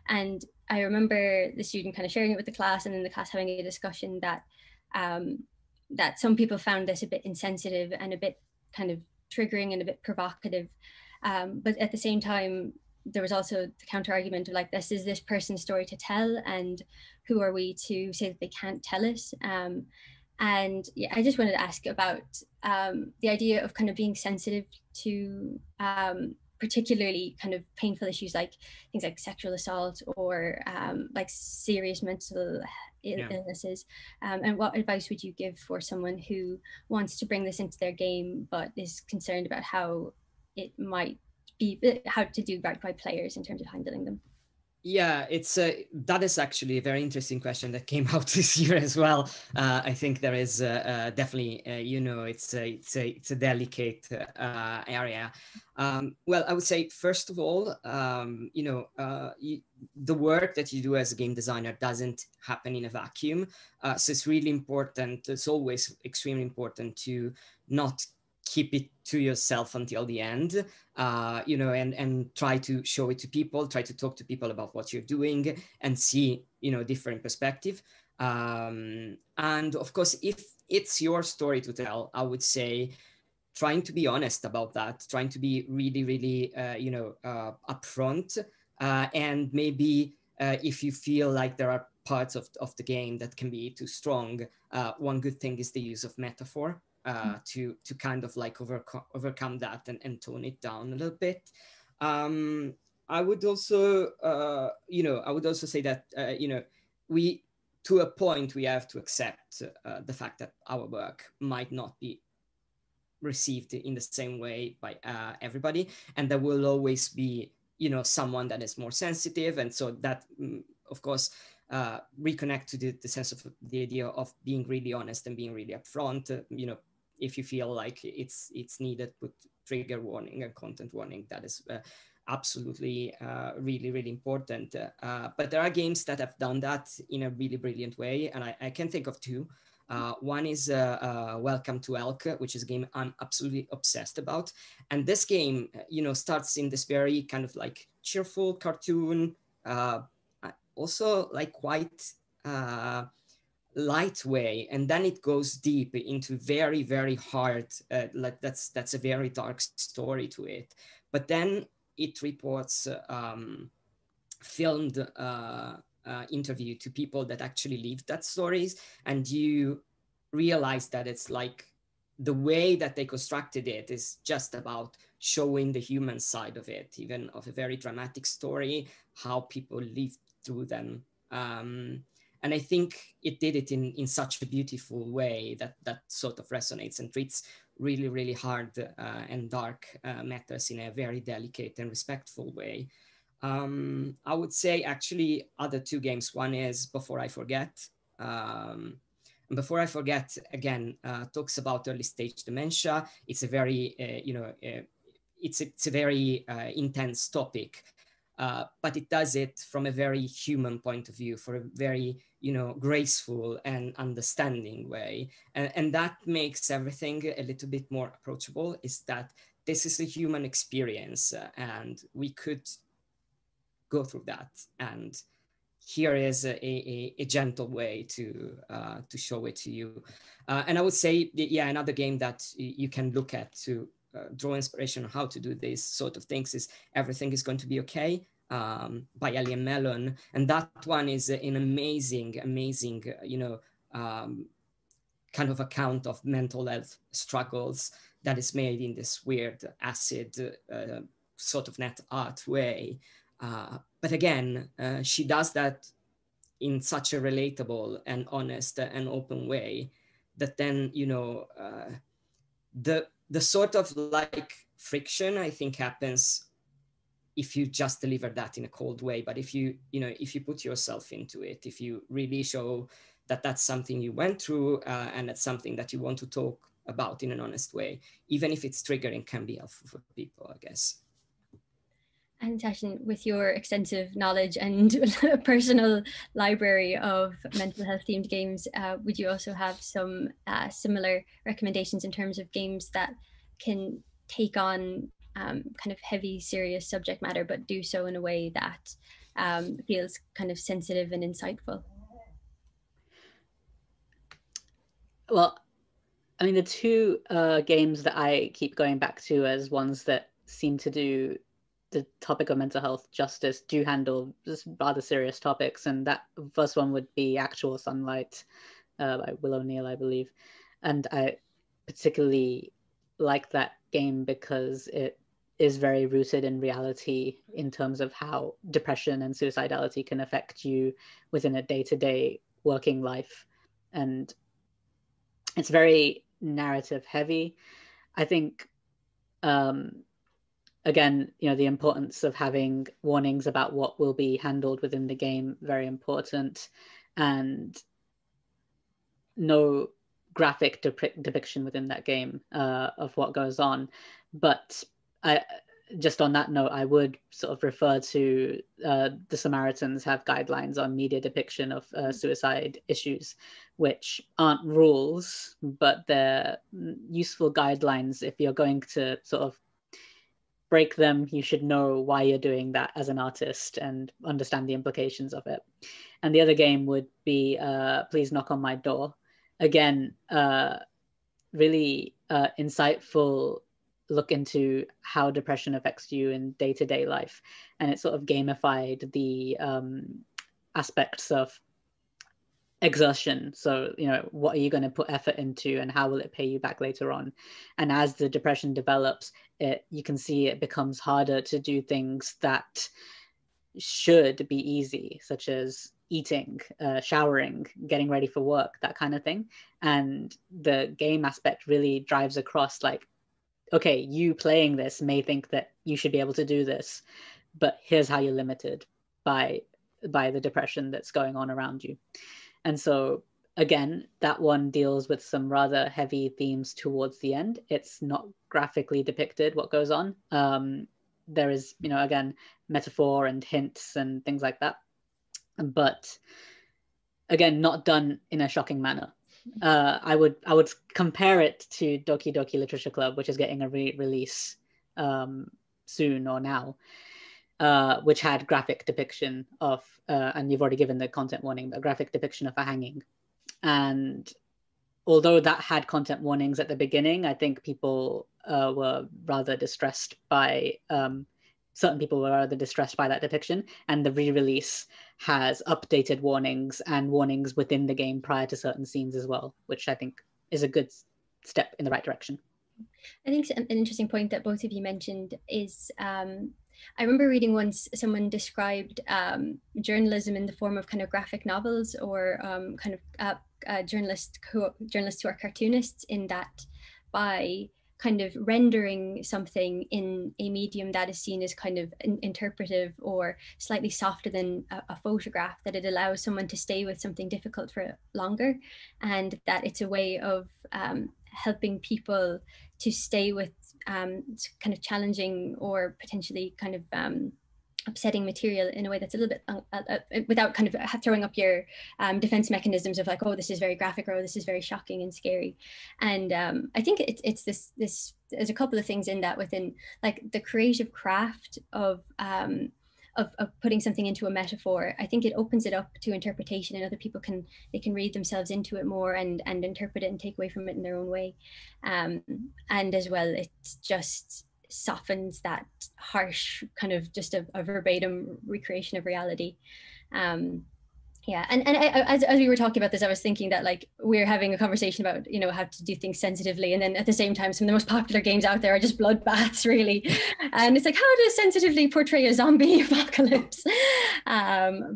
And I remember the student kind of sharing it with the class, and then the class having a discussion that that some people found this a bit insensitive and a bit kind of triggering and a bit provocative. But at the same time, there was also the counter argument of like, this is this person's story to tell, and who are we to say that they can't tell it? And yeah, I just wanted to ask about the idea of kind of being sensitive to particularly kind of painful issues like things like sexual assault or like serious mental illnesses. And what advice would you give for someone who wants to bring this into their game but is concerned about how it might be, how to do right by players in terms of handling them? Yeah, that is actually a very interesting question that came out this year as well. I think there is definitely, it's a delicate area. Well, I would say first of all, the work that you do as a game designer doesn't happen in a vacuum. So it's really important. It's always extremely important to not keep it to yourself until the end, and try to show it to people, try to talk to people about what you're doing and see, different perspective. And of course, if it's your story to tell, I would say trying to be honest about that, trying to be really, really, upfront. And maybe if you feel like there are parts of the game that can be too strong, one good thing is the use of metaphor. To kind of like overcome that and tone it down a little bit. I would also say that we, to a point, we have to accept the fact that our work might not be received in the same way by everybody, and there will always be someone that is more sensitive, and so that of course reconnect to the sense of the idea of being really honest and being really upfront. If you feel like it's needed, put trigger warning and content warning. That is absolutely really, really important. But there are games that have done that in a really brilliant way, and I can think of two. One is Welcome to Elk, which is a game I'm absolutely obsessed about. And this game, starts in this very kind of like cheerful cartoon, also like quite light way, and then it goes deep into very, very hard, like that's a very dark story to it. But then it reports filmed interview to people that actually lived that stories, and you realize that it's like the way that they constructed it is just about showing the human side of it, even of a very dramatic story, how people lived through them. And I think it did it in such a beautiful way that sort of resonates and treats really, really hard and dark matters in a very delicate and respectful way. I would say actually other two games. One is Before I Forget. Before I Forget, again, talks about early stage dementia. It's a very, it's a very intense topic. But it does it from a very human point of view, for a very, graceful and understanding way. And that makes everything a little bit more approachable, is that this is a human experience and we could go through that. And here is a gentle way to show it to you. And I would say, yeah, another game that you can look at to draw inspiration on how to do these sort of things is Everything Is Going to Be Okay, by Alien Melon. And that one is an amazing, kind of account of mental health struggles that is made in this weird acid sort of net art way. But again, she does that in such a relatable and honest and open way that then, the sort of like friction, I think, happens if you just deliver that in a cold way. But if you put yourself into it, if you really show that that's something you went through, and that's something that you want to talk about in an honest way, even if it's triggering, can be helpful for people, I guess. And Tashin, with your extensive knowledge and personal library of mental health themed games, would you also have some similar recommendations in terms of games that can take on kind of heavy, serious subject matter, but do so in a way that feels kind of sensitive and insightful? Well, I mean, the two games that I keep going back to as ones that seem to do the topic of mental health justice do handle just rather serious topics, and that first one would be Actual Sunlight by Will O'Neill, I believe. And I particularly like that game because it is very rooted in reality in terms of how depression and suicidality can affect you within a day-to-day working life. And it's very narrative heavy. I think again, the importance of having warnings about what will be handled within the game, very important, and no graphic depiction within that game of what goes on. But just on that note, I would sort of refer to the Samaritans have guidelines on media depiction of suicide issues, which aren't rules, but they're useful guidelines. If you're going to sort of break them, you should know why you're doing that as an artist and understand the implications of it. And the other game would be Please Knock on My Door. Again, really insightful look into how depression affects you in day-to-day life. And it sort of gamified the aspects of exertion. So, what are you going to put effort into and how will it pay you back later on? And as the depression develops, you can see it becomes harder to do things that should be easy, such as eating, showering, getting ready for work, that kind of thing. And the game aspect really drives across like, okay, you playing this may think that you should be able to do this, but here's how you're limited by the depression that's going on around you. And so, again, that one deals with some rather heavy themes towards the end. It's not graphically depicted what goes on. There is, again, metaphor and hints and things like that. But again, not done in a shocking manner. I would compare it to Doki Doki Literature Club, which is getting a release soon or now. Which had graphic depiction of, and you've already given the content warning, but a graphic depiction of a hanging. And although that had content warnings at the beginning, I think people were rather distressed by, certain people were rather distressed by that depiction. And the re-release has updated warnings and warnings within the game prior to certain scenes as well, which I think is a good step in the right direction. I think an interesting point that both of you mentioned is, I remember reading once someone described journalism in the form of kind of graphic novels or kind of journalists who are cartoonists, in that by kind of rendering something in a medium that is seen as kind of interpretive or slightly softer than a photograph, that it allows someone to stay with something difficult for longer, and that it's a way of helping people to stay with kind of challenging or potentially kind of upsetting material in a way that's a little bit without kind of throwing up your defense mechanisms of like, oh, this is very graphic, or oh, this is very shocking and scary. And I think it's this there's a couple of things in that, within like the creative craft of putting something into a metaphor. I think it opens it up to interpretation, and other people can read themselves into it more and interpret it and take away from it in their own way. And as well, it just softens that harsh kind of just a verbatim recreation of reality. Yeah, and as we were talking about this, I was thinking that like we're having a conversation about how to do things sensitively, and then at the same time some of the most popular games out there are just bloodbaths, really. And it's like, how to sensitively portray a zombie apocalypse? No,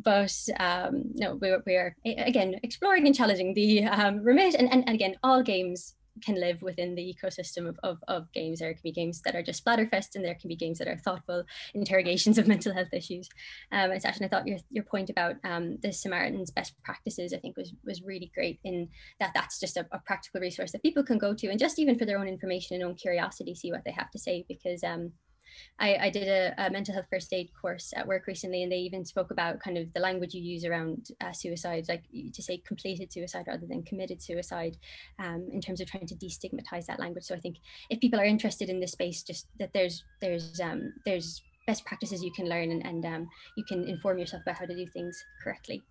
we are again exploring and challenging the remit, and again, all games can live within the ecosystem of games. There can be games that are just splatterfest, and there can be games that are thoughtful interrogations of mental health issues. And Sasha, I thought your point about the Samaritan's best practices, I think was really great, in that that's just a practical resource that people can go to, and just even for their own information and own curiosity, see what they have to say. Because I did a mental health first aid course at work recently, and they even spoke about kind of the language you use around suicide, like to say completed suicide rather than committed suicide, in terms of trying to destigmatize that language. So I think if people are interested in this space, just that there's best practices you can learn, and you can inform yourself about how to do things correctly.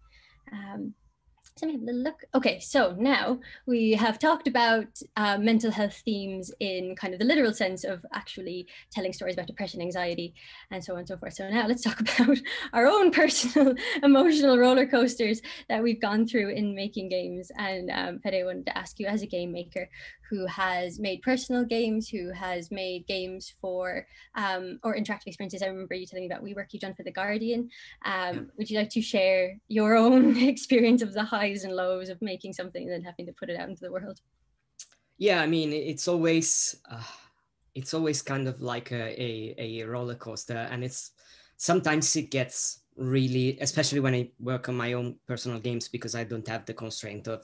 So let me have a little look. Okay, so now we have talked about mental health themes in kind of the literal sense of actually telling stories about depression, anxiety, and so on and so forth. So now let's talk about our own personal emotional roller coasters that we've gone through in making games. And Fede, I wanted to ask you, as a game maker who has made personal games, who has made games for or interactive experiences. I remember you telling me about WeWork you've done for The Guardian. Would you like to share your own experience of the highs and lows of making something and then having to put it out into the world? Yeah, I mean, it's always kind of like a roller coaster, and it's sometimes it gets really, especially when I work on my own personal games, because I don't have the constraint of,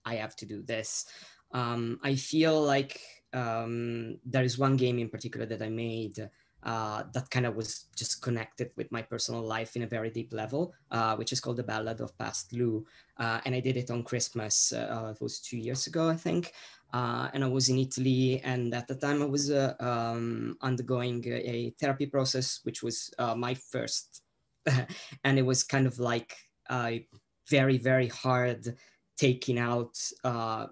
I have to do this. I feel like there is one game in particular that I made that kind of was just connected with my personal life in a very deep level, which is called The Ballad of Past Lou. And I did it on Christmas. It was 2 years ago, I think. And I was in Italy, and at the time I was undergoing a therapy process, which was my first. And it was kind of like very, very hard taking out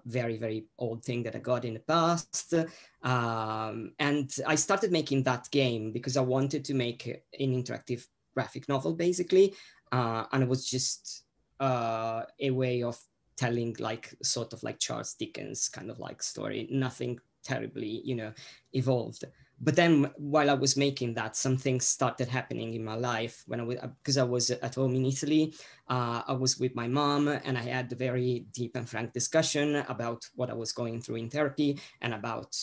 very, very old thing that I got in the past. And I started making that game because I wanted to make an interactive graphic novel, basically. And it was just a way of telling like sort of like Charles Dickens kind of like story, nothing terribly, evolved. But then while I was making that, some things started happening in my life when because I was at home in Italy. I was with my mom, and I had a very deep and frank discussion about what I was going through in therapy, and about,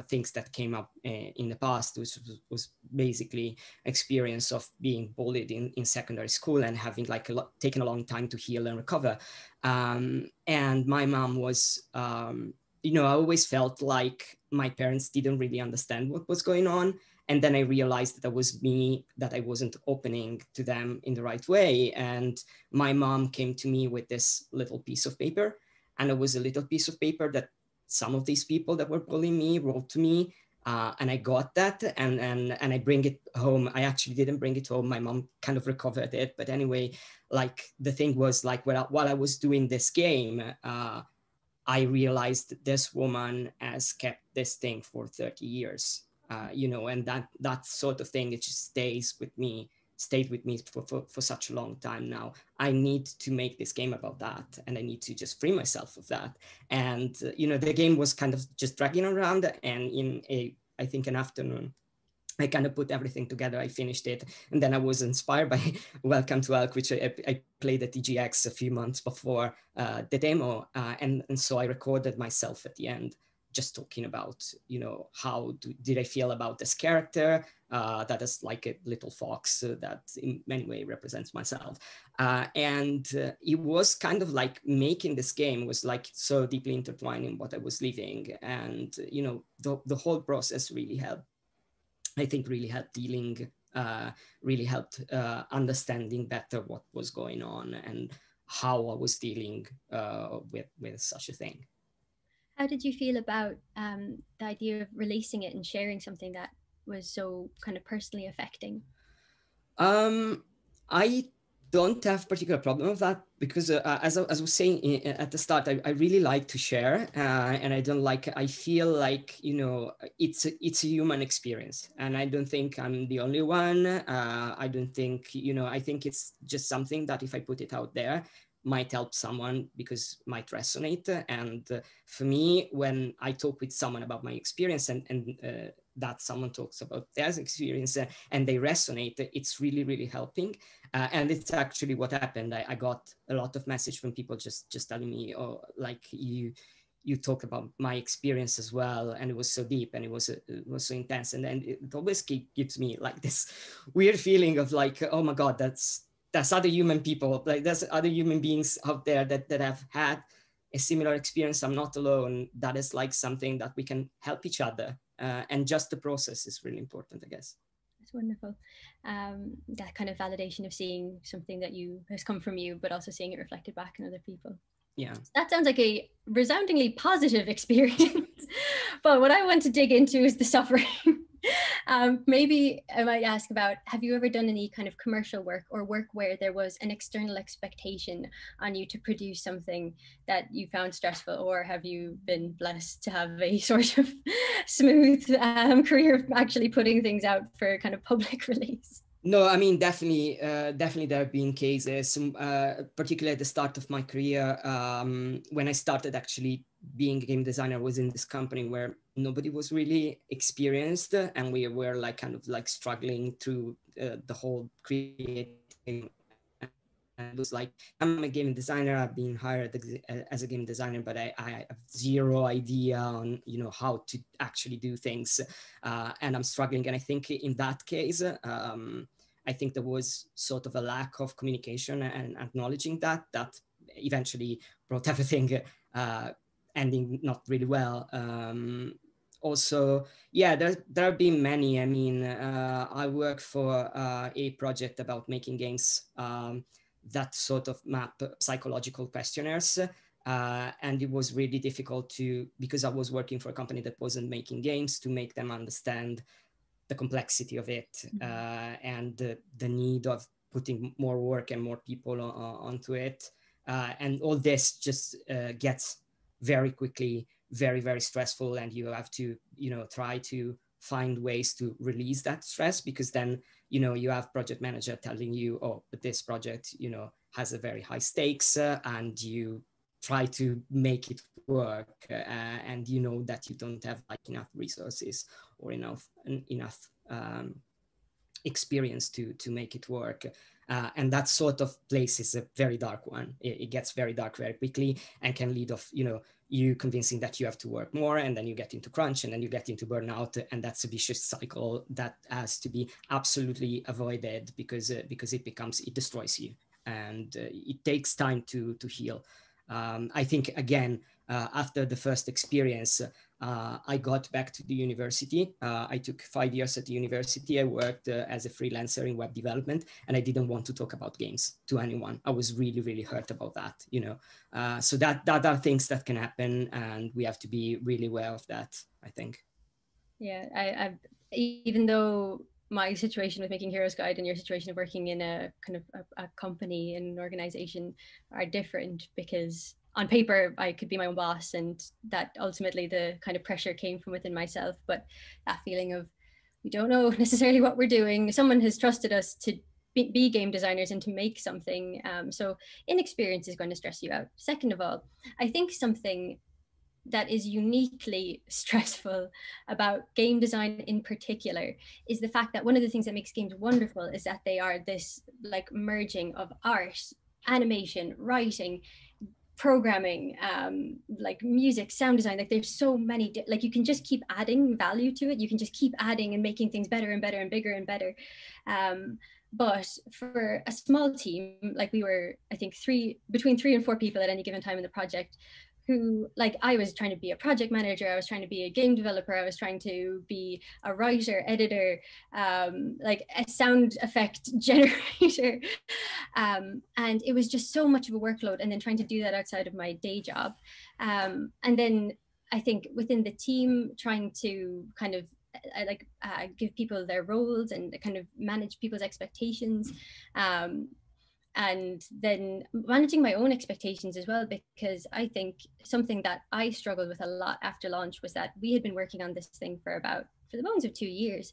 things that came up in the past, which was basically experience of being bullied in secondary school and having like taken a long time to heal and recover. And my mom was, I always felt like my parents didn't really understand what was going on. And then I realized that it was me, that I wasn't opening to them in the right way. And my mom came to me with this little piece of paper. And it was a little piece of paper that some of these people that were bullying me wrote to me. And I got that, and I bring it home. I actually didn't bring it home. My mom kind of recovered it. But anyway, like the thing was like, while I was doing this game, I realized this woman has kept this thing for 30 years, and that sort of thing, it just stayed with me for such a long time now. I need to make this game about that, and I need to just free myself of that. And, the game was kind of just dragging around, and in I think an afternoon, I kind of put everything together. I finished it, and then I was inspired by Welcome to Elk, which I played at TGX a few months before the demo, and so I recorded myself at the end, just talking about, how did I feel about this character that is like a little fox that in many ways represents myself. And it was kind of like making this game was like so deeply intertwined in what I was living, and the whole process really helped. I think really helped dealing, really helped understanding better what was going on and how I was dealing with such a thing. How did you feel about the idea of releasing it and sharing something that was so kind of personally affecting? I don't have particular problem with that, because as I was saying at the start, I really like to share, and I feel like, it's a human experience, and I don't think I'm the only one. I don't think, I think it's just something that if I put it out there, might help someone because might resonate. And for me, when I talk with someone about my experience, and that someone talks about their experience and they resonate, it's really, really helping. And it's actually what happened. I got a lot of message from people just telling me, oh, like you you talked about my experience as well, and it was so deep and it was so intense, and then it always gives me like this weird feeling of like, oh my God, that's other human people, like there's other human beings out there that have had a similar experience. I'm not alone. That is like something that we can help each other, and just the process is really important, I guess. That's wonderful. That kind of validation of seeing something that has come from you, but also seeing it reflected back in other people. Yeah, that sounds like a resoundingly positive experience. But what I want to dig into is the suffering. Maybe I might ask about, have you ever done any kind of commercial work or work where there was an external expectation on you to produce something that you found stressful, or have you been blessed to have a sort of smooth career of actually putting things out for kind of public release? No, I mean, definitely there have been cases, particularly at the start of my career, when I started actually being a game designer. I was in this company where nobody was really experienced, and we were like kind of like struggling through the whole creating. And it was like, I'm a game designer, I've been hired as a game designer, but I have zero idea on, you know, how to actually do things, and I'm struggling. And I think in that case, I think there was sort of a lack of communication and acknowledging that eventually brought everything ending not really well. Also, yeah, there have been many. I mean, I worked for a project about making games that sort of map psychological questionnaires. And it was really difficult because I was working for a company that wasn't making games, to make them understand the complexity of it, and the need of putting more work and more people onto it. And all this just gets very quickly very, very stressful, and you have to, you know, try to find ways to release that stress, because then, you know, you have project manager telling you, oh, but this project, you know, has a very high stakes, and you try to make it work, and you know that you don't have like enough resources or enough experience to make it work. And that sort of place is a very dark one. It gets very dark very quickly, and can lead off, you know, you convincing that you have to work more, and then you get into crunch, and then you get into burnout, and that's a vicious cycle that has to be absolutely avoided, because it destroys you, and it takes time to heal. I think, again, after the first experience, I got back to the university. I took 5 years at the university. I worked as a freelancer in web development, and I didn't want to talk about games to anyone. I was really, really hurt about that, you know. So that are things that can happen, and we have to be really aware of that, I think. Yeah, I even though my situation with making Heroes Guide and your situation of working in a kind of a company and an organization are different, because on paper I could be my own boss, and that ultimately the kind of pressure came from within myself. But that feeling of, we don't know necessarily what we're doing, someone has trusted us to be game designers and to make something, so inexperience is going to stress you out. Second of all, I think something that is uniquely stressful about game design in particular is the fact that one of the things that makes games wonderful is that they are this like merging of art, animation, writing, programming, like music, sound design. Like there's so many, like you can just keep adding value to it. You can just keep adding and making things better and better and bigger and better. But for a small team, like we were, I think between 3 and 4 people at any given time in the project, who, like, I was trying to be a project manager, I was trying to be a game developer, I was trying to be a writer, editor, like a sound effect generator. And it was just so much of a workload, and then trying to do that outside of my day job. And then I think within the team, trying to kind of give people their roles and kind of manage people's expectations. And then managing my own expectations as well, because I think something that I struggled with a lot after launch was that we had been working on this thing for the bones of 2 years,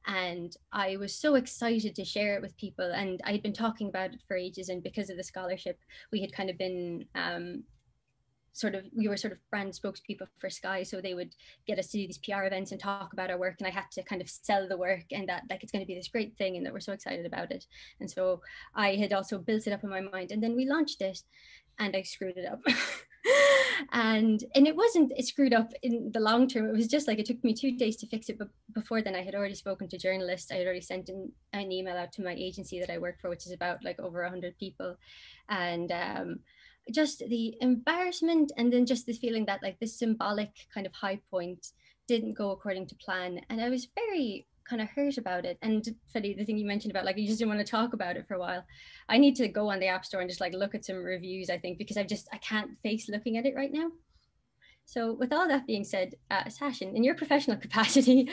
and I was so excited to share it with people, and I had been talking about it for ages, and because of the scholarship we had kind of been we were sort of brand spokespeople for Sky, so they would get us to do these PR events and talk about our work, and I had to kind of sell the work, and that like it's going to be this great thing, and that we're so excited about it. And so I had also built it up in my mind, and then we launched it, and I screwed it up. and it screwed up in the long term. It was just like, it took me 2 days to fix it, but before then I had already spoken to journalists. I had already sent an email out to my agency that I work for, which is about like over 100 people, and just the embarrassment, and then just the feeling that like this symbolic kind of high point didn't go according to plan, and I was very kind of hurt about it. And Freddie, the thing you mentioned about like you just didn't want to talk about it for a while, I need to go on the App Store and just like look at some reviews, I think, because I can't face looking at it right now. So with all that being said, Sashin, in your professional capacity,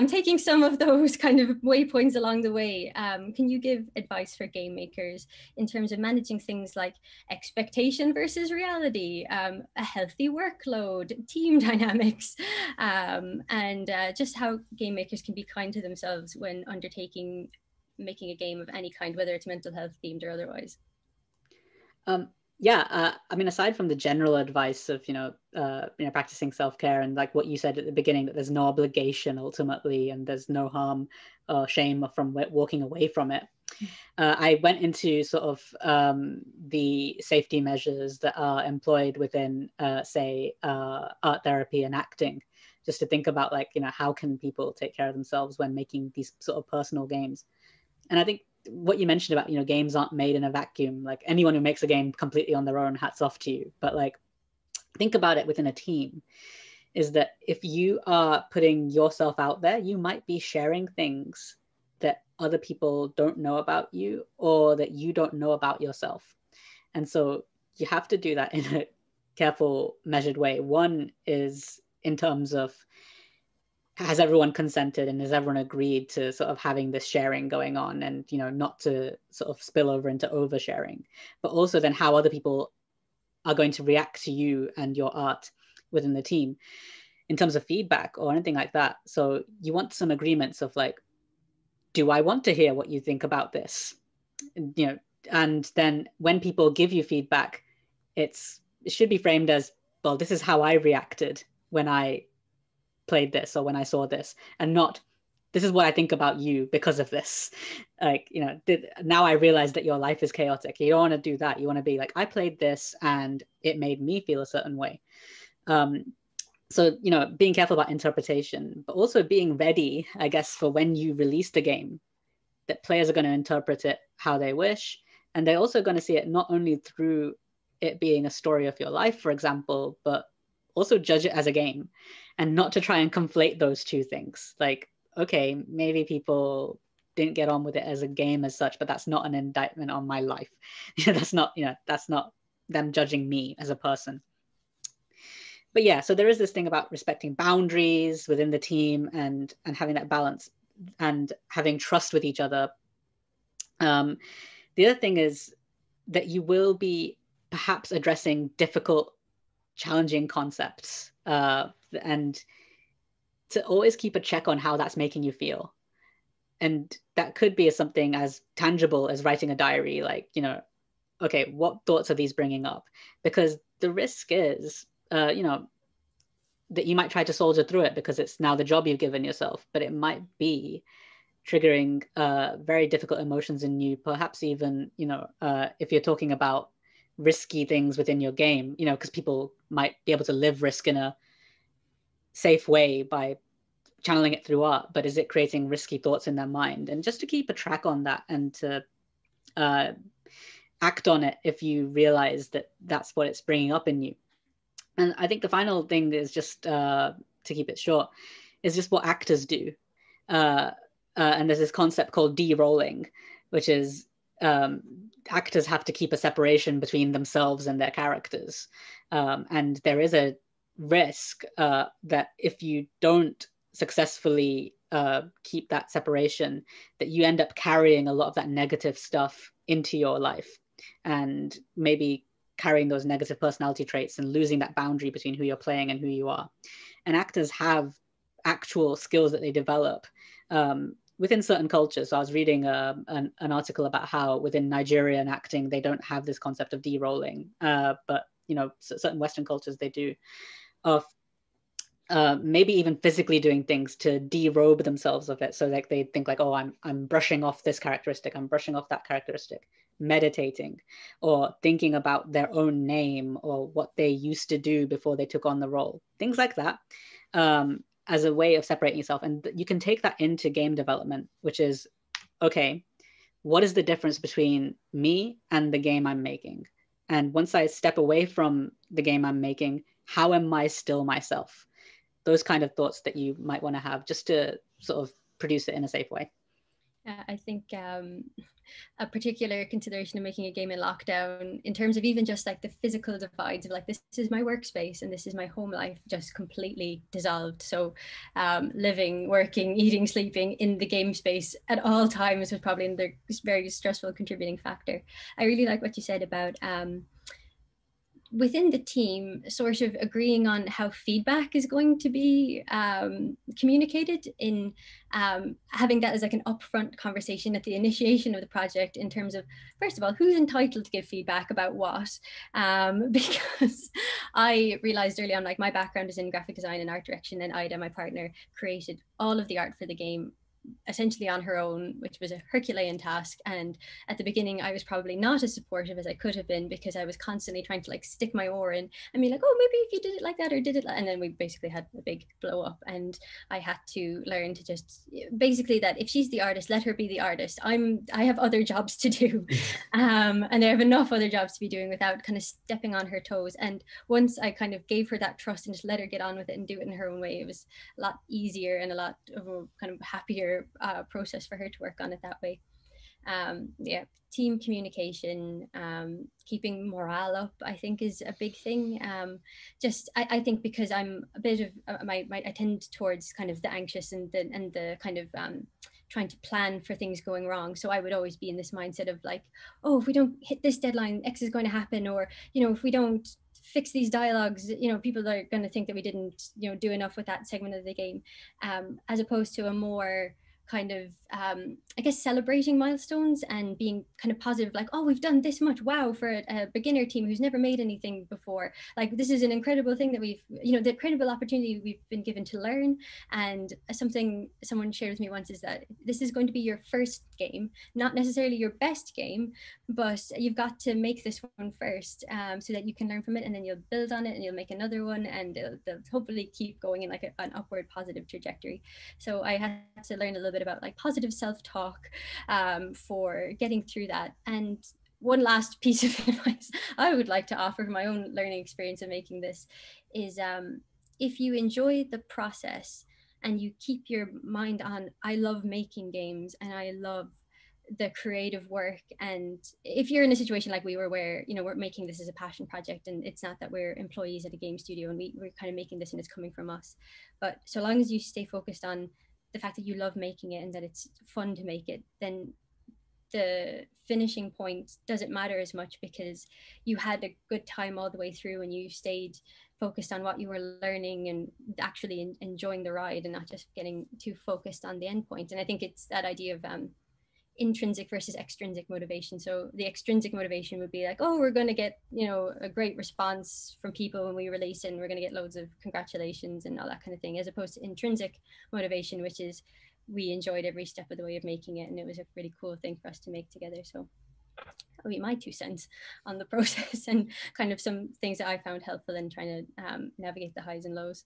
taking some of those kind of waypoints along the way, can you give advice for game makers in terms of managing things like expectation versus reality, a healthy workload, team dynamics, and just how game makers can be kind to themselves when making a game of any kind, whether it's mental health themed or otherwise? I mean, aside from the general advice of, practicing self-care and like what you said at the beginning, that there's no obligation ultimately, and there's no harm or shame from walking away from it. I went into sort of the safety measures that are employed within, say, art therapy and acting, just to think about like, how can people take care of themselves when making these sort of personal games. And I think what you mentioned about, games aren't made in a vacuum. Like anyone who makes a game completely on their own, hats off to you. But like, think about it within a team, is that if you are putting yourself out there, you might be sharing things that other people don't know about you, or that you don't know about yourself. And so you have to do that in a careful, measured way. One is in terms of, has everyone consented and has everyone agreed to sort of having this sharing going on, and not to sort of spill over into oversharing, but also then how other people are going to react to you and your art within the team in terms of feedback or anything like that. So you want some agreements of like, do I want to hear what you think about this? And then when people give you feedback, it should be framed as, well, this is how I reacted when I played this or when I saw this, and not, this is what I think about you because of this. Like, now I realize that your life is chaotic. You don't want to do that. You want to be like, I played this and it made me feel a certain way. So, being careful about interpretation, but also being ready, I guess, for when you release the game, that players are going to interpret it how they wish. And they're also going to see it not only through it being a story of your life, for example, but also judge it as a game, and not to try and conflate those two things. Like, okay, maybe people didn't get on with it as a game as such, but that's not an indictment on my life. That's not them judging me as a person. But yeah, so there is this thing about respecting boundaries within the team and having that balance and having trust with each other. The other thing is that you will be perhaps addressing difficult, challenging concepts, and to always keep a check on how that's making you feel. And that could be something as tangible as writing a diary, like, okay, what thoughts are these bringing up? Because the risk is, that you might try to soldier through it because it's now the job you've given yourself, but it might be triggering very difficult emotions in you, perhaps even, if you're talking about risky things within your game, because people might be able to live risk in a safe way by channeling it through art, but is it creating risky thoughts in their mind? And just to keep a track on that and to act on it if you realize that that's what it's bringing up in you. And I think the final thing is just, to keep it short, is just what actors do. And there's this concept called de-rolling, which is actors have to keep a separation between themselves and their characters. And there is a risk that if you don't successfully keep that separation, that you end up carrying a lot of that negative stuff into your life, and maybe carrying those negative personality traits and losing that boundary between who you're playing and who you are. And actors have actual skills that they develop within certain cultures. So I was reading an article about how within Nigerian acting, they don't have this concept of de-rolling, but certain Western cultures they do, of maybe even physically doing things to derobe themselves of it. So like they think like, oh, I'm brushing off this characteristic, I'm brushing off that characteristic, meditating, or thinking about their own name or what they used to do before they took on the role, things like that, as a way of separating yourself. And you can take that into game development, which is, okay, what is the difference between me and the game I'm making? And once I step away from the game I'm making, how am I still myself? Those kind of thoughts that you might want to have just to sort of produce it in a safe way. I think a particular consideration of making a game in lockdown, in terms of even just like the physical divides of like, this is my workspace and this is my home life, just completely dissolved. So living, working, eating, sleeping in the game space at all times was probably another very stressful contributing factor. I really like what you said about within the team sort of agreeing on how feedback is going to be communicated, in having that as like an upfront conversation at the initiation of the project, in terms of, first of all, who's entitled to give feedback about what, because I realized early on, like, my background is in graphic design and art direction, and Ida, my partner, created all of the art for the game essentially on her own, which was a Herculean task. And at the beginning, I was probably not as supportive as I could have been, because I was constantly trying to like stick my oar in and be like, oh, maybe if you did it like that, or did it like, and then we basically had a big blow up. And I had to learn to just basically that if she's the artist, let her be the artist. I have other jobs to do, and I have enough other jobs to be doing without kind of stepping on her toes. And once I kind of gave her that trust and just let her get on with it and do it in her own way, it was a lot easier and a lot of a kind of happier process for her to work on it that way. Yeah, team communication, keeping morale up, I think, is a big thing. Just I think because I'm a bit of I tend towards kind of the anxious and the kind of trying to plan for things going wrong. So I would always be in this mindset of like, oh, if we don't hit this deadline, X is going to happen, or if we don't fix these dialogues, people are going to think that we didn't do enough with that segment of the game, as opposed to a more kind of I guess celebrating milestones and being kind of positive, like, oh, we've done this much, wow, for a beginner team who's never made anything before, like, this is an incredible thing that we've the incredible opportunity we've been given to learn. And something someone shared with me once is that this is going to be your first game, not necessarily your best game, but you've got to make this one first, so that you can learn from it, and then you'll build on it and you'll make another one, and they'll hopefully keep going in like an upward positive trajectory. So I had to learn a little bit about like positive self-talk for getting through that. And one last piece of advice I would like to offer from my own learning experience of making this is, if you enjoy the process and you keep your mind on, I love making games and I love the creative work, and if you're in a situation like we were, where we're making this as a passion project, and it's not that we're employees at a game studio and we're kind of making this and it's coming from us, but so long as you stay focused on the fact that you love making it and that it's fun to make it, then the finishing point doesn't matter as much, because you had a good time all the way through and you stayed focused on what you were learning and actually enjoying the ride, and not just getting too focused on the end point. And I think it's that idea of intrinsic versus extrinsic motivation. So the extrinsic motivation would be like, oh, we're going to get a great response from people when we release it, and we're going to get loads of congratulations and all that kind of thing, as opposed to intrinsic motivation, which is we enjoyed every step of the way of making it, and it was a really cool thing for us to make together. So that'll be my 2 cents on the process and kind of some things that I found helpful in trying to navigate the highs and lows.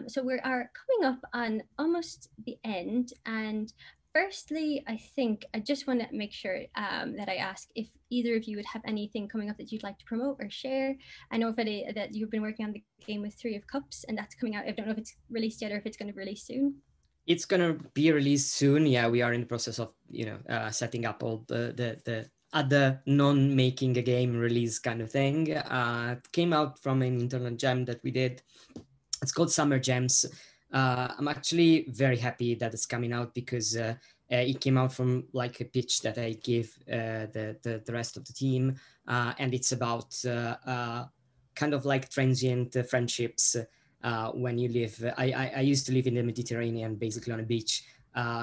So we are coming up on almost the end, and firstly, I think I just want to make sure that I ask if either of you would have anything coming up that you'd like to promote or share. I know that you've been working on the game with 3 of Cups, and that's coming out. I don't know if it's released yet or if it's going to release soon. It's going to be released soon. Yeah, we are in the process of, setting up all the other non-making a game release kind of thing. It came out from an internal jam that we did. It's called Summer Gems. I'm actually very happy that it's coming out, because it came out from like a pitch that I gave the rest of the team, and it's about kind of like transient friendships when you live. I used to live in the Mediterranean, basically on a beach,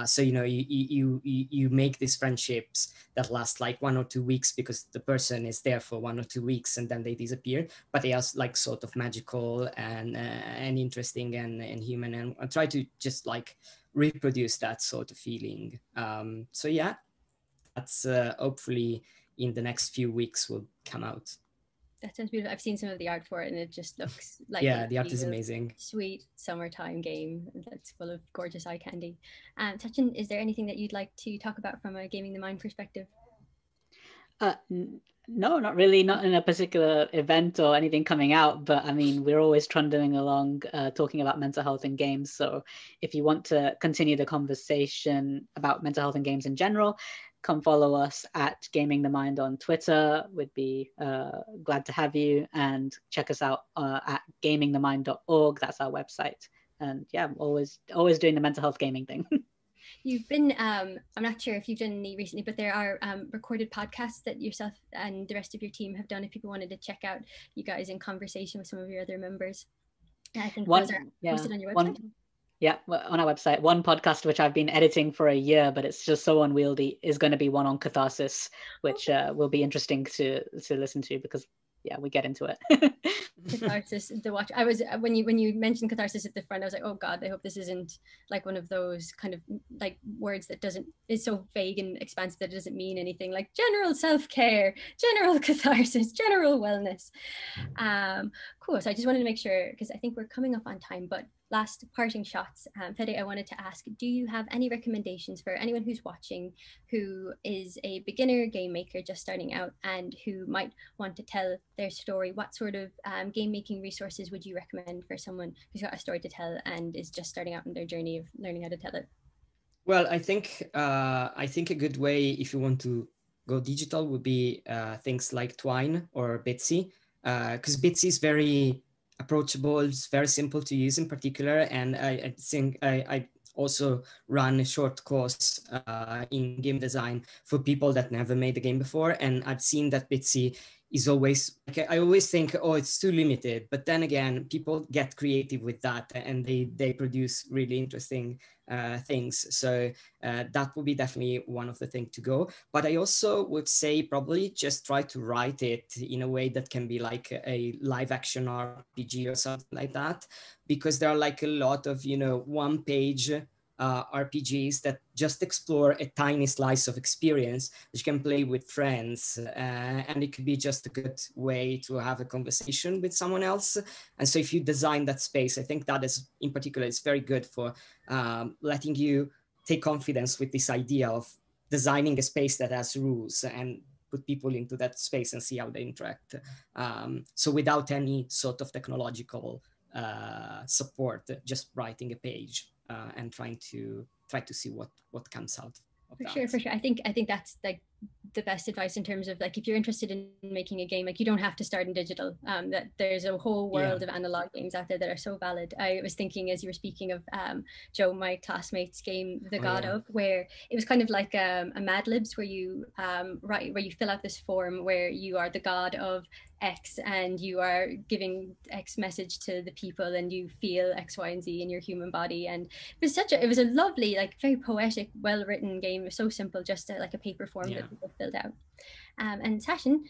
So you make these friendships that last like 1 or 2 weeks because the person is there for 1 or 2 weeks and then they disappear, but they are like sort of magical and interesting and human, and I try to just like reproduce that sort of feeling. So yeah, that's hopefully in the next few weeks will come out. That sounds beautiful. I've seen some of the art for it and it just looks like yeah, the art is amazing. Sweet summertime game that's full of gorgeous eye candy. Sachin, is there anything that you'd like to talk about from a Gaming the Mind perspective? No, not really, not in a particular event or anything coming out, but I mean, we're always trundling along talking about mental health in games. So if you want to continue the conversation about mental health in games in general, come follow us at Gaming the Mind on Twitter. We'd be glad to have you, and check us out at gamingthemind.org. That's our website. And yeah, I'm always doing the mental health gaming thing. You've been, I'm not sure if you've done any recently, but there are recorded podcasts that yourself and the rest of your team have done if people wanted to check out you guys in conversation with some of your other members. I think those are posted on your website. On our website. One podcast which I've been editing for a year, but it's just so unwieldy, is going to be one on catharsis, which will be interesting to listen to, because yeah, we get into it. Catharsis, the watch. I was when you mentioned catharsis at the front, I was like, oh God, I hope this isn't like one of those kind of like words that is so vague and expansive that it doesn't mean anything, like general self-care, general catharsis, general wellness. Cool. So I just wanted to make sure, because I think we're coming up on time, but last parting shots. Fede, I wanted to ask, do you have any recommendations for anyone who's watching who is a beginner game maker just starting out and who might want to tell their story? What sort of game making resources would you recommend for someone who's got a story to tell and is just starting out in their journey of learning how to tell it? Well, I think a good way, if you want to go digital, would be things like Twine or Bitsy, because Bitsy is very approachable. It's very simple to use in particular, and I think I also run a short course in game design for people that never made a game before, and I've seen that Bitsy is always, like, I always think, oh, it's too limited, but then again, people get creative with that and they produce really interesting things. So that would be definitely one of the things to go. But I also would say probably just try to write it in a way that can be like a live action RPG or something like that, because there are like a lot of, one page RPGs that just explore a tiny slice of experience that you can play with friends, and it could be just a good way to have a conversation with someone else. And so if you design that space, I think that is in particular is very good for letting you take confidence with this idea of designing a space that has rules and put people into that space and see how they interact. So without any sort of technological support, just writing a page and trying to see what comes out of that. For sure. I think that's like the best advice in terms of like, if you're interested in making a game, like you don't have to start in digital, that there's a whole world of analog games out there that are so valid. I was thinking as you were speaking of Joe, my classmate's game, The God of, where it was kind of like a Mad Libs where you where you fill out this form where you are the god of X and you are giving X message to the people and you feel X, Y, and Z in your human body. And it was a lovely, like very poetic, well-written game. It was so simple, just like a paper form that people filled out. And Sachin,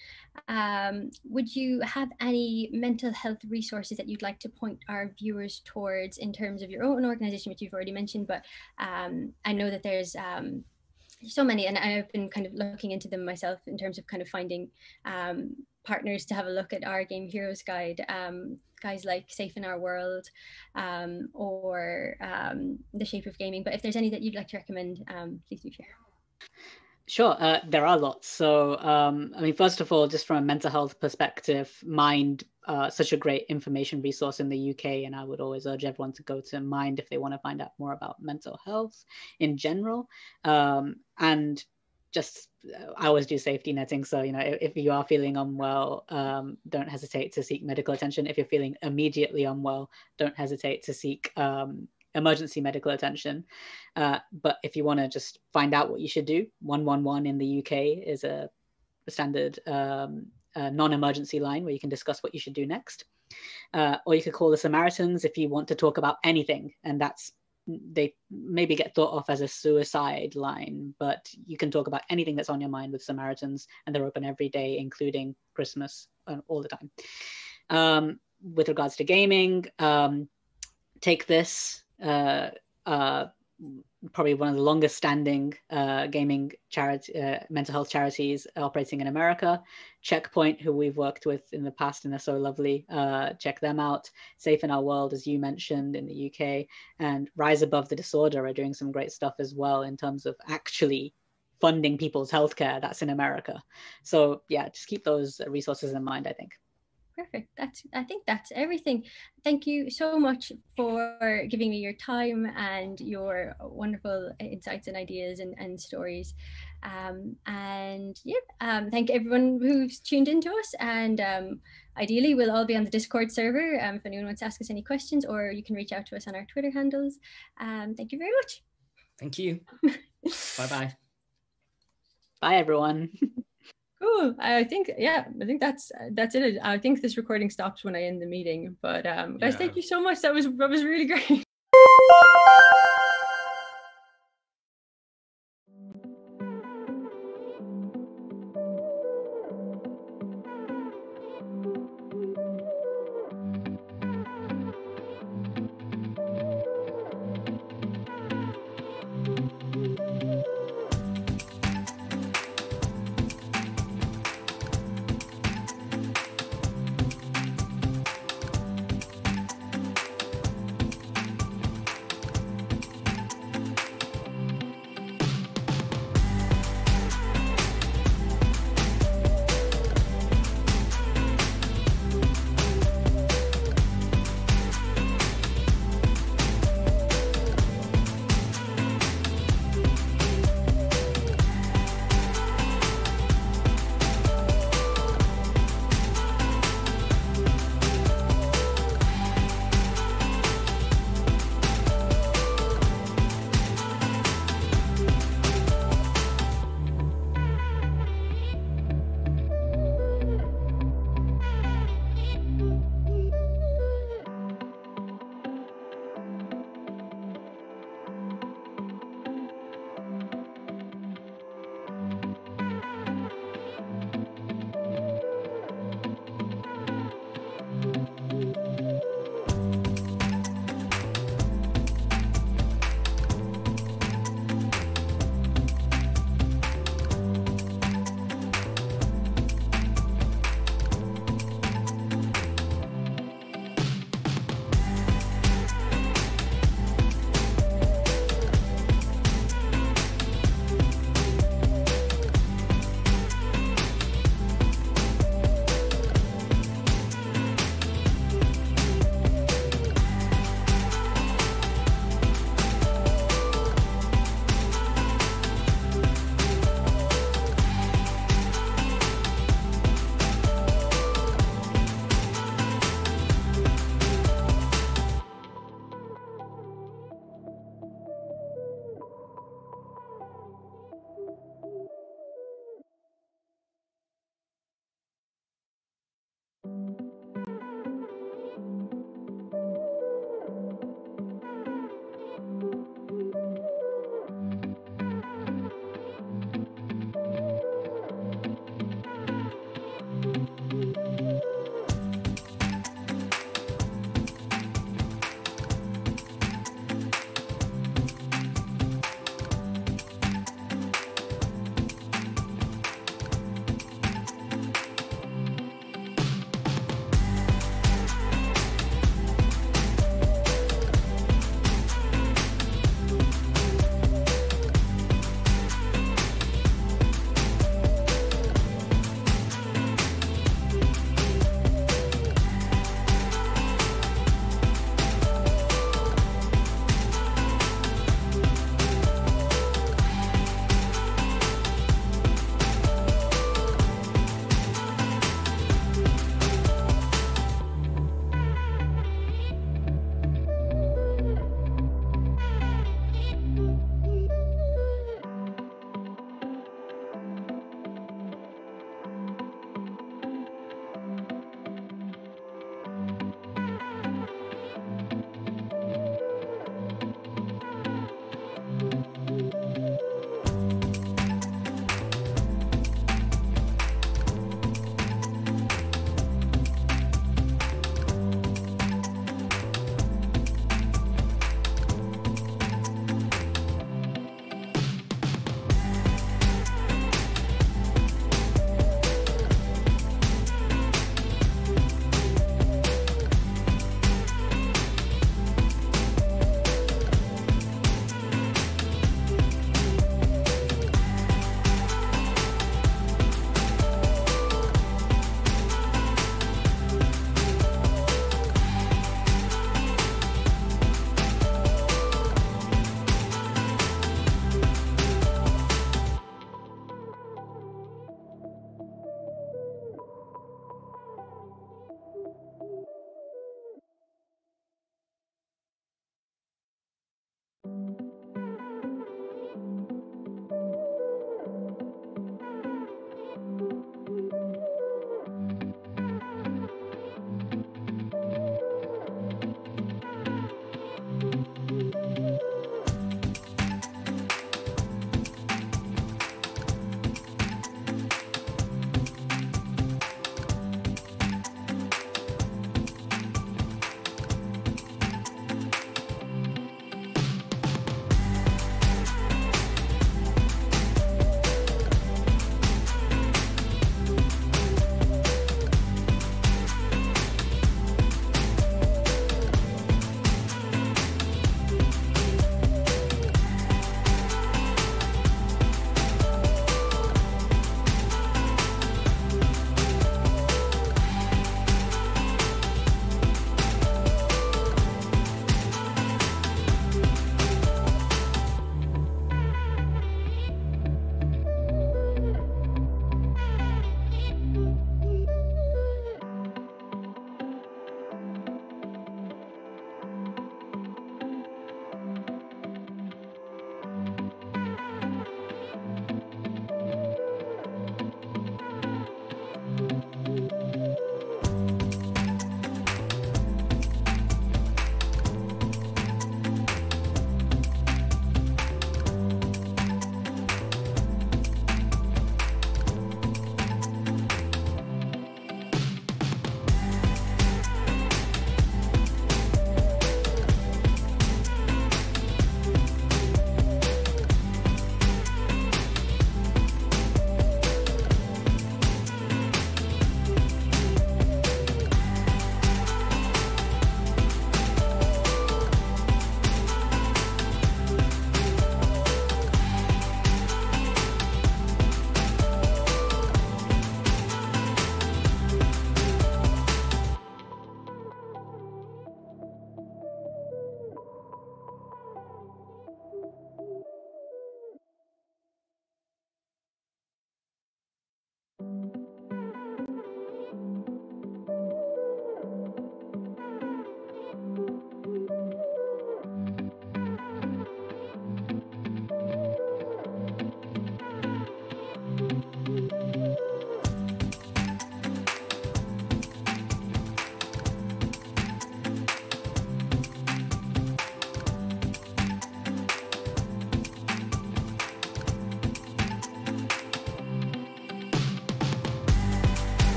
would you have any mental health resources that you'd like to point our viewers towards in terms of your own organization, which you've already mentioned, but I know that there's so many, and I've been kind of looking into them myself in terms of kind of finding partners to have a look at our Game Heroes Guide, guys like Safe in Our World, or The Shape of Gaming. But if there's any that you'd like to recommend, please do share. Sure, there are lots. So, I mean, first of all, just from a mental health perspective, Mind, such a great information resource in the UK, and I would always urge everyone to go to Mind if they want to find out more about mental health in general. And just, I always do safety netting. So, if you are feeling unwell, don't hesitate to seek medical attention. If you're feeling immediately unwell, don't hesitate to seek emergency medical attention. But if you want to just find out what you should do, 111 in the UK is a standard non-emergency line where you can discuss what you should do next. Or you could call the Samaritans if you want to talk about anything. And that's they maybe get thought of as a suicide line, but you can talk about anything that's on your mind with Samaritans, and they're open every day, including Christmas, all the time. With regards to gaming, Take This, probably one of the longest standing gaming charity, mental health charities operating in America. Checkpoint, who we've worked with in the past and they're so lovely. Check them out. Safe in Our World, as you mentioned, in the UK, and Rise Above the Disorder are doing some great stuff as well in terms of actually funding people's healthcare. That's in America. So yeah, just keep those resources in mind, I think. Perfect. I think that's everything. Thank you so much for giving me your time and your wonderful insights and ideas and stories. Thank everyone who's tuned into us. And ideally, we'll all be on the Discord server if anyone wants to ask us any questions, or you can reach out to us on our Twitter handles. Thank you very much. Thank you. Bye-bye. Bye, everyone. Cool. I think that's it. I think this recording stops when I end the meeting. But guys, thank you so much. That was really great.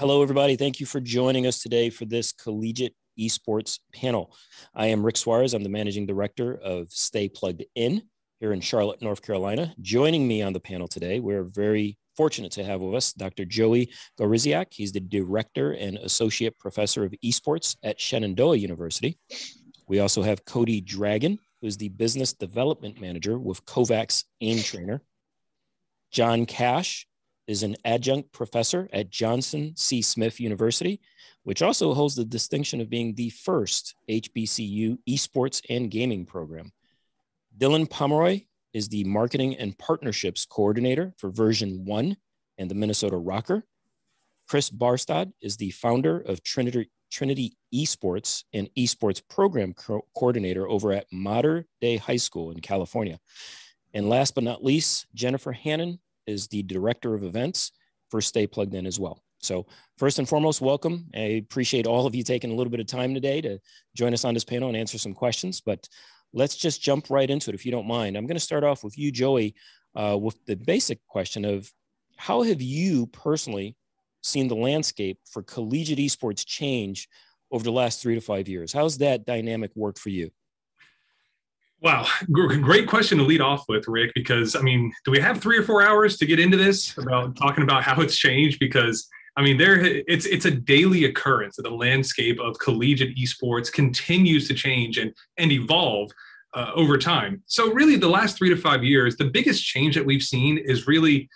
Hello, everybody. Thank you for joining us today for this collegiate esports panel. I am Rick Suarez. I'm the managing director of Stay Plugged In here in Charlotte, North Carolina. Joining me on the panel today, we're very fortunate to have with us Dr. Joey Goriziak. He's the director and associate professor of esports at Shenandoah University. We also have Cody Dragon, who is the business development manager with Kovacs Aim Trainer. John Cash is an adjunct professor at Johnson C. Smith University, which also holds the distinction of being the first HBCU esports and gaming program. Dylan Pomeroy is the marketing and partnerships coordinator for version 1 and the Minnesota Rocker. Chris Barstad is the founder of Trinity Esports and esports program coordinator over at Mater Dei High School in California. And last but not least, Jennifer Hannon is the director of events for Stay Plugged In as well. So first and foremost, welcome. I appreciate all of you taking a little bit of time today to join us on this panel and answer some questions, but let's just jump right into it if you don't mind. I'm going to start off with you, Joey, with the basic question of how have you personally seen the landscape for collegiate esports change over the last 3 to 5 years? How's that dynamic worked for you? Wow, great question to lead off with, Rick, because, I mean, do we have 3 or 4 hours to get into this about talking about how it's changed? Because, I mean, it's a daily occurrence that the landscape of collegiate esports continues to change and evolve over time. So really the last 3 to 5 years, the biggest change that we've seen is really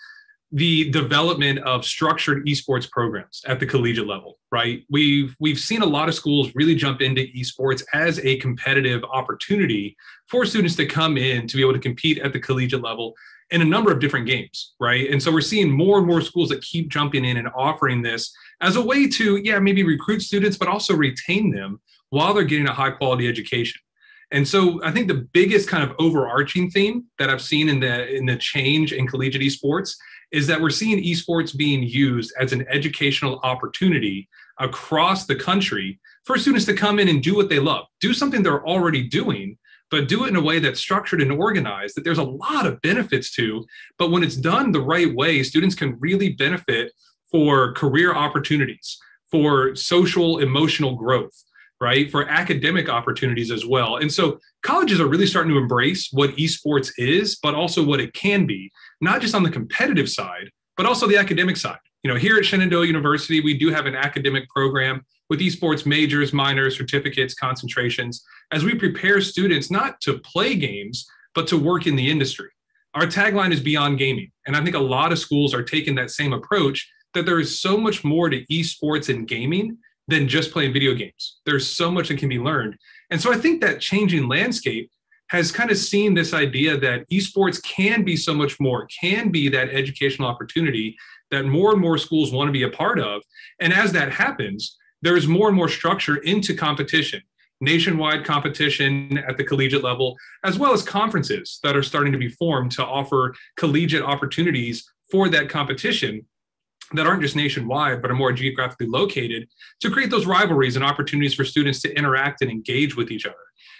the development of structured esports programs at the collegiate level, right? We've seen a lot of schools really jump into esports as a competitive opportunity for students to come in to be able to compete at the collegiate level in a number of different games, right? And so we're seeing more and more schools that keep jumping in and offering this as a way to, maybe recruit students, but also retain them while they're getting a high quality education. And so I think the biggest kind of overarching theme that I've seen in the change in collegiate esports is that we're seeing esports being used as an educational opportunity across the country for students to come in and do what they love, do something they're already doing, but do it in a way that's structured and organized that there's a lot of benefits to. But when it's done the right way, students can really benefit for career opportunities, for social, emotional growth, right? For academic opportunities as well. And so colleges are really starting to embrace what esports is, but also what it can be, not just on the competitive side, but also the academic side. Here at Shenandoah University, we do have an academic program with esports majors, minors, certificates, concentrations, as we prepare students not to play games, but to work in the industry. Our tagline is Beyond Gaming. And I think a lot of schools are taking that same approach, that there is so much more to esports and gaming than just playing video games. There's so much that can be learned. And so I think that changing landscape has kind of seen this idea that esports can be so much more, can be that educational opportunity that more and more schools want to be a part of. And as that happens, there's more and more structure into competition, nationwide competition at the collegiate level, as well as conferences that are starting to be formed to offer collegiate opportunities for that competition that aren't just nationwide, but are more geographically located, to create those rivalries and opportunities for students to interact and engage with each other.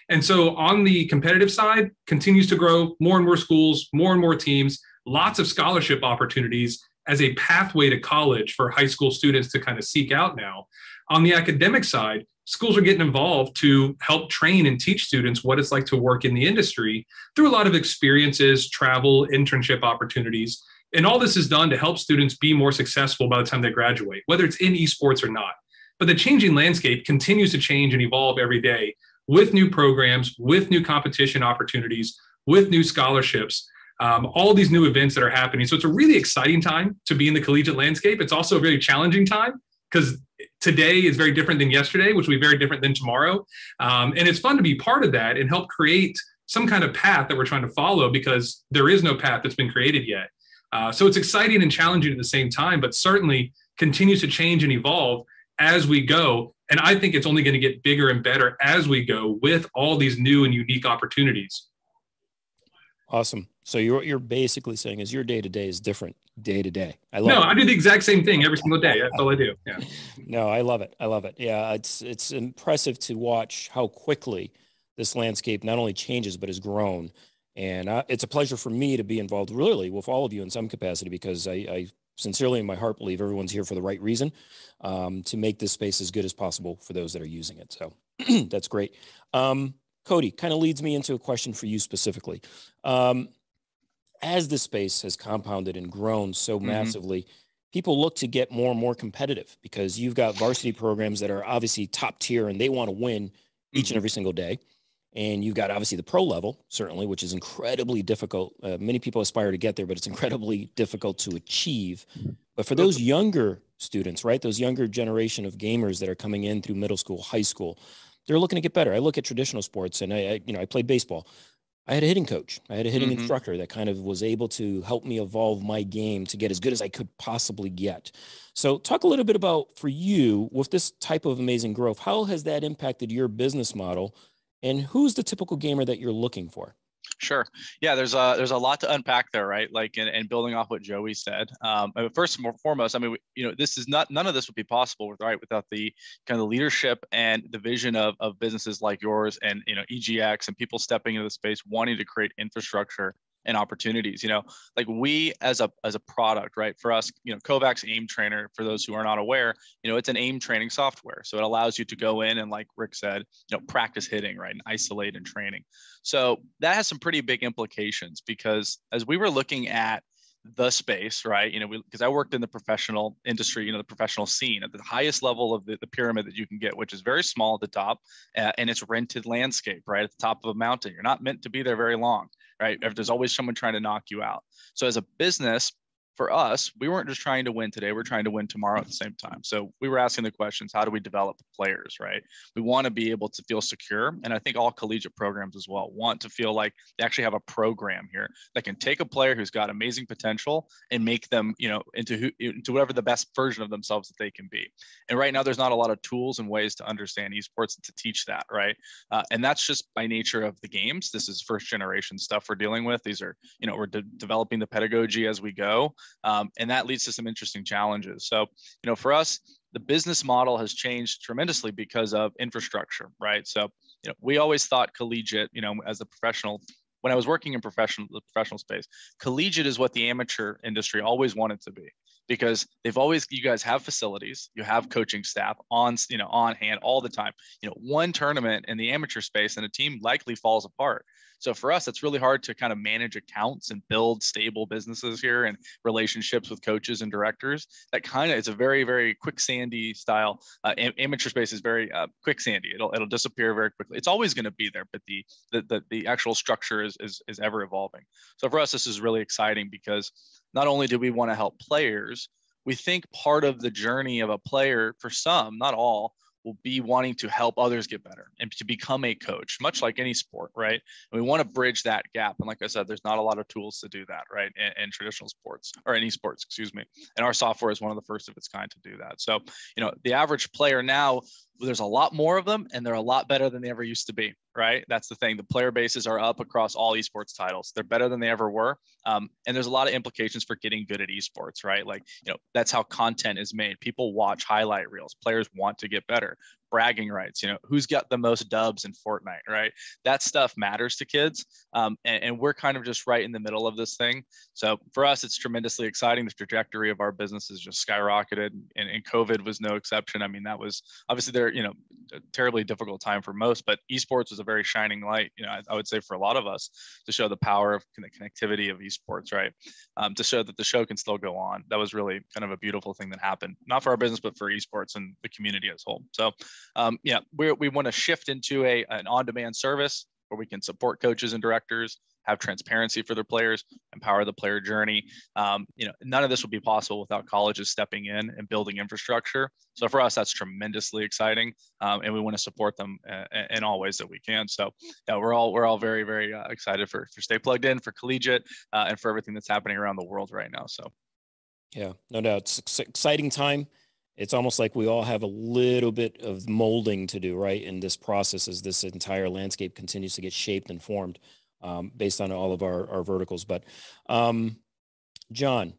And so on the competitive side, continues to grow, more and more schools, more and more teams, lots of scholarship opportunities as a pathway to college for high school students to kind of seek out now. On the academic side, schools are getting involved to help train and teach students what it's like to work in the industry through a lot of experiences, travel, internship opportunities. And all this is done to help students be more successful by the time they graduate, whether it's in esports or not. But the changing landscape continues to change and evolve every day with new programs, with new competition opportunities, with new scholarships, all these new events that are happening. So it's a really exciting time to be in the collegiate landscape. It's also a very challenging time because today is very different than yesterday, which will be very different than tomorrow. And it's fun to be part of that and help create some kind of path that we're trying to follow, because there is no path that's been created yet. So it's exciting and challenging at the same time, but certainly continues to change and evolve as we go. And I think it's only going to get bigger and better as we go with all these new and unique opportunities. Awesome. So what you're basically saying is your day-to-day is different day to day. I do the exact same thing every single day. That's all I do. Yeah. No, I love it. I love it. Yeah. It's impressive to watch how quickly this landscape not only changes, but has grown. And it's a pleasure for me to be involved really with all of you in some capacity, because I sincerely in my heart believe everyone's here for the right reason, to make this space as good as possible for those that are using it. So that's great. Cody, kind of leads me into a question for you specifically. As the space has compounded and grown so massively, people look to get more and more competitive because you've got varsity programs that are obviously top tier and they want to win each and every single day. And you've got obviously the pro level, certainly, which is incredibly difficult. Many people aspire to get there, but it's incredibly difficult to achieve. But for those younger students, right, those younger generation of gamers that are coming in through middle school, high school, they're looking to get better. I look at traditional sports, and I played baseball. I had a hitting coach. I had a hitting instructor that kind of was able to help me evolve my game to get as good as I could possibly get. So talk a little bit about, for you, with this type of amazing growth, how has that impacted your business model, and who's the typical gamer that you're looking for? Sure. Yeah, there's a lot to unpack there, right? Like, and building off what Joey said. First and foremost, I mean, this is none of this would be possible, right, without the kind of leadership and the vision of businesses like yours and EGX and people stepping into the space, wanting to create infrastructure and opportunities. Like we as a product, right? For us, Kovacs Aim Trainer, for those who are not aware, it's an aim training software. So it allows you to go in and, like Rick said, practice hitting, right, and isolate and training. So that has some pretty big implications, because as we were looking at the space, right, because I worked in the professional industry, the professional scene at the highest level of the pyramid that you can get, which is very small at the top, and it's rented landscape, right, at the top of a mountain. You're not meant to be there very long, right? There's always someone trying to knock you out. So as a business, for us, we weren't just trying to win today, we're trying to win tomorrow at the same time. So we were asking the questions, how do we develop players, right? We want to be able to feel secure. And I think all collegiate programs as well want to feel like they actually have a program here that can take a player who's got amazing potential and make them, into whatever the best version of themselves that they can be. And right now, there's not a lot of tools and ways to understand esports and to teach that, right? And that's just by nature of the games. This is first generation stuff we're dealing with. These are, we're developing the pedagogy as we go. And that leads to some interesting challenges. So, for us, the business model has changed tremendously because of infrastructure, right? So, we always thought collegiate, as a professional, when I was working in the professional space, collegiate is what the amateur industry always wanted to be, because you guys have facilities, you have coaching staff on hand all the time. One tournament in the amateur space and a team likely falls apart. So for us, it's really hard to kind of manage accounts and build stable businesses here and relationships with coaches and directors. That kind of, it's a very, very quicksandy style. Amateur space is very quicksandy. It'll disappear very quickly. It's always going to be there, but the actual structure is ever evolving. So for us, this is really exciting, because not only do we want to help players, we think part of the journey of a player, for some, not all, will be wanting to help others get better and to become a coach, much like any sport, right? And we want to bridge that gap. And like I said, there's not a lot of tools to do that, right? In traditional sports, or in esports, excuse me. And our software is one of the first of its kind to do that. So, the average player now, there's a lot more of them, and they're a lot better than they ever used to be, right? That's the thing. The player bases are up across all esports titles. They're better than they ever were. And there's a lot of implications for getting good at esports, right? Like, that's how content is made. People watch highlight reels. Players want to get better. Bragging rights, who's got the most dubs in Fortnite, right? That stuff matters to kids. And we're kind of just right in the middle of this thing. So for us, it's tremendously exciting. The trajectory of our business has just skyrocketed, and COVID was no exception. I mean, that was obviously a terribly difficult time for most, but esports was a very shining light, I would say, for a lot of us, to show the power of the connectivity of esports, right? To show that the show can still go on. That was really kind of a beautiful thing that happened, not for our business, but for esports and the community as a whole. So we want to shift into an on-demand service where we can support coaches and directors, have transparency for their players, empower the player journey. None of this would be possible without colleges stepping in and building infrastructure. So for us, that's tremendously exciting, and we want to support them in all ways that we can. So yeah, we're all very, very excited for Stay Plugged In, for collegiate, and for everything that's happening around the world right now. So yeah, no doubt, it's an exciting time. It's almost like we all have a little bit of molding to do, right, in this process, as this entire landscape continues to get shaped and formed based on all of our verticals. But John,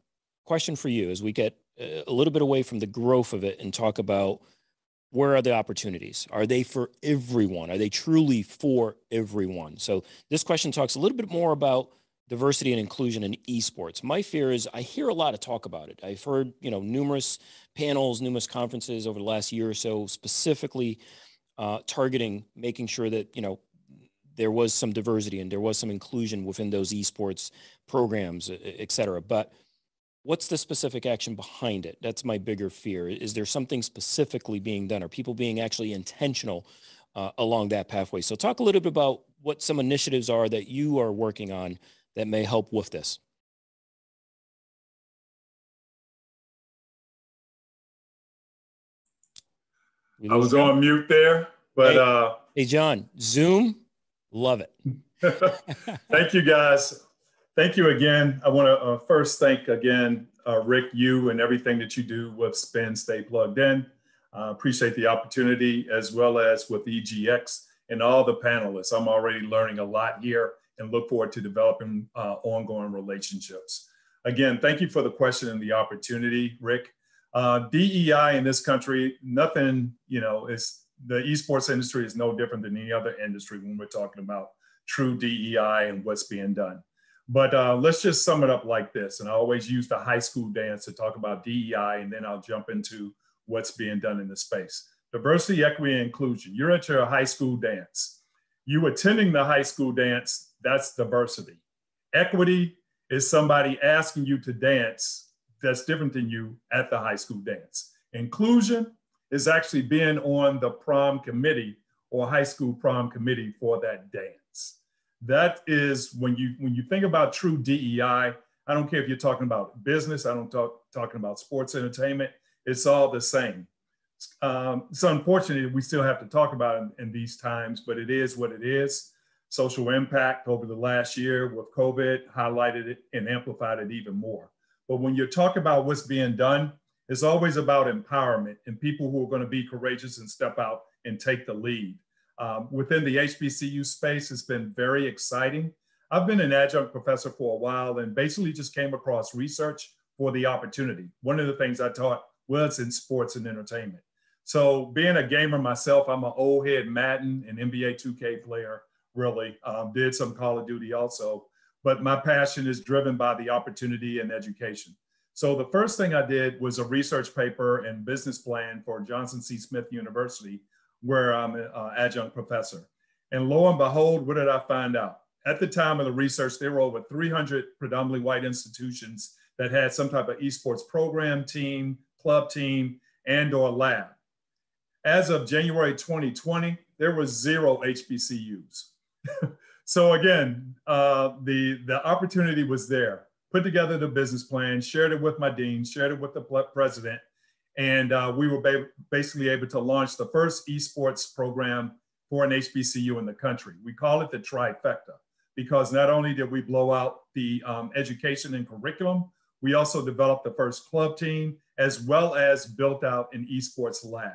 question for you as we get a little bit away from the growth of it and talk about, where are the opportunities? Are they for everyone? Are they truly for everyone? So this question talks a little bit more about diversity and inclusion in esports. My fear is I hear a lot of talk about it. I've heard, numerous panels, numerous conferences over the last year or so, specifically targeting making sure that, there was some diversity and there was some inclusion within those esports programs, et cetera. But what's the specific action behind it? That's my bigger fear. Is there something specifically being done? Are people being actually intentional along that pathway? So talk a little bit about what some initiatives are that you are working on that may help with this. I was on mute there, but hey, John, Zoom, love it. Thank you, guys. Thank you again. I want to first thank again, Rick, you and everything that you do with Spin Stay Plugged In. Appreciate the opportunity, as well as with EGX and all the panelists. I'm already learning a lot here and look forward to developing ongoing relationships. Again, thank you for the question and the opportunity, Rick. DEI in this country, nothing, is the esports industry is no different than any other industry when we're talking about true DEI and what's being done. But let's just sum it up like this. And I always use the high school dance to talk about DEI, and then I'll jump into what's being done in the space. Diversity, equity, and inclusion. You're at your high school dance. You attending the high school dance, that's diversity. Equity is somebody asking you to dance that's different than you at the high school dance. Inclusion is actually being on the prom committee or high school prom committee for that dance. That is when you think about true DEI. I don't care if you're talking about business. I don't talking about sports entertainment. It's all the same. It's unfortunate we still have to talk about it in these times, but it is what it is. Social impact over the last year with COVID highlighted it and amplified it even more. But when you talk about what's being done, it's always about empowerment and people who are going to be courageous and step out and take the lead. Within the HBCU space, it's been very exciting. I've been an adjunct professor for a while and basically just came across research for the opportunity. One of the things I taught was in sports and entertainment. So being a gamer myself, I'm an old head Madden and NBA 2K player, really. Did some Call of Duty also, but my passion is driven by the opportunity and education. So the first thing I did was a research paper and business plan for Johnson C. Smith University, where I'm an adjunct professor. And lo and behold, what did I find out? At the time of the research, there were over 300 predominantly white institutions that had some type of esports program team, club team, and or lab. As of January 2020, there were 0 HBCUs. So again, the opportunity was there. Put together the business plan, shared it with my dean, shared it with the president, and we were basically able to launch the first esports program for an HBCU in the country. We call it the trifecta because not only did we blow out the education and curriculum, we also developed the first club team as well as built out an esports lab.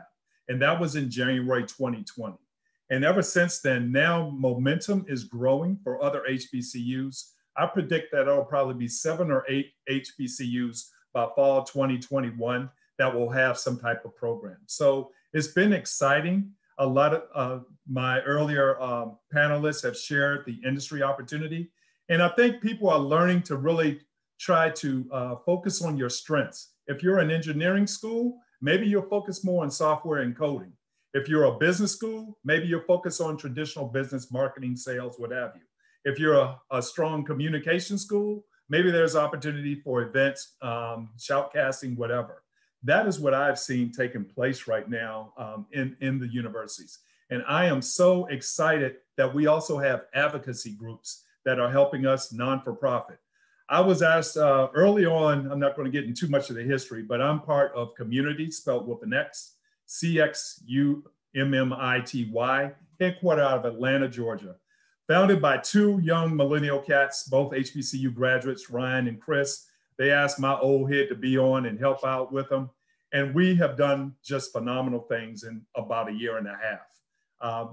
And that was in January 2020. And ever since then, now momentum is growing for other HBCUs. I predict that there'll probably be 7 or 8 HBCUs by fall 2021 that will have some type of program. So it's been exciting. A lot of my earlier panelists have shared the industry opportunity. And I think people are learning to really try to focus on your strengths. If you're an engineering school, maybe you'll focus more on software and coding. If you're a business school, maybe you'll focus on traditional business, marketing, sales, what have you. If you're a strong communication school, maybe there's opportunity for events, shoutcasting, whatever. That is what I've seen taking place right now in the universities. And I am so excited that we also have advocacy groups that are helping us non-for-profit. I was asked early on, I'm not going to get into too much of the history, but I'm part of Community, spelled with an X, CXUMMITY, headquartered out of Atlanta, Georgia. Founded by 2 young millennial cats, both HBCU graduates, Ryan and Chris. They asked my old head to be on and help out with them. And we have done just phenomenal things in about a year and a half.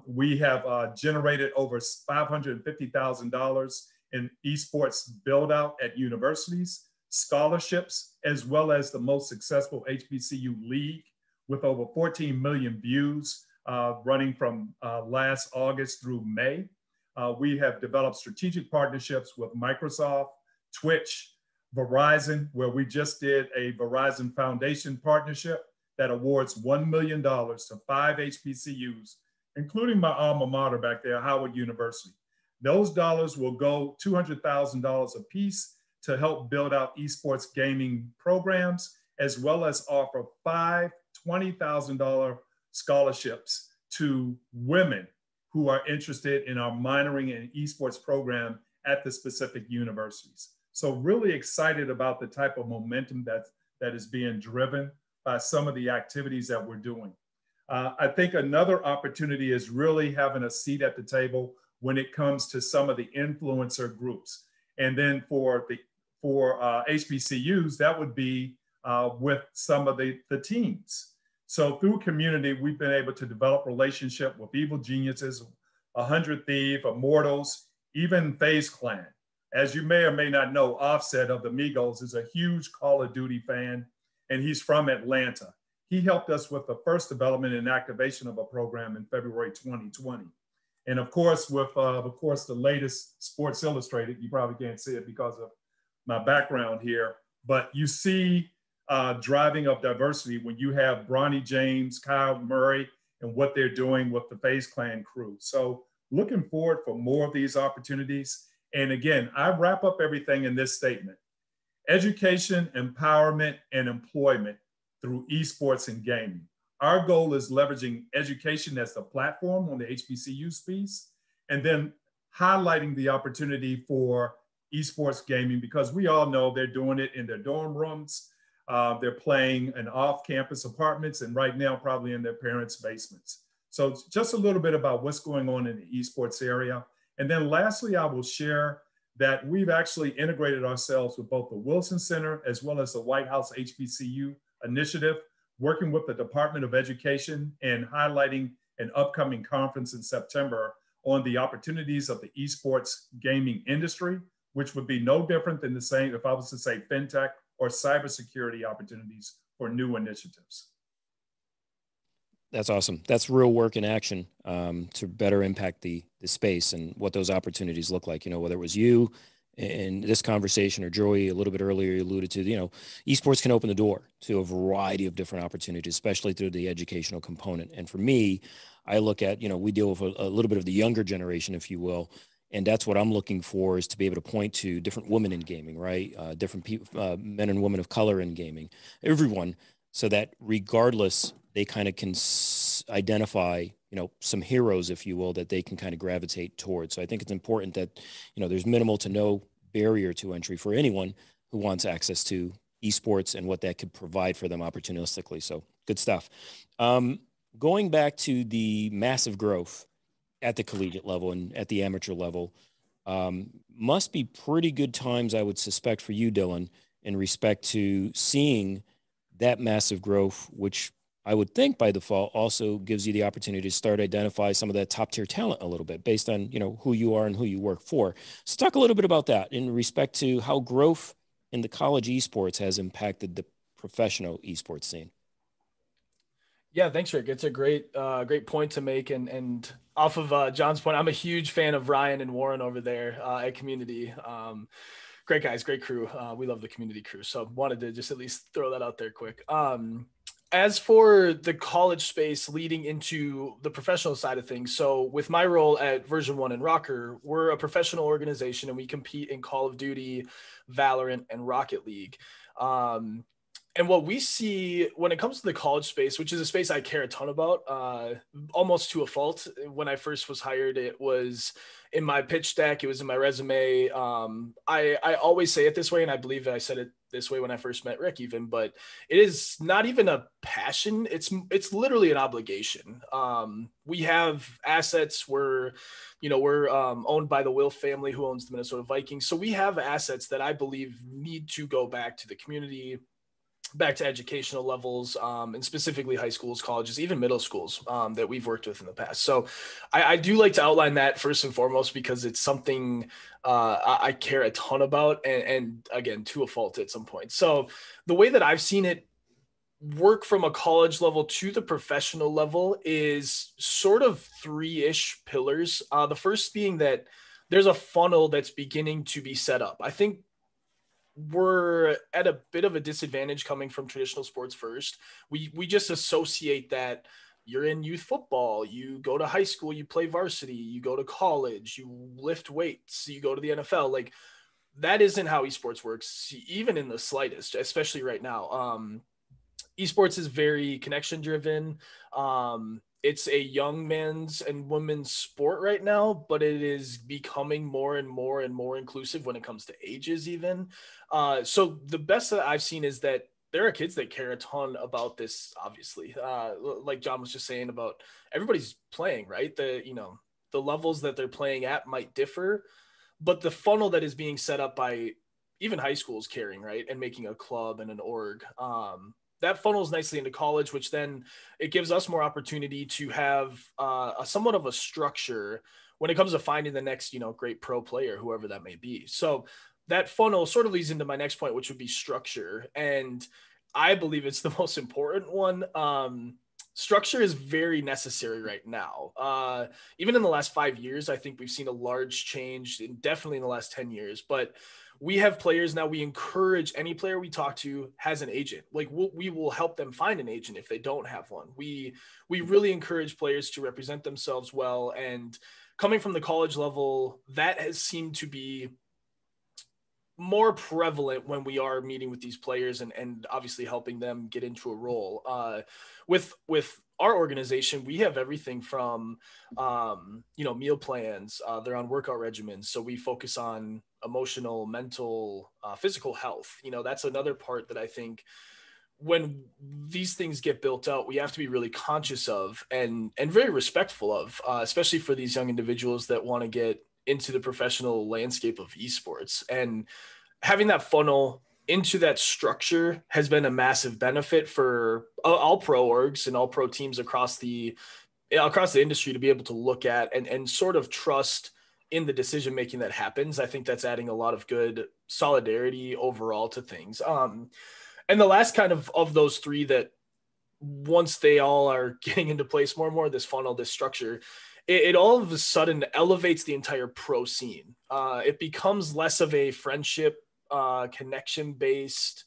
We have generated over $550,000 in esports build out at universities, scholarships, as well as the most successful HBCU league with over 14 million views running from last August through May. We have developed strategic partnerships with Microsoft, Twitch, Verizon, where we just did a Verizon Foundation partnership that awards $1 million to 5 HBCUs, including my alma mater back there, Howard University. Those dollars will go $200,000 a piece to help build out esports gaming programs, as well as offer 5 $20,000 scholarships to women who are interested in our minoring and esports program at the specific universities. So really excited about the type of momentum that is being driven by some of the activities that we're doing. I think another opportunity is really having a seat at the table when it comes to some of the influencer groups. And then for HBCUs, that would be with some of the teams. So through community, we've been able to develop relationship with Evil Geniuses, 100 Thieves, Immortals, even FaZe Clan. As you may or may not know, Offset of the Migos is a huge Call of Duty fan, and he's from Atlanta. He helped us with the first development and activation of a program in February 2020. And of course, with the latest Sports Illustrated, you probably can't see it because of my background here, but you see driving of diversity when you have Bronny James, Kyle Murray, and what they're doing with the FaZe Clan crew. So looking forward for more of these opportunities. And again, I wrap up everything in this statement: education, empowerment, and employment through esports and gaming. Our goal is leveraging education as the platform on the HBCU piece, and then highlighting the opportunity for esports gaming, because we all know they're doing it in their dorm rooms. They're playing in off-campus apartments, and right now probably in their parents' basements. So just a little bit about what's going on in the esports area. And then lastly, I will share that we've actually integrated ourselves with both the Wilson Center as well as the White House HBCU initiative, working with the Department of Education and highlighting an upcoming conference in September on the opportunities of the esports gaming industry, which would be no different than the same if I was to say fintech or cybersecurity opportunities for new initiatives. That's awesome. That's real work in action to better impact the space and what those opportunities look like. You know, whether it was you in this conversation or Joey a little bit earlier, you alluded to, you know, esports can open the door to a variety of different opportunities, especially through the educational component. And for me, I look at, you know, we deal with a little bit of the younger generation, if you will. And that's what I'm looking for, is to be able to point to different women in gaming, right? Different people, men and women of color in gaming, everyone, so that regardless, they kind of can identify, you know, some heroes, if you will, that they can kind of gravitate towards. So I think it's important that, you know, there's minimal to no barrier to entry for anyone who wants access to esports and what that could provide for them opportunistically. So good stuff. Going back to the massive growth at the collegiate level and at the amateur level, must be pretty good times, I would suspect, for you, Dylan, in respect to seeing that massive growth, which I would think by default also gives you the opportunity to start identify some of that top tier talent a little bit based on, you know, who you are and who you work for. So talk a little bit about that in respect to how growth in the college esports has impacted the professional esports scene. Yeah, thanks, Rick. It's a great point to make. And off of John's point, I'm a huge fan of Ryan and Warren over there at Community. Great guys, great crew. We love the Community crew. So wanted to just at least throw that out there quick. As for the college space leading into the professional side of things, so with my role at Version 1 and Rocker, we're a professional organization and we compete in Call of Duty, Valorant, and Rocket League. And what we see when it comes to the college space, which is a space I care a ton about, almost to a fault. When I first was hired, it was in my pitch deck, it was in my resume. I always say it this way, and I believe I said it this way when I first met Rick even, but it is not even a passion. It's literally an obligation. We have assets where, you know, we're owned by the Wilf family, who owns the Minnesota Vikings. So we have assets that I believe need to go back to the community, back to educational levels, and specifically high schools, colleges, even middle schools that we've worked with in the past. So I do like to outline that first and foremost, because it's something I care a ton about, and again, to a fault at some point. So the way that I've seen it work from a college level to the professional level is sort of 3-ish pillars. The first being that there's a funnel that's beginning to be set up. I think we're at a bit of a disadvantage coming from traditional sports first. We just associate that you're in youth football, you go to high school, you play varsity, you go to college, you lift weights, you go to the NFL. Like, that isn't how esports works, even in the slightest, especially right now. Esports is very connection driven. It's a young men's and women's sport right now, but it is becoming more and more and more inclusive when it comes to ages even. So the best that I've seen is that there are kids that care a ton about this, obviously. Like John was just saying about everybody's playing, right? The levels that they're playing at might differ, but the funnel that is being set up by even high schools caring, right? And making a club and an org. That funnels nicely into college, which then it gives us more opportunity to have a somewhat of a structure when it comes to finding the next, great pro player, whoever that may be. So that funnel sort of leads into my next point, which would be structure. And I believe it's the most important one. Structure is very necessary right now. Even in the last 5 years, I think we've seen a large change, and definitely in the last 10 years. But we have players now. We encourage any player we talk to has an agent. Like, we will help them find an agent if they don't have one. We really encourage players to represent themselves well. And coming from the college level, that has seemed to be more prevalent when we are meeting with these players and obviously helping them get into a role. With our organization, we have everything from, meal plans. They're on workout regimens. So we focus on emotional, mental, physical health. That's another part that I think when these things get built out, we have to be really conscious of and very respectful of, especially for these young individuals that want to get into the professional landscape of esports. And having that funnel into that structure has been a massive benefit for all pro orgs and all pro teams across the industry to be able to look at and sort of trust in the decision making that happens. I think that's adding a lot of good solidarity overall to things. And the last kind of those three, that once they all are getting into place more and more, this funnel, this structure, it all of a sudden elevates the entire pro scene. It becomes less of a friendship, connection-based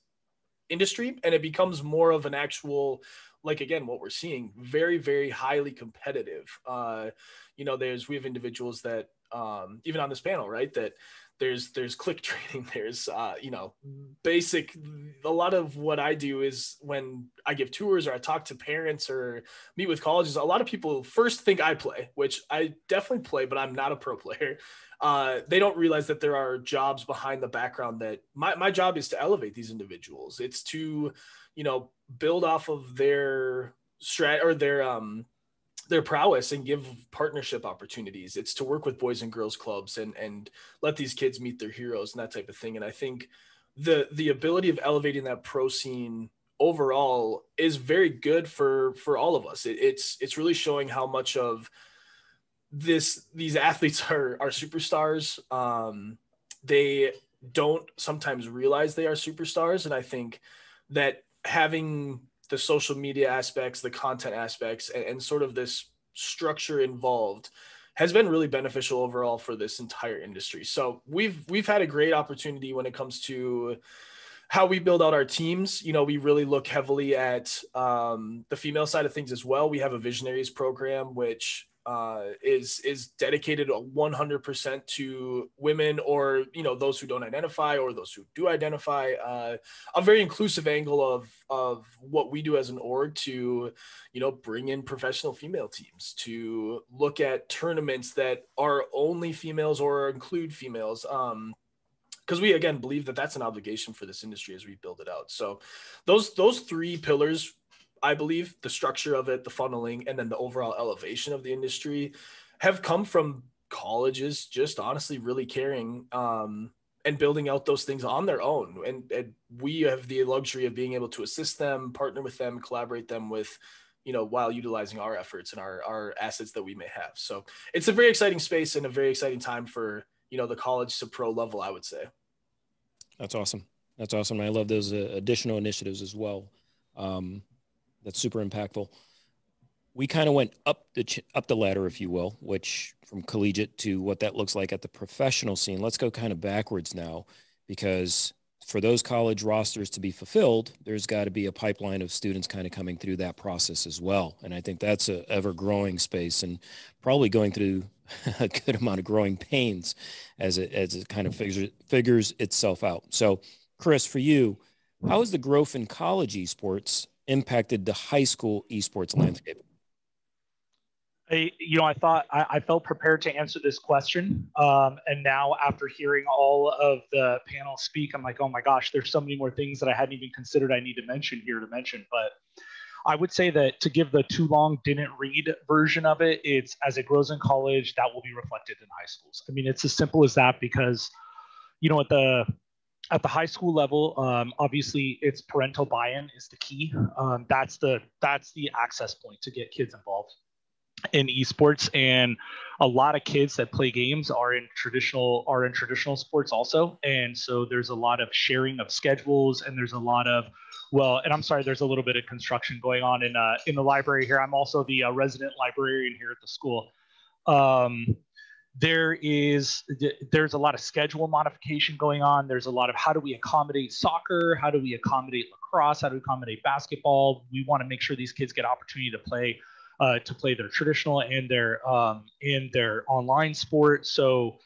industry, and it becomes more of an actual, like, again, what we're seeing, very, very highly competitive. We have individuals that, even on this panel, right, that there's click training, there's basic. A lot of what I do is when I give tours or I talk to parents or meet with colleges, a lot of people first think I play, which I definitely play, but I'm not a pro player. They don't realize that there are jobs behind the background, that my job is to elevate these individuals. It's to, build off of their their prowess and give partnership opportunities. It's to work with boys and girls clubs and let these kids meet their heroes and that type of thing. And I think the ability of elevating that pro scene overall is very good for all of us. It's really showing how much of these athletes are superstars. They don't sometimes realize they are superstars. And I think that having the social media aspects, the content aspects, and sort of this structure involved has been really beneficial overall for this entire industry. So we've had a great opportunity when it comes to how we build out our teams. We really look heavily at the female side of things as well. We have a visionaries program, which is dedicated 100% to women, or those who don't identify or those who do identify. A very inclusive angle of what we do as an org to bring in professional female teams, to look at tournaments that are only females or include females, because we again believe that that's an obligation for this industry as we build it out. So those three pillars, I believe, the structure of it, the funneling, and then the overall elevation of the industry, have come from colleges just honestly really caring and building out those things on their own. And we have the luxury of being able to assist them, partner with them, collaborate them with, while utilizing our efforts and our assets that we may have. So it's a very exciting space and a very exciting time for, the college to pro level, I would say. That's awesome. That's awesome. I love those additional initiatives as well. That's super impactful. We kind of went up the ladder, if you will, which from collegiate to what that looks like at the professional scene. Let's go kind of backwards now, because for those college rosters to be fulfilled, there's got to be a pipeline of students kind of coming through that process as well. And I think that's a ever growing space, and probably going through a good amount of growing pains as it kind of figures itself out. So Chris, for you, how has the growth in college esports impacted the high school esports landscape? I felt prepared to answer this question. And now after hearing all of the panel speak, I'm like, oh my gosh, there's so many more things that I hadn't even considered I need to mention here to mention. But I would say that to give the too long didn't read version of it, it's as it grows in college, that will be reflected in high schools. I mean, it's as simple as that, because, at the high school level, obviously it's parental buy-in is the key. That's the access point to get kids involved in esports, and a lot of kids that play games are in traditional sports also. And so there's a lot of sharing of schedules, and there's a lot of, there's a little bit of construction going on in the library here. I'm also the resident librarian here at the school. There's a lot of schedule modification going on. There's a lot of how do we accommodate soccer? How do we accommodate lacrosse? How do we accommodate basketball? We want to make sure these kids get opportunity to play their traditional and their online sport. So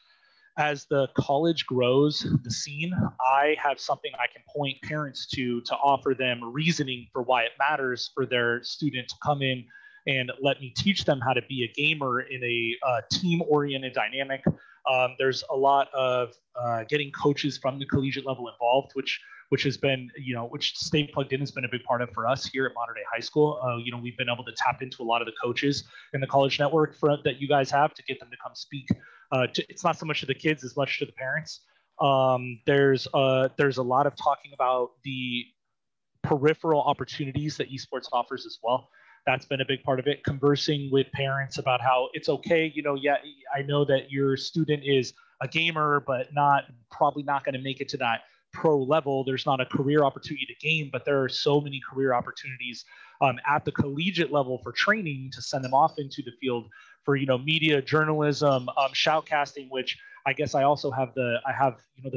as the college grows, the scene, I have something I can point parents to offer them reasoning for why it matters for their student to come in and let me teach them how to be a gamer in a team-oriented dynamic. There's a lot of getting coaches from the collegiate level involved, which has been, which Stay Plugged In has been a big part of for us here at Modern Day High School. We've been able to tap into a lot of the coaches in the college network that you guys have to get them to come speak. It's not so much to the kids as much to the parents. There's a lot of talking about the peripheral opportunities that esports offers as well. That's been a big part of it. Conversing with parents about how it's okay. I know that your student is a gamer, but probably not going to make it to that pro level. There's not a career opportunity to game, but there are so many career opportunities at the collegiate level for training to send them off into the field for, media, journalism, shoutcasting, which I guess I also have the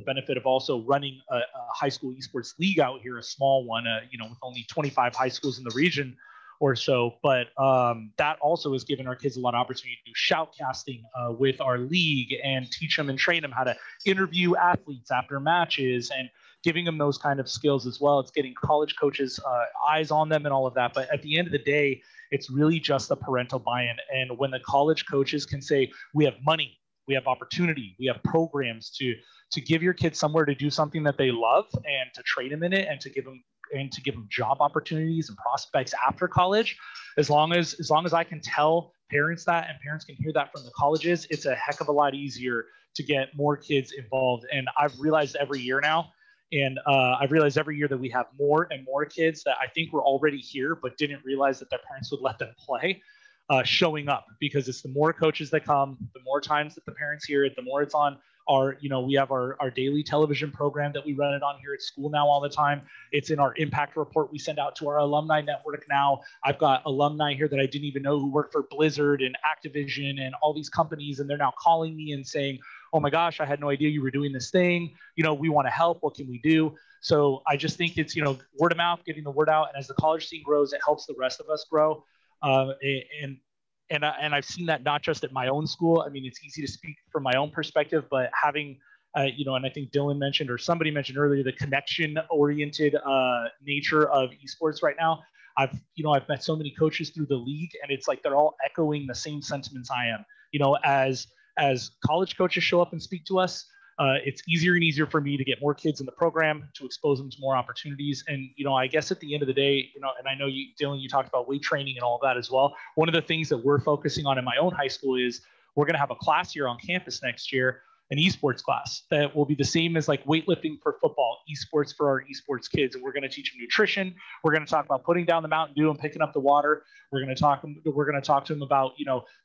benefit of also running a high school esports league out here, a small one, with only 25 high schools in the region or so. But that also has given our kids a lot of opportunity to do shoutcasting with our league and teach them and train them how to interview athletes after matches and giving them those kind of skills as well. It's getting college coaches eyes on them and all of that. But at the end of the day, it's really just the parental buy-in. And when the college coaches can say, we have money, we have opportunity, we have programs to give your kids somewhere to do something that they love and to train them in it and to give them job opportunities and prospects after college. As long as I can tell parents that, and parents can hear that from the colleges, it's a heck of a lot easier to get more kids involved. And I've realized every year now, that we have more and more kids that I think were already here, but didn't realize that their parents would let them play, showing up, because it's the more coaches that come, the more times that the parents hear it, the more it's on we have our daily television program that we run it on here at school now all the time. It's in our impact report we send out to our alumni network now. I've got alumni here that I didn't even know who worked for Blizzard and Activision and all these companies, and they're now calling me and saying, oh my gosh, I had no idea you were doing this thing. We want to help. What can we do? So I just think it's, word of mouth, getting the word out. And as the college scene grows, it helps the rest of us grow. And I've seen that not just at my own school. I mean, it's easy to speak from my own perspective, but having, and I think Dylan mentioned, or somebody mentioned earlier, the connection-oriented nature of esports right now. I've met so many coaches through the league, and it's like they're all echoing the same sentiments I am. As college coaches show up and speak to us, it's easier and easier for me to get more kids in the program, to expose them to more opportunities. And, I guess at the end of the day, and I know you, Dylan, you talked about weight training and all of that as well. One of the things that we're focusing on in my own high school is we're going to have a class here on campus next year an esports class that will be the same as like weightlifting for football, esports for our esports kids. And we're going to teach them nutrition. We're going to talk about putting down the Mountain Dew and picking up the water. We're going to talk to them about,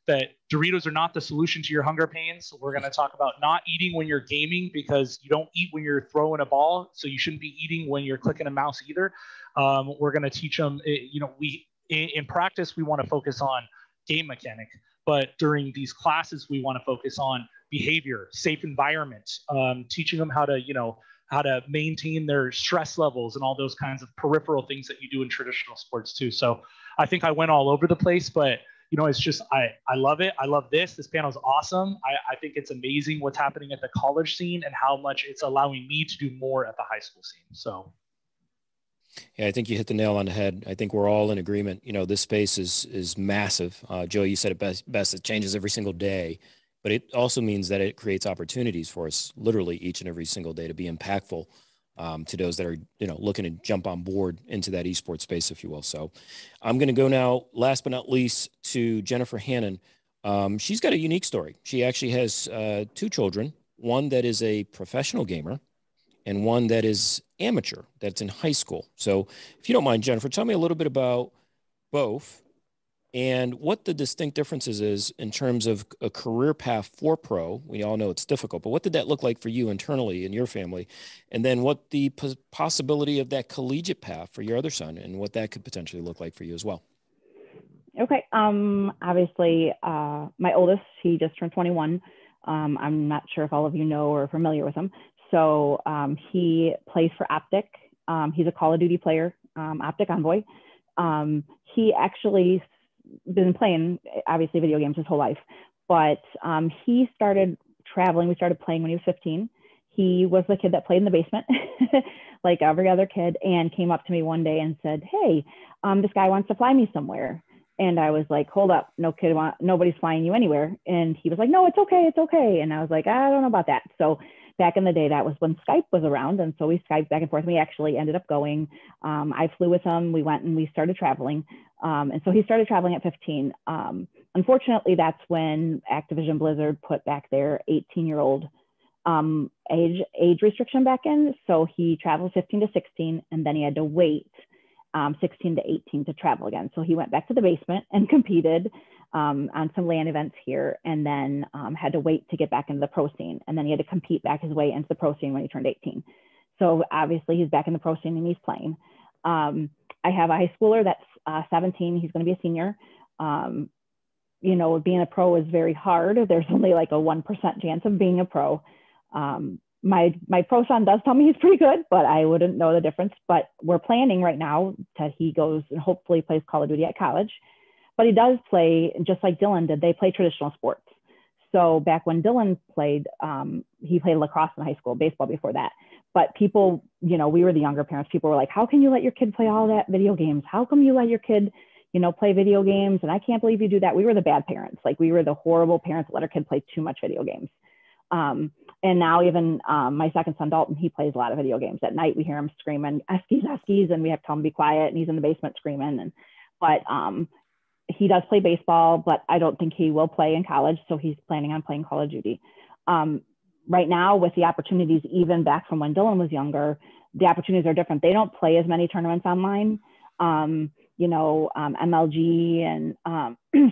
that Doritos are not the solution to your hunger pains. We're going to talk about not eating when you're gaming, because you don't eat when you're throwing a ball. So you shouldn't be eating when you're clicking a mouse either. We're going to teach them, in practice, we want to focus on game mechanic, but during these classes, we want to focus on behavior, safe environment, teaching them how to maintain their stress levels and all those kinds of peripheral things that you do in traditional sports too. So I think I went all over the place, but it's just, I love it. I love this. This panel is awesome. I think it's amazing what's happening at the college scene and how much it's allowing me to do more at the high school scene. So. Yeah, I think you hit the nail on the head. I think we're all in agreement. This space is massive. Joe, you said it best. It changes every single day, but it also means that it creates opportunities for us literally each and every single day to be impactful to those that are, looking to jump on board into that esports space, if you will. So I'm going to go now, last but not least, to Jennifer Hannon. She's got a unique story. She actually has 2 children, one that is a professional gamer and one that is amateur, that's in high school. So if you don't mind, Jennifer, tell me a little bit about both and what the distinct differences is in terms of a career path for pro. We all know it's difficult, but what did that look like for you internally in your family? And then what the possibility of that collegiate path for your other son and what that could potentially look like for you as well. Okay. Obviously, my oldest, he just turned 21. I'm not sure if all of you know or are familiar with him. So he plays for Optic. He's a Call of Duty player, Optic Envoy. He actually been playing, obviously, video games his whole life, but he started traveling. We started playing when he was 15. He was the kid that played in the basement, like every other kid, and came up to me one day and said, "Hey, this guy wants to fly me somewhere." And I was like, "Hold up, nobody's flying you anywhere." And he was like, "No, it's okay, it's okay." And I was like, "I don't know about that." So back in the day, that was when Skype was around. And so we Skyped back and forth. We actually ended up going. I flew with him. We went and we started traveling. And so he started traveling at 15. Unfortunately, that's when Activision Blizzard put back their 18-year-old age restriction back in. So he traveled 15 to 16, and then he had to wait 16 to 18 to travel again. So he went back to the basement and competed on some LAN events here, and then had to wait to get back into the pro scene. And then he had to compete back his way into the pro scene when he turned 18. So obviously he's back in the pro scene and he's playing. I have a high schooler that's 17. He's going to be a senior. Being a pro is very hard. There's only like a 1% chance of being a pro. My pro son does tell me he's pretty good, but I wouldn't know the difference. But we're planning right now that he goes and hopefully plays Call of Duty at college. But he does play, just like Dylan did, they play traditional sports. So back when Dylan played, he played lacrosse in high school, baseball before that. But people, we were the younger parents. People were like, "How can you let your kid play all that video games? How come you let your kid, play video games? And I can't believe you do that." We were the bad parents. Like, we were the horrible parents that let our kid play too much video games. And now even my second son, Dalton, he plays a lot of video games. At night, we hear him screaming, "Eskies, Eskies," and we have to tell him to be quiet. And he's in the basement screaming. But he does play baseball, but I don't think he will play in college. So he's planning on playing Call of Duty. Right now, with the opportunities, even back from when Dylan was younger, the opportunities are different. They don't play as many tournaments online. MLG and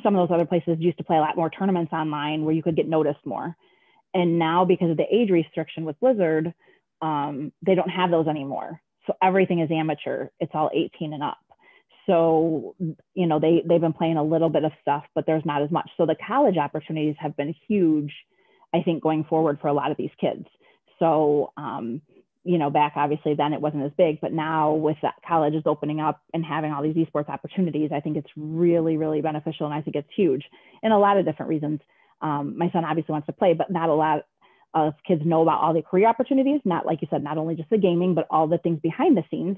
some of those other places used to play a lot more tournaments online where you could get noticed more. And now, because of the age restriction with Blizzard, they don't have those anymore. So everything is amateur. It's all 18 and up. So, they've been playing a little bit of stuff, but there's not as much. So the college opportunities have been huge, I think, going forward for a lot of these kids. So, back obviously then it wasn't as big, but now with that colleges opening up and having all these esports opportunities, I think it's really, really beneficial. And I think it's huge in a lot of different reasons. My son obviously wants to play, but not a lot of kids know about all the career opportunities. Not, like you said, not only just the gaming, but all the things behind the scenes.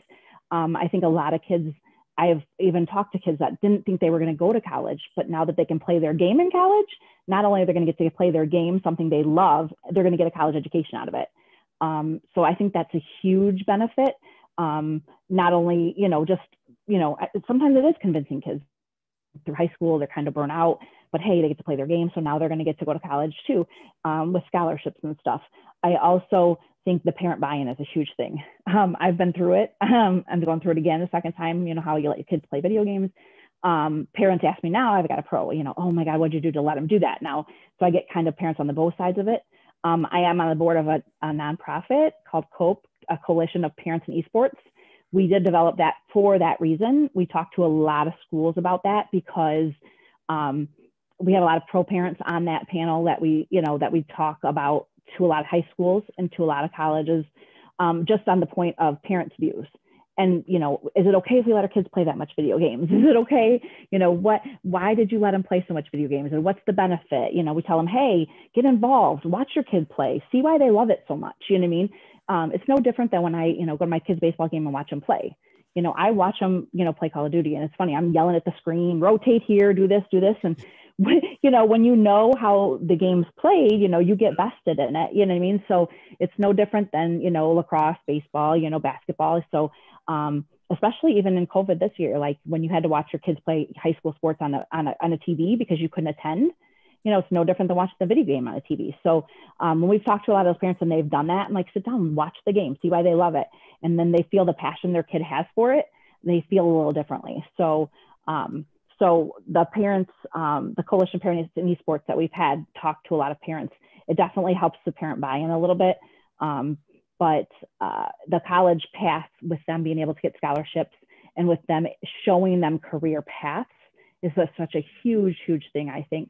I think a lot of kids, I've even talked to kids that didn't think they were going to go to college, but now that they can play their game in college, not only are they going to get to play their game, something they love, they're going to get a college education out of it. So I think that's a huge benefit. Not only, sometimes it is convincing kids through high school, they're kind of burnt out. but hey, they get to play their game. So now they're going to get to go to college too, with scholarships and stuff. I also think the parent buy-in is a huge thing. I've been through it. I'm going through it again the second time, you know, how you let your kids play video games. Parents ask me now, I've got a pro, you know, oh my God, what'd you do to let them do that now? So I get kind of parents on the both sides of it. I am on the board of a nonprofit called COPE, a coalition of parents in esports. We did develop that for that reason. We talked to a lot of schools about that because we have a lot of pro parents on that panel that we talk about to a lot of high schools and to a lot of colleges, just on the point of parents' views. And, you know, is it okay if we let our kids play that much video games? Is it okay? You know, why did you let them play so much video games? And what's the benefit? You know, we tell them, hey, get involved, watch your kid play, see why they love it so much. You know what I mean? It's no different than when I, you know, go to my kid's baseball game and watch them play. You know, I watch them, you know, play Call of Duty, and it's funny. I'm yelling at the screen, rotate here, do this. And, you know, when you know how the game's played, you know, you get vested in it, you know what I mean? So it's no different than, you know, lacrosse, baseball, you know, basketball. So especially even in COVID this year, like when you had to watch your kids play high school sports on a TV because you couldn't attend, you know, it's no different than watching the video game on a TV. So when we've talked to a lot of those parents and they've done that, and like, sit down and watch the game, see why they love it. And then they feel the passion their kid has for it, they feel a little differently. So, so the parents, the Coalition of Parents in Esports that we've had talk to a lot of parents, it definitely helps the parent buy-in a little bit. But the college path, with them being able to get scholarships and with them showing them career paths, is such a huge, huge thing, I think,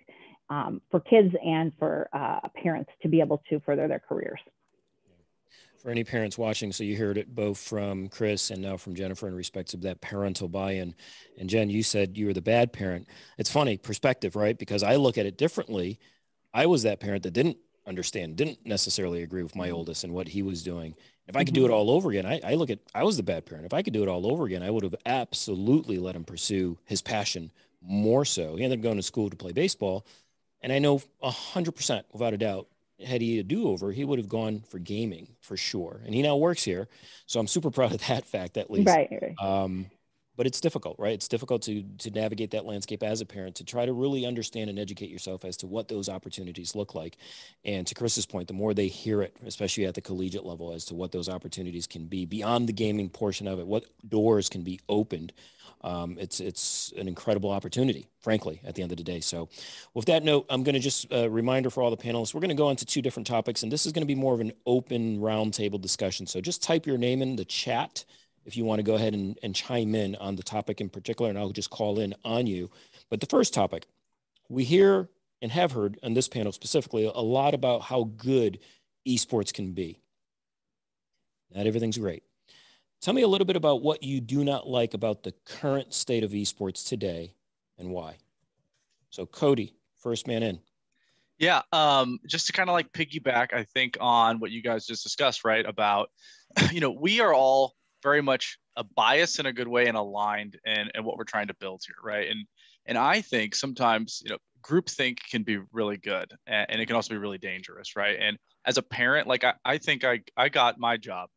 for kids and for parents to be able to further their careers. For any parents watching, so you heard it both from Chris and now from Jennifer in respect of that parental buy-in. And Jen, you said you were the bad parent. It's funny, perspective, right? Because I look at it differently. I was that parent that didn't understand, didn't necessarily agree with my oldest and what he was doing. If I could do it all over again, I was the bad parent. If I could do it all over again, I would have absolutely let him pursue his passion more so. He ended up going to school to play baseball. And I know 100% without a doubt, had he a do-over, he would have gone for gaming for sure. And he now works here. So I'm super proud of that fact, at least. Right. But it's difficult, right? It's difficult to navigate that landscape as a parent, to try to really understand and educate yourself as to what those opportunities look like. And to Chris's point, the more they hear it, especially at the collegiate level, as to what those opportunities can be beyond the gaming portion of it, what doors can be opened, it's an incredible opportunity, frankly, at the end of the day. So with that note, I'm going to just a reminder for all the panelists, we're going to go on to 2 different topics, and this is going to be more of an open roundtable discussion. So just type your name in the chat if you want to go ahead and chime in on the topic in particular, and I'll just call in on you. But the first topic, we hear and have heard on this panel specifically a lot about how good esports can be. Not everything's great. Tell me a little bit about what you do not like about the current state of esports today and why. So Cody, first man in. Yeah, just to kind of like piggyback, I think, on what you guys just discussed, right? About, you know, we are all very much a bias in a good way and aligned in what we're trying to build here, right? And I think sometimes, you know, groupthink can be really good, and it can also be really dangerous, right? And as a parent, like I think I got my job,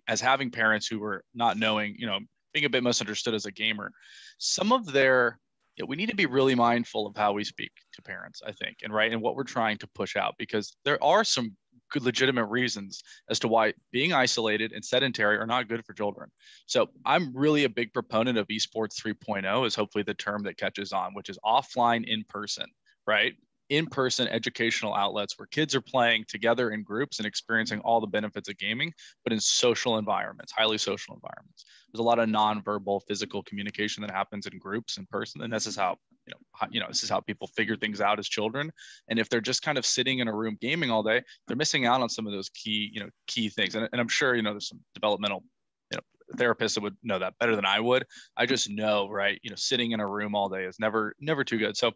as having parents who were not knowing, you know, being a bit misunderstood as a gamer. Some of their, you know, we need to be really mindful of how we speak to parents, I think, and what we're trying to push out, because there are some good legitimate reasons as to why being isolated and sedentary are not good for children. So I'm really a big proponent of esports 3.0, is hopefully the term that catches on, which is offline, in person, right? In-person educational outlets where kids are playing together in groups and experiencing all the benefits of gaming, but in social environments, highly social environments. There's a lot of nonverbal physical communication that happens in groups in person, and this is how this is how people figure things out as children. And if they're just kind of sitting in a room gaming all day, they're missing out on some of those key things. And I'm sure, you know, there's some developmental, you know, therapists that would know that better than I would. I just know, right, you know, sitting in a room all day is never too good. So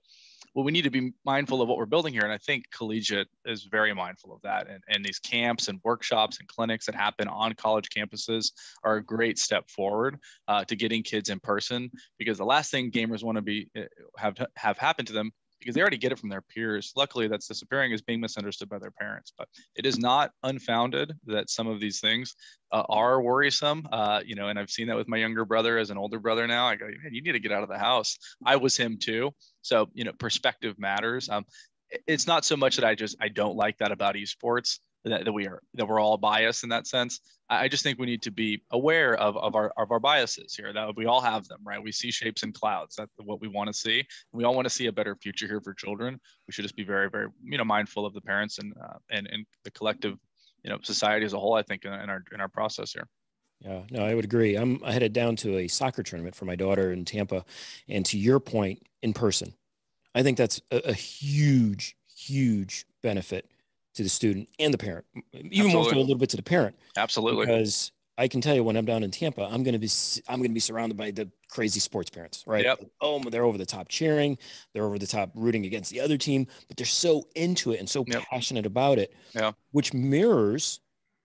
well, we need to be mindful of what we're building here. And I think collegiate is very mindful of that. And these camps and workshops and clinics that happen on college campuses are a great step forward to getting kids in person, because the last thing gamers want to be have happen to them because they already get it from their peers. Luckily, that's disappearing, is being misunderstood by their parents. But it is not unfounded that some of these things are worrisome. You know, and I've seen that with my younger brother as an older brother now. I go, man, you need to get out of the house. I was him too. So, you know, perspective matters. It's not so much that I don't like that about esports, that we're all biased in that sense. I just think we need to be aware of our biases here, that we all have them, right? We see shapes in clouds. That's what we want to see. We all want to see a better future here for children. We should just be very, very, you know, mindful of the parents and the collective, you know, society as a whole, I think, in our process here. Yeah, no, I would agree. I headed down to a soccer tournament for my daughter in Tampa, and to your point, in person, I think that's a huge, huge benefit to the student and the parent, even more so a little bit to the parent. Absolutely. Because I can tell you, when I'm down in Tampa, I'm going to be surrounded by the crazy sports parents, right? Yep. Oh, they're over the top cheering, they're over the top rooting against the other team, but they're so into it and so passionate about it, which mirrors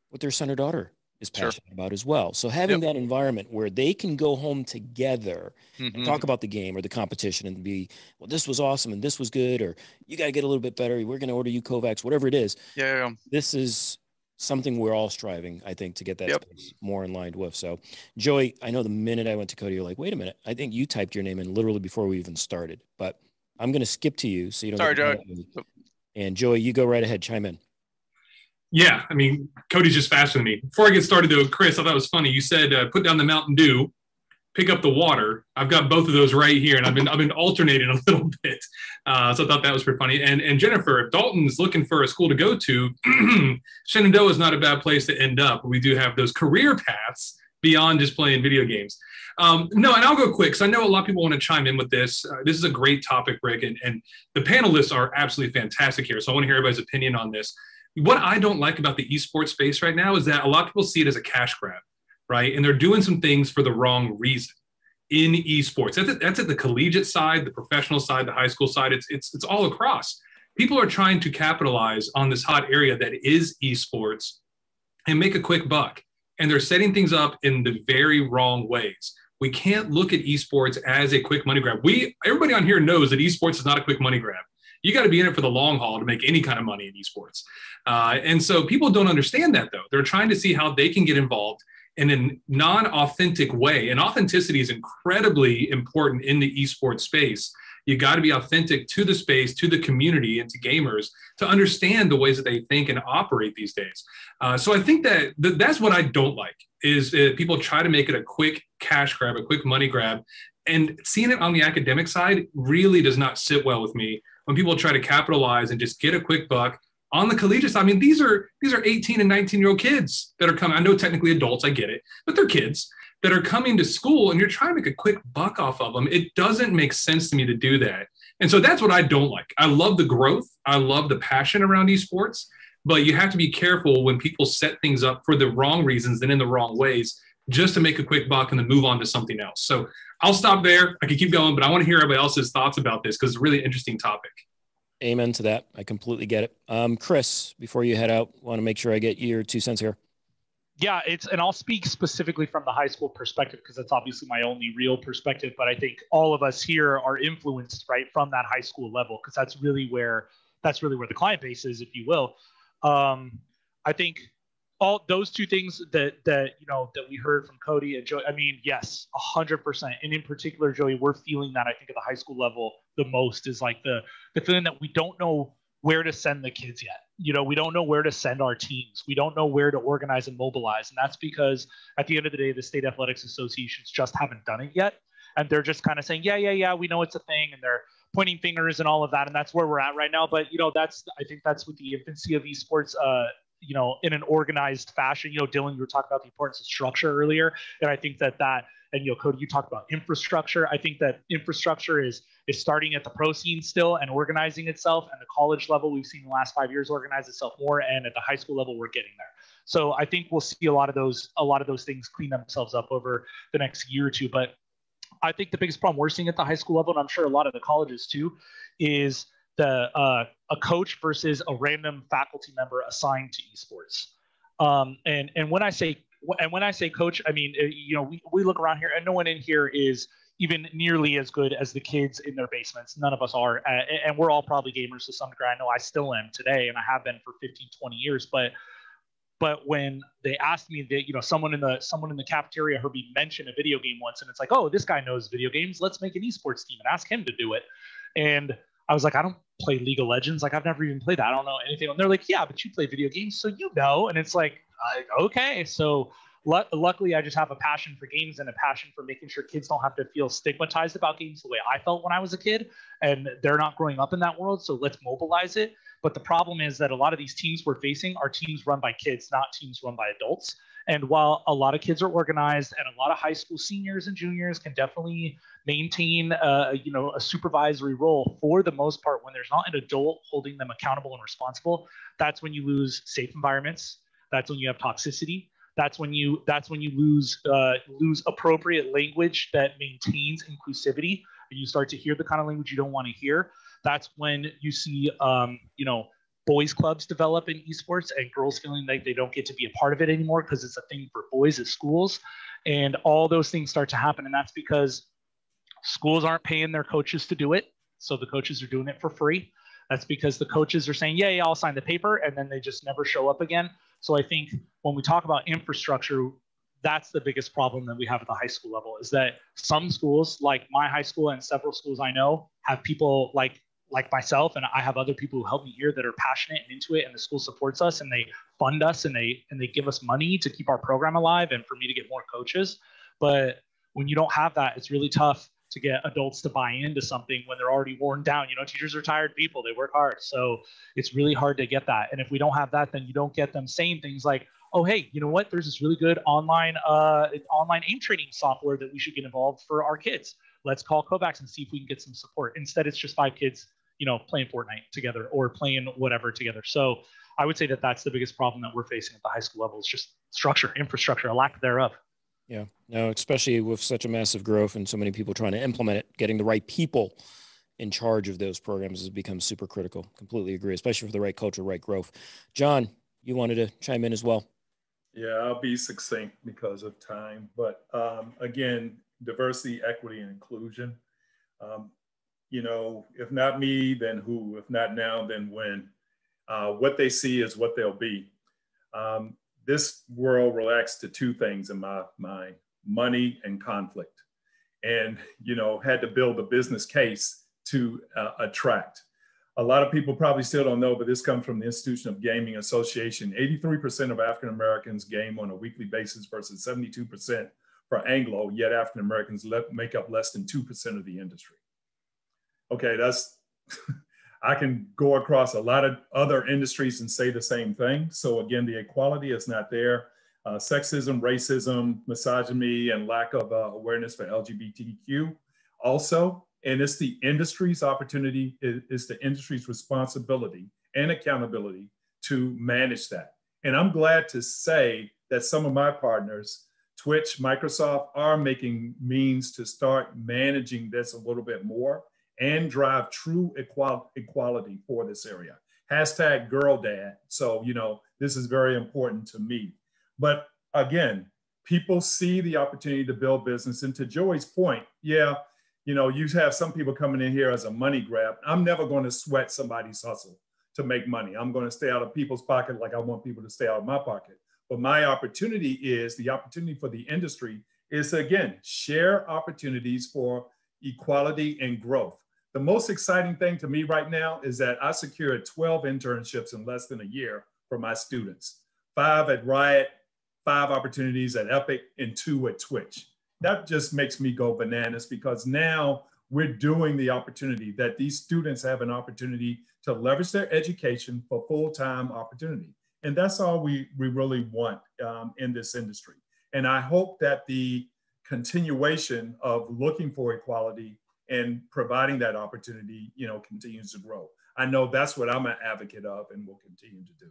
what their son or daughter is passionate about as well. So having that environment where they can go home together and talk about the game or the competition and be, well, this was awesome and this was good, or you got to get a little bit better, we're going to order you Kovacs, whatever it is. Yeah. This is something we're all striving, I think, to get that space more in line with. So, Joey, I know the minute I went to Cody, you're like, wait a minute, I think you typed your name in literally before we even started, but I'm going to skip to you so you don't. Sorry, Joey. And Joey, you go right ahead, chime in. Yeah, I mean, Cody's just faster than me. Before I get started, though, Chris, I thought it was funny. You said put down the Mountain Dew, pick up the water. I've got both of those right here, and I've been alternating a little bit. So I thought that was pretty funny. And Jennifer, if Dalton's looking for a school to go to, Shenandoah is not a bad place to end up. We do have those career paths beyond just playing video games. No, and I'll go quick because I know a lot of people want to chime in with this. This is a great topic, Rick, and the panelists are absolutely fantastic here. So I want to hear everybody's opinion on this. What I don't like about the esports space right now is that a lot of people see it as a cash grab, right? And they're doing some things for the wrong reason in esports. That's at the collegiate side, the professional side, the high school side. It's all across. People are trying to capitalize on this hot area that is esports and make a quick buck. And they're setting things up in the very wrong ways. We can't look at esports as a quick money grab. Everybody on here knows that esports is not a quick money grab. You got to be in it for the long haul to make any kind of money in esports. And so people don't understand that, though. They're trying to see how they can get involved in a non-authentic way. And authenticity is incredibly important in the esports space. You got to be authentic to the space, to the community, and to gamers to understand the ways that they think and operate these days. So I think that's what I don't like, is people try to make it a quick cash grab, a quick money grab. And seeing it on the academic side really does not sit well with me when people try to capitalize and just get a quick buck. On the collegiate side, I mean, these are 18 and 19-year-old kids that are coming. I know technically adults, I get it, but they're kids that are coming to school, and you're trying to make a quick buck off of them. It doesn't make sense to me to do that. And so that's what I don't like. I love the growth. I love the passion around esports, but you have to be careful when people set things up for the wrong reasons and in the wrong ways just to make a quick buck and then move on to something else. So I'll stop there. I could keep going, but I want to hear everybody else's thoughts about this because it's a really interesting topic. Amen to that. I completely get it. Chris, before you head out, want to make sure I get your 2 cents here. Yeah, and I'll speak specifically from the high school perspective because that's obviously my only real perspective. But I think all of us here are influenced, right, from that high school level because that's really where the client base is, if you will. I think all those two things that we heard from Cody and Joey. I mean, yes, 100%. And in particular, Joey, we're feeling that I think at the high school level the most is like the feeling that we don't know where to send the kids yet. We don't know where to send our teams. We don't know where to organize and mobilize. And that's because at the end of the day, the state athletics associations just haven't done it yet. And they're just kind of saying, yeah, we know it's a thing. And they're pointing fingers and all of that. And that's where we're at right now. But, I think that's with the infancy of esports, in an organized fashion. Dylan, you were talking about the importance of structure earlier. And I think that and Cody, you talked about infrastructure. I think that infrastructure is starting at the pro scene still and organizing itself. And the college level, we've seen the last 5 years organize itself more. And at the high school level, we're getting there. So I think we'll see a lot of those things clean themselves up over the next year or two. But I think the biggest problem we're seeing at the high school level, and I'm sure a lot of the colleges too, is a coach versus a random faculty member assigned to esports. And when I say coach, I mean, we look around here and no one in here is, even nearly as good as the kids in their basements. None of us are. And we're all probably gamers to some degree. I know I still am today, and I have been for 15, 20 years. But when they asked me that, you know, someone in the cafeteria heard me mention a video game once, and it's like, oh, this guy knows video games. Let's make an esports team and ask him to do it. And I was like, I don't play League of Legends. Like, I've never even played that. I don't know anything. And they're like, yeah, but you play video games, so you know. And it's like, okay. So luckily, I just have a passion for games and a passion for making sure kids don't have to feel stigmatized about games the way I felt when I was a kid. And they're not growing up in that world, so let's mobilize it. But the problem is that a lot of these teams we're facing are teams run by kids, not teams run by adults. And while a lot of kids are organized and a lot of high school seniors and juniors can definitely maintain a supervisory role, for the most part, when there's not an adult holding them accountable and responsible, that's when you lose safe environments. That's when you have toxicity. That's when you lose appropriate language that maintains inclusivity, and you start to hear the kind of language you don't want to hear. That's when you see boys clubs develop in esports and girls feeling like they don't get to be a part of it anymore because it's a thing for boys at schools. And all those things start to happen. And that's because schools aren't paying their coaches to do it. So the coaches are doing it for free. That's because the coaches are saying, yeah, I'll sign the paper. And then they just never show up again. So I think when we talk about infrastructure, that's the biggest problem that we have at the high school level, is that some schools, like my high school and several schools I know, have people like myself, and I have other people who help me here that are passionate and into it, and the school supports us and they fund us and they give us money to keep our program alive and for me to get more coaches. But when you don't have that, it's really tough to get adults to buy into something when they're already worn down. You know, teachers are tired people, they work hard. So it's really hard to get that. And if we don't have that, then you don't get them saying things like, oh, hey, you know what? There's this really good online aim training software that we should get involved for our kids. Let's call Kovacs and see if we can get some support. Instead, it's just 5 kids, playing Fortnite together or playing whatever together. So I would say that that's the biggest problem that we're facing at the high school level, is just structure, infrastructure, a lack thereof. Yeah, no, especially with such a massive growth and so many people trying to implement it, getting the right people in charge of those programs has become super critical. Completely agree, especially for the right culture, right growth. John, you wanted to chime in as well. Yeah, I'll be succinct because of time. But again, diversity, equity, and inclusion. If not me, then who? If not now, then when? What they see is what they'll be. This world relates to 2 things in my mind: money and conflict. And, had to build a business case to attract. A lot of people probably still don't know, but this comes from the Institution of Gaming Association. 83% of African Americans game on a weekly basis versus 72% for Anglo, yet African Americans make up less than 2% of the industry. Okay, that's, I can go across a lot of other industries and say the same thing. So again, the equality is not there. Sexism, racism, misogyny, and lack of awareness for LGBTQ also. And it's the industry's opportunity, it's the industry's responsibility and accountability to manage that. And I'm glad to say that some of my partners, Twitch, Microsoft, are making means to start managing this a little bit more and drive true equality for this area. Hashtag girl dad. So, this is very important to me. But again, people see the opportunity to build business. And to Joey's point, yeah, you have some people coming in here as a money grab. I'm never going to sweat somebody's hustle to make money. I'm going to stay out of people's pocket like I want people to stay out of my pocket. But my opportunity is, the opportunity for the industry is to, again, share opportunities for equality and growth. The most exciting thing to me right now is that I secured 12 internships in less than a year for my students. 5 at Riot, 5 opportunities at Epic, and 2 at Twitch. That just makes me go bananas, because now we're doing the opportunity that these students have an opportunity to leverage their education for full-time opportunity. And that's all we really want in this industry. And I hope that the continuation of looking for equality and providing that opportunity, continues to grow. I know that's what I'm an advocate of and will continue to do.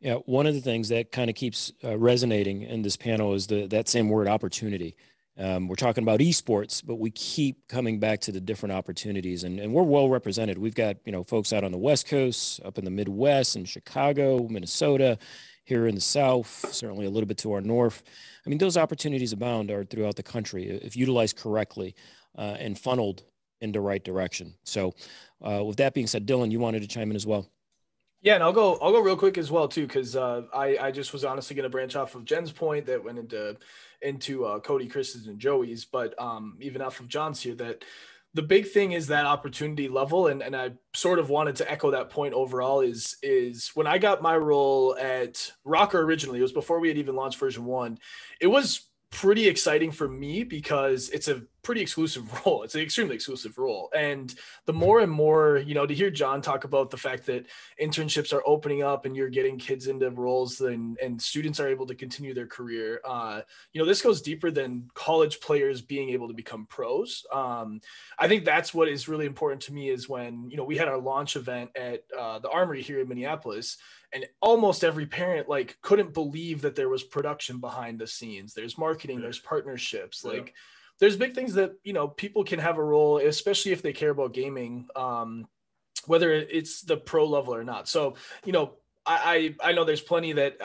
Yeah, one of the things that kind of keeps resonating in this panel is that same word, opportunity. We're talking about esports, but we keep coming back to the different opportunities, and we're well represented. We've got, folks out on the West Coast, up in the Midwest, in Chicago, Minnesota, here in the South, certainly a little bit to our north. I mean, those opportunities abound are throughout the country if utilized correctly and funneled in the right direction. So with that being said, Dylan, you wanted to chime in as well. Yeah, and I'll go real quick as well too, because I just was honestly going to branch off of Jen's point that went into Cody, Chris's, and Joey's, but even off of John's here, that the big thing is that opportunity level, and I sort of wanted to echo that point overall. Is when I got my role at Rocker originally, it was before we had even launched version 1. It was pretty exciting for me because it's a pretty exclusive role. It's an extremely exclusive role. And the more and more, to hear John talk about the fact that internships are opening up and you're getting kids into roles and students are able to continue their career, this goes deeper than college players being able to become pros. I think that's what is really important to me is when, we had our launch event at the Armory here in Minneapolis, and almost every parent couldn't believe that there was production behind the scenes. There's marketing, there's partnerships, there's big things that, people can have a role, especially if they care about gaming, whether it's the pro level or not. So, I know there's plenty that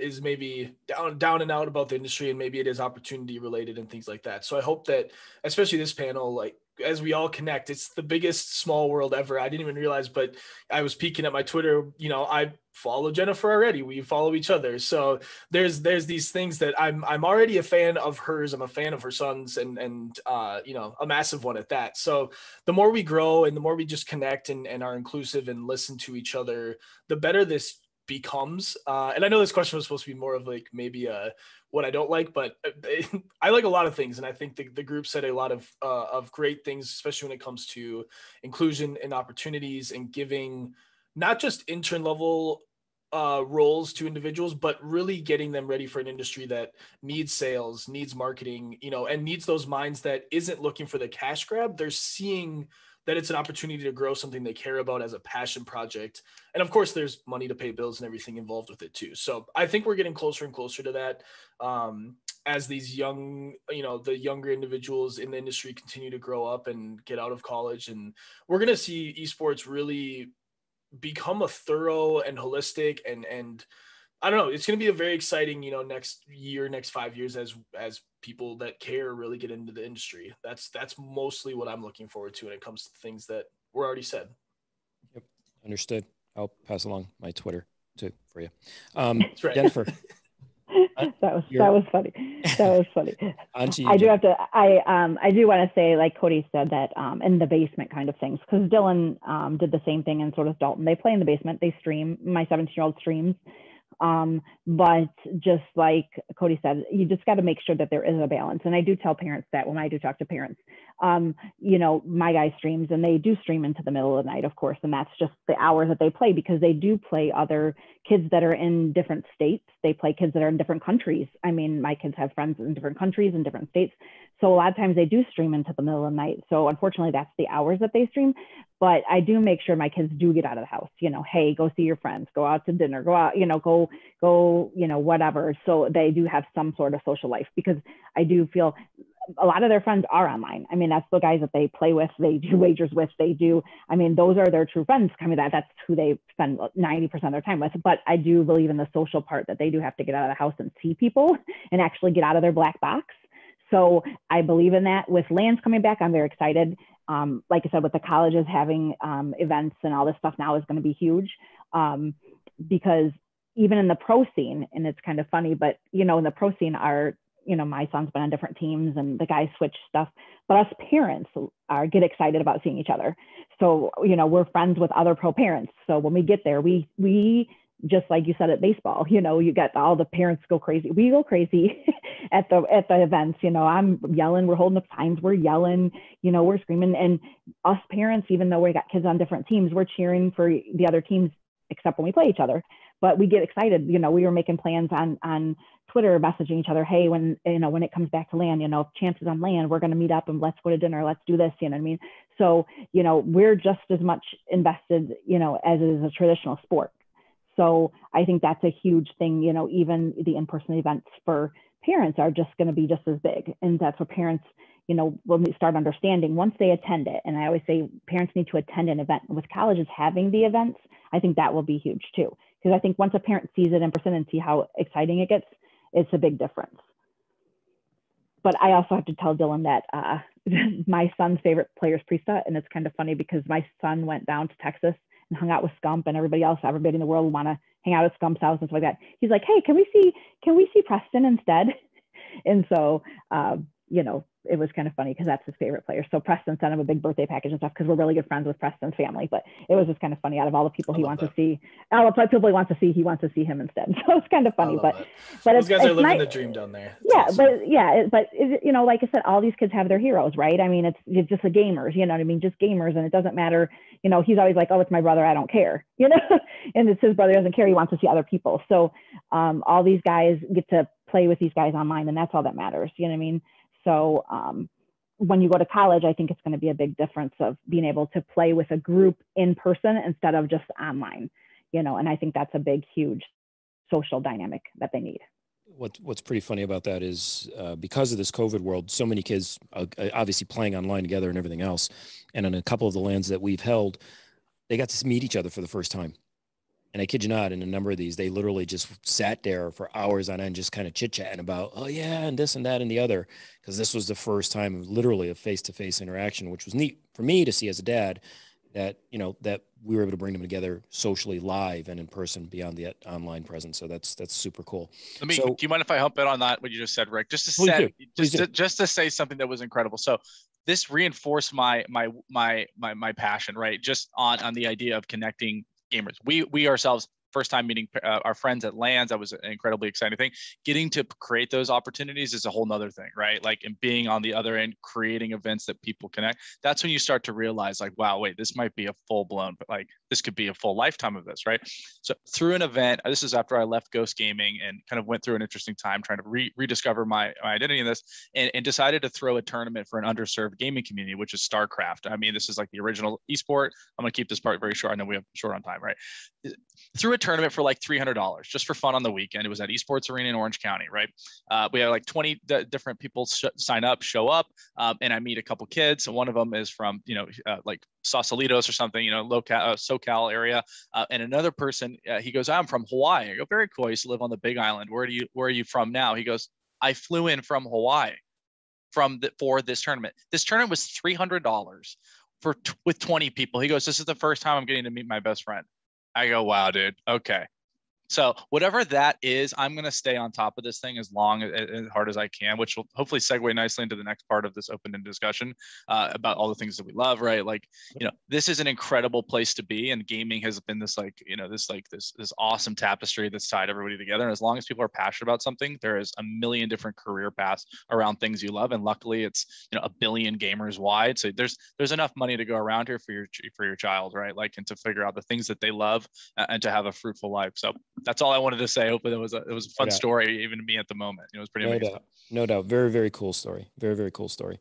is maybe down and out about the industry, and maybe it is opportunity related and things like that. So I hope that, especially this panel, as we all connect, it's the biggest small world ever. I didn't even realize, but I was peeking at my Twitter. I follow Jennifer already. We follow each other. So there's these things that I'm already a fan of hers. I'm a fan of her sons, and a massive one at that. So the more we grow and the more we just connect and are inclusive and listen to each other, the better this becomes. And I know this question was supposed to be more of maybe what I don't like, but I like a lot of things. And I think the group said a lot of great things, especially when it comes to inclusion and opportunities and giving not just intern level roles to individuals, but really getting them ready for an industry that needs sales, needs marketing, and needs those minds that isn't looking for the cash grab. They're seeing that it's an opportunity to grow something they care about as a passion project. And of course, there's money to pay bills and everything involved with it too. So I think we're getting closer and closer to that as these young, the younger individuals in the industry continue to grow up and get out of college. And we're going to see esports really become a thorough and holistic and I don't know, it's going to be a very exciting, next year, next 5 years as people that care really get into the industry. That's mostly what I'm looking forward to when it comes to things that were already said. Yep. Understood. I'll pass along my Twitter too for you. That's right. Jennifer. That was funny. That was funny. You, I do have to. I do want to say, like Cody said, that in the basement kind of things, because Dylan did the same thing, and so does Dalton. They play in the basement. They stream. My 17-year-old streams. But just like Cody said, you just got to make sure that there is a balance. And I do tell parents that when I do talk to parents, my guy streams, and they do stream into the middle of the night, of course, and that's just the hours that they play, because they do play other kids that are in different states. They play kids that are in different countries. I mean, my kids have friends in different countries and different states. So a lot of times they do stream into the middle of the night. So unfortunately, that's the hours that they stream. But I do make sure my kids do get out of the house, hey, go see your friends, go out to dinner, go out, go, whatever. So they do have some sort of social life, because I do feel a lot of their friends are online. I mean, that's the guys that they play with, they do wagers with, those are their true friends. That's who they spend 90% of their time with. But I do believe in the social part, that they do have to get out of the house and see people and actually get out of their black box. So I believe in that. With LANs coming back, I'm very excited. Like I said, with the colleges having events and all this stuff now is going to be huge, because even in the pro scene, and it's kind of funny, but in the pro scene my son's been on different teams and the guys switch stuff, but us parents get excited about seeing each other. So, we're friends with other pro parents. So when we get there, we just like you said at baseball, you got all the parents go crazy. We go crazy at the events. I'm yelling, we're holding up signs, we're yelling, we're screaming. And us parents, even though we got kids on different teams, we're cheering for the other teams, except when we play each other. But we get excited. We were making plans on Twitter, messaging each other, hey, when it comes back to LAN, if chances on LAN, we're going to meet up and let's go to dinner, let's do this, you know what I mean? So, we're just as much invested, as it is a traditional sport. So I think that's a huge thing, even the in-person events for parents are just going to be just as big. And that's what parents, you know, when we start understanding once they attend it. And I always say parents need to attend an event. And with colleges having the events, I think that will be huge too. Because I think once a parent sees it in person and see how exciting it gets, it's a big difference. But I also have to tell Dylan that my son's favorite player is Priesta. And it's kind of funny because my son went down to Texas and hung out with Scump, and everybody in the world would want to hang out at Scump's house and stuff like that. He's like, hey, can we see Preston instead? And so, you know, it was kind of funny because that's his favorite player. So Preston sent him a big birthday package and stuff because we're really good friends with Preston's family. But it was just kind of funny. Out of all the people he wants to see, all the people he wants to see him instead. So it's kind of funny. But those guys are living the dream down there. It's but you know, like I said, all these kids have their heroes, right? I mean, it's just the gamers, you know what I mean? Just gamers, and it doesn't matter. You know, he's always like, oh, it's my brother, I don't care, you know, and it's his brother, doesn't care, he wants to see other people. So all these guys get to play with these guys online, and that's all that matters, you know what I mean? So when you go to college, I think it's going to be a big difference of being able to play with a group in person instead of just online, you know, and I think that's a big, huge social dynamic that they need. What's pretty funny about that is because of this COVID world, so many kids obviously playing online together and everything else. And in a couple of the lands that we've held, they got to meet each other for the first time. And I kid you not, in a number of these, they literally just sat there for hours on end, just kind of chit-chatting about, oh yeah, and this and that and the other, because this was the first time literally of face-to-face interaction, which was neat for me to see as a dad, that, you know, that we were able to bring them together socially live and in person beyond the online presence. So that's super cool. Do you mind if I hop in on that, what you just said, Rick? Just to say something that was incredible. So this reinforced my passion, right? Just on the idea of connecting gamers. We ourselves, first time meeting our friends at LANs, that was an incredibly exciting thing. Getting to create those opportunities is a whole nother thing, right? Like, and being on the other end, creating events that people connect. That's when you start to realize, like, wow, wait, this might be a full blown, but like this could be a full lifetime of this, right? So through an event, this is after I left Ghost Gaming and kind of went through an interesting time trying to rediscover my identity in this, and decided to throw a tournament for an underserved gaming community, which is StarCraft. I mean, this is like the original esport. I'm going to keep this part very short. I know we have short on time, right? Through a tournament for like $300 just for fun on the weekend. It was at Esports Arena in Orange County, right? We had like 20 different people show up, and I meet a couple kids. One of them is from, like Sausalitos or something, SoCal area. And another person, he goes, I'm from Hawaii. I go, very cool. I used to live on the Big Island. Where are you from now? He goes, I flew in from Hawaii for this tournament. This tournament was $300 with 20 people. He goes, this is the first time I'm getting to meet my best friend. I go, wow, dude. Okay. So whatever that is, I'm going to stay on top of this thing as hard as I can, which will hopefully segue nicely into the next part of this open-ended discussion about all the things that we love, right? Like, this is an incredible place to be, and gaming has been this this awesome tapestry that's tied everybody together. And as long as people are passionate about something, there is a million different career paths around things you love. And luckily it's, 1 billion gamers wide. So there's enough money to go around here for your child, right? Like, and to figure out the things that they love and to have a fruitful life. So that's all I wanted to say. Hopefully it was a fun story, even to me at the moment. It was pretty amazing. No doubt. Very, very cool story. Very, very cool story.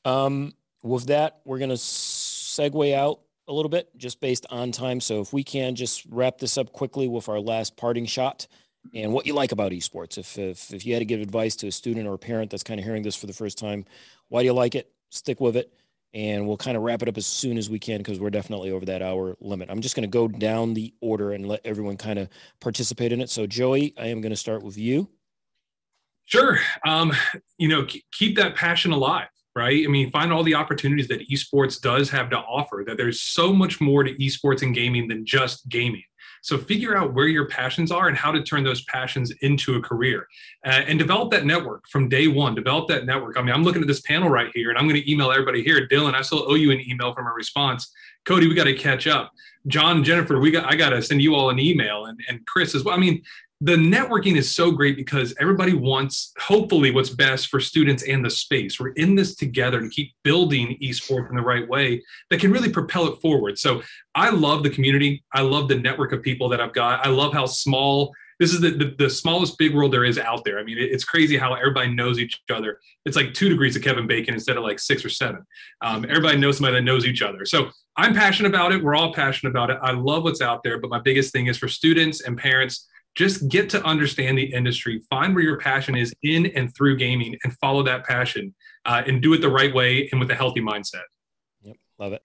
With that, we're going to segue out a little bit just based on time. So if we can just wrap this up quickly with our last parting shot and what you like about esports. If you had to give advice to a student or a parent that's kind of hearing this for the first time, why do you like it? Stick with it. And we'll kind of wrap it up as soon as we can because we're definitely over that hour limit. I'm just going to go down the order and let everyone kind of participate in it. So, Joey, I am going to start with you. Sure. Keep that passion alive, right? I mean, find all the opportunities that esports does have to offer, that there's so much more to esports and gaming than just gaming. So figure out where your passions are and how to turn those passions into a career and develop that network from day one. Develop that network. I mean, I'm looking at this panel right here and I'm going to email everybody here. Dylan, I still owe you an email from a response. Cody, we got to catch up. John, Jennifer, I got to send you all an email and Chris as well. I mean, the networking is so great because everybody wants, hopefully, what's best for students and the space. We're in this together to keep building esports in the right way that can really propel it forward. So I love the community. I love the network of people that I've got. I love how small, this is the smallest big world there is out there. I mean, it's crazy how everybody knows each other. It's like 2 degrees of Kevin Bacon instead of like 6 or 7. Everybody knows somebody that knows each other. So I'm passionate about it. We're all passionate about it. I love what's out there. But my biggest thing is for students and parents, just get to understand the industry, find where your passion is in and through gaming, and follow that passion, and do it the right way and with a healthy mindset. Yep, love it.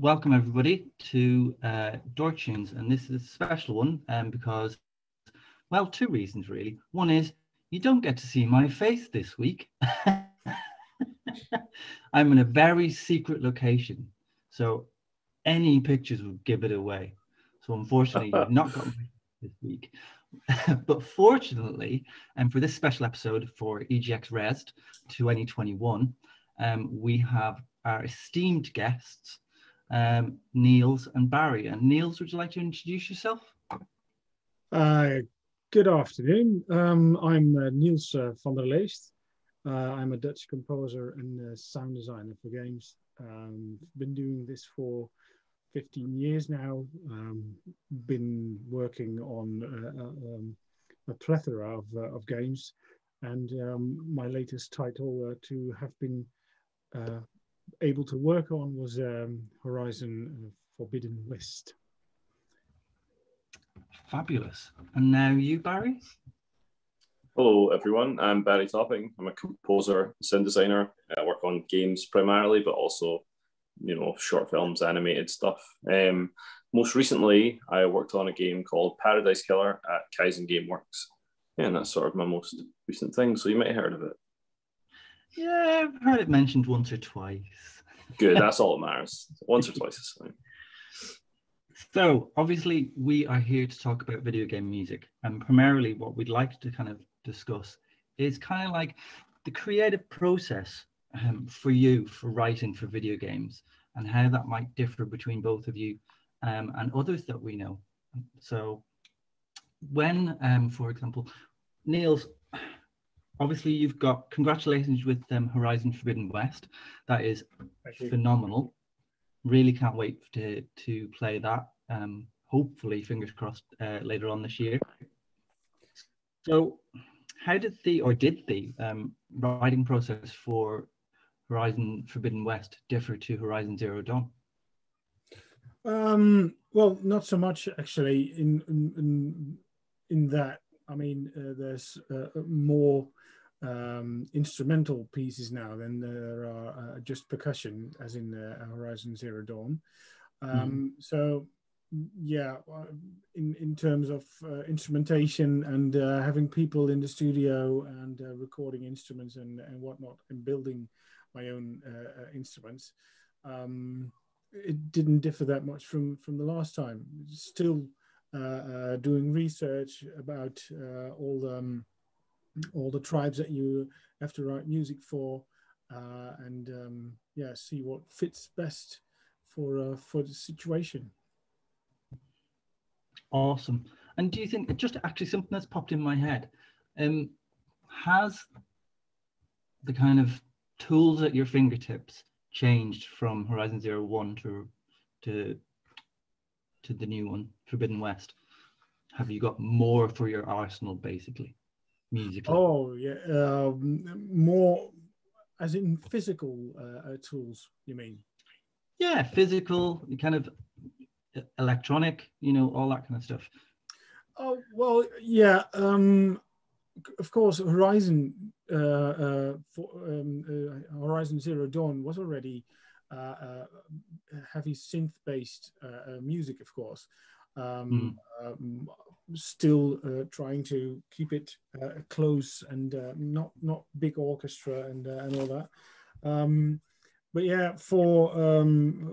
welcome everybody to Dork Tunes, and this is a special one because, well, two reasons really. One is you don't get to see my face this week. I'm in a very secret location, so any pictures would give it away. So unfortunately, you've not got my face this week. But fortunately, and for this special episode for EGX Rezzed 2021, we have our esteemed guests, Niels and Barry. And Niels, would you like to introduce yourself? Good afternoon. I'm Niels van der Leest. I'm a Dutch composer and sound designer for games. Been doing this for 15 years now. Been working on a plethora of games, and my latest title to have been able to work on was Horizon Forbidden West. Fabulous. And now you, Barry? Hello, everyone. I'm Barry Topping. I'm a composer, sound designer. I work on games primarily, but also, short films, animated stuff. Most recently, I worked on a game called Paradise Killer at Kaizen Gameworks. Yeah, and that's sort of my most recent thing, so you might have heard of it. Yeah, I've heard it mentioned once or twice. Good, that's all that matters. Once or twice is fine. So, obviously, we are here to talk about video game music, and primarily what we'd like to kind of discuss is kind of like the creative process for you for writing for video games, and how that might differ between both of you and others that we know. So when, for example, Niels, obviously you've got, congratulations with Horizon Forbidden West. That is phenomenal. Really can't wait to play that. Hopefully, fingers crossed, later on this year. So how did the writing process for Horizon Forbidden West differ to Horizon Zero Dawn? Well, not so much actually. In that, I mean, there's more instrumental pieces now than there are just percussion, as in Horizon Zero Dawn. So, yeah, in terms of instrumentation and having people in the studio and recording instruments and whatnot, and building my own instruments, it didn't differ that much from the last time. Still doing research about all the tribes that you have to write music for, and yeah, see what fits best for the situation. Awesome. And do you think, just actually something that's popped in my head, has the kind of tools at your fingertips changed from Horizon Zero One to the new one, Forbidden West? Have you got more for your arsenal, basically, musically? Oh yeah, more as in physical tools, you mean? Yeah, physical, kind of electronic, all that kind of stuff. Oh well, yeah. Of course, Horizon Horizon Zero Dawn was already heavy synth-based music, of course. Still trying to keep it close and not big orchestra and all that. But yeah, for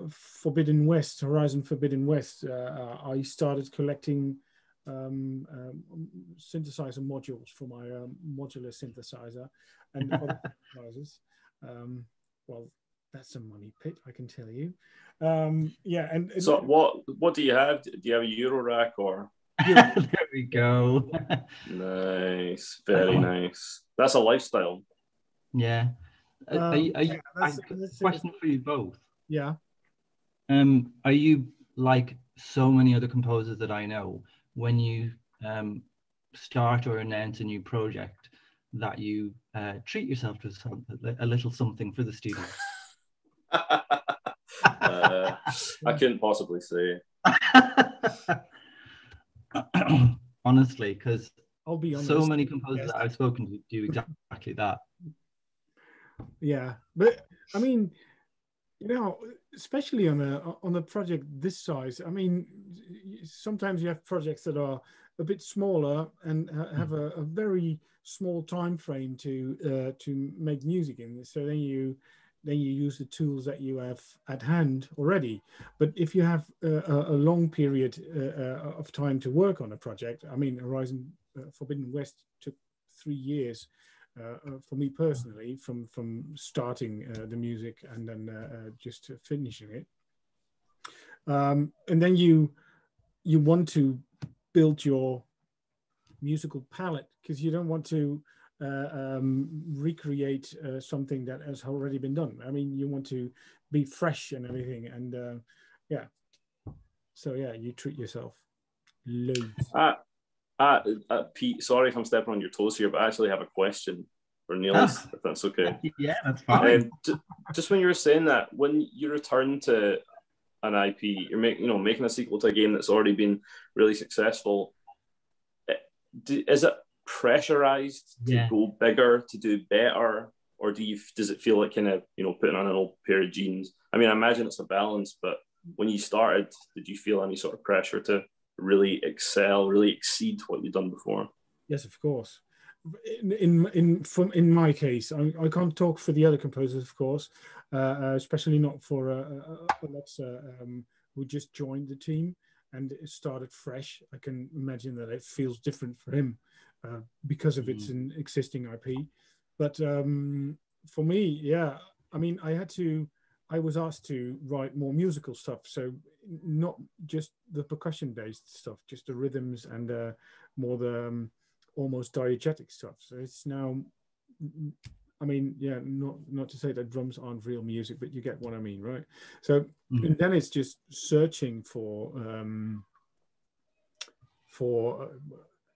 Forbidden West, Horizon Forbidden West, I started collecting synthesizer modules for my modular synthesizer and other synthesizers. Well, that's a money pit, I can tell you. Yeah, and so what do you have? Do you have a Eurorack or? There we go. Nice, very nice. That's a lifestyle. Yeah. Question for you both. Yeah. Are you like so many other composers that I know, when you start or announce a new project, that you treat yourself to a little something for the studio? I couldn't possibly say. Honestly, because I'll be honest, so many composers that I've spoken to do exactly that. Yeah, but I mean, You know, especially on a project this size. I mean, sometimes you have projects that are a bit smaller and have a very small time frame to make music in. So then you use the tools that you have at hand already. But if you have a long period of time to work on a project, I mean, Horizon Forbidden West took 3 years. For me personally, from starting the music and then just finishing it, and then you want to build your musical palette because you don't want to recreate something that has already been done. I mean, you want to be fresh and everything, and yeah. So yeah, you treat yourself loads. Pete, sorry if I'm stepping on your toes here, but I actually have a question for Niels, if that's okay. Yeah, that's fine. Just when you were saying that, when you return to an IP, you're making a sequel to a game that's already been really successful. Is it pressurized to go bigger, to do better, or does it feel like kind of putting on an old pair of jeans? I mean, I imagine it's a balance, but when you started, did you feel any sort of pressure to really excel, really exceed what you've done before? Yes, of course. In my case, I can't talk for the other composers, of course, especially not for Alexa, who just joined the team and it started fresh. I can imagine that it feels different for him because of its an existing IP. But for me, yeah, I mean, I was asked to write more musical stuff, so not just the percussion-based stuff, just the rhythms and more the almost diegetic stuff. So it's now, I mean, yeah, not to say that drums aren't real music, but you get what I mean, right? So and then it's just searching for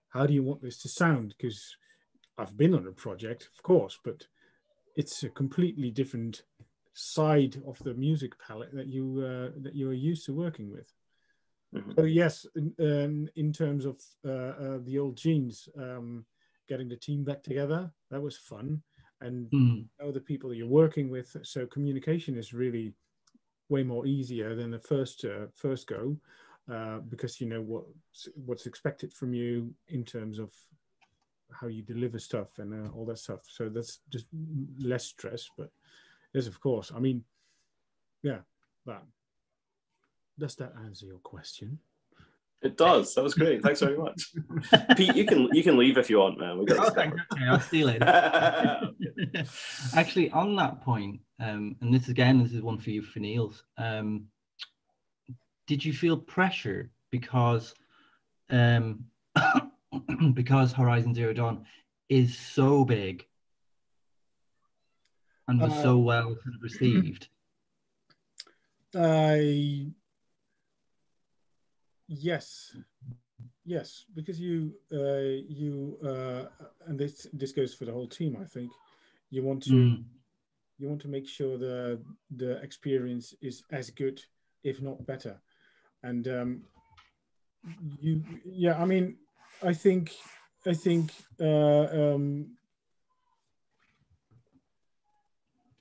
how do you want this to sound? Because I've been on a project, of course, but it's a completely different side of the music palette that you are used to working with. So yes, in terms of the old genes, getting the team back together, that was fun, and know the people that you're working with. So communication is really way more easier than the first go, because you know what's expected from you in terms of how you deliver stuff and all that stuff. So that's just less stress, but yes, of course. I mean, yeah, that. Does that answer your question? It does. That was great. Thanks very much. Pete, you can leave if you want, man. We got okay, I'll steal it. Actually, on that point, and this is one for you, for Niels. Did you feel pressure because because Horizon Zero Dawn is so big and was so well received? Yes, because you and this goes for the whole team. I think you want to make sure the experience is as good, if not better, and I mean, I think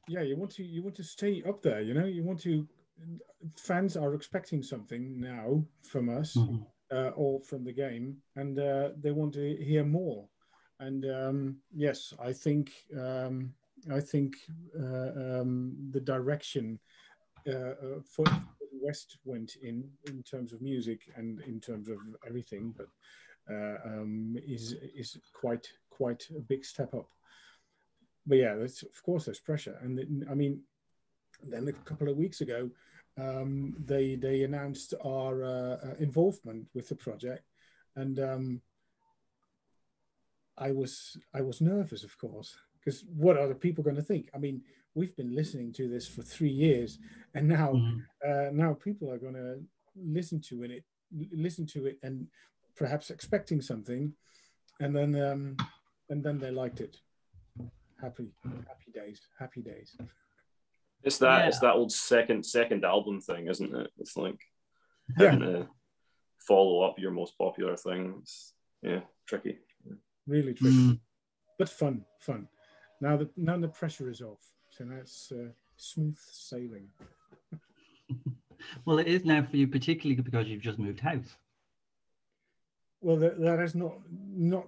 yeah, you want to stay up there. You know, you want to. Fans are expecting something now from us or from the game, and they want to hear more. And yes, I think the direction for West went in terms of music and in terms of everything, but is quite a big step up. But yeah, that's, of course there's pressure, and I mean, then a couple of weeks ago, they announced our involvement with the project, and I was nervous, of course, because what are the people going to think? I mean, we've been listening to this for 3 years, and now now people are going to listen to it, and perhaps expecting something, and then they liked it. Happy days. It's that old second album thing, isn't it? It's like having to follow up your most popular thing. It's, tricky. Really tricky, but fun. Now the pressure is off, so now it's smooth sailing. Well, it is now for you, particularly because you've just moved house. Well, that is not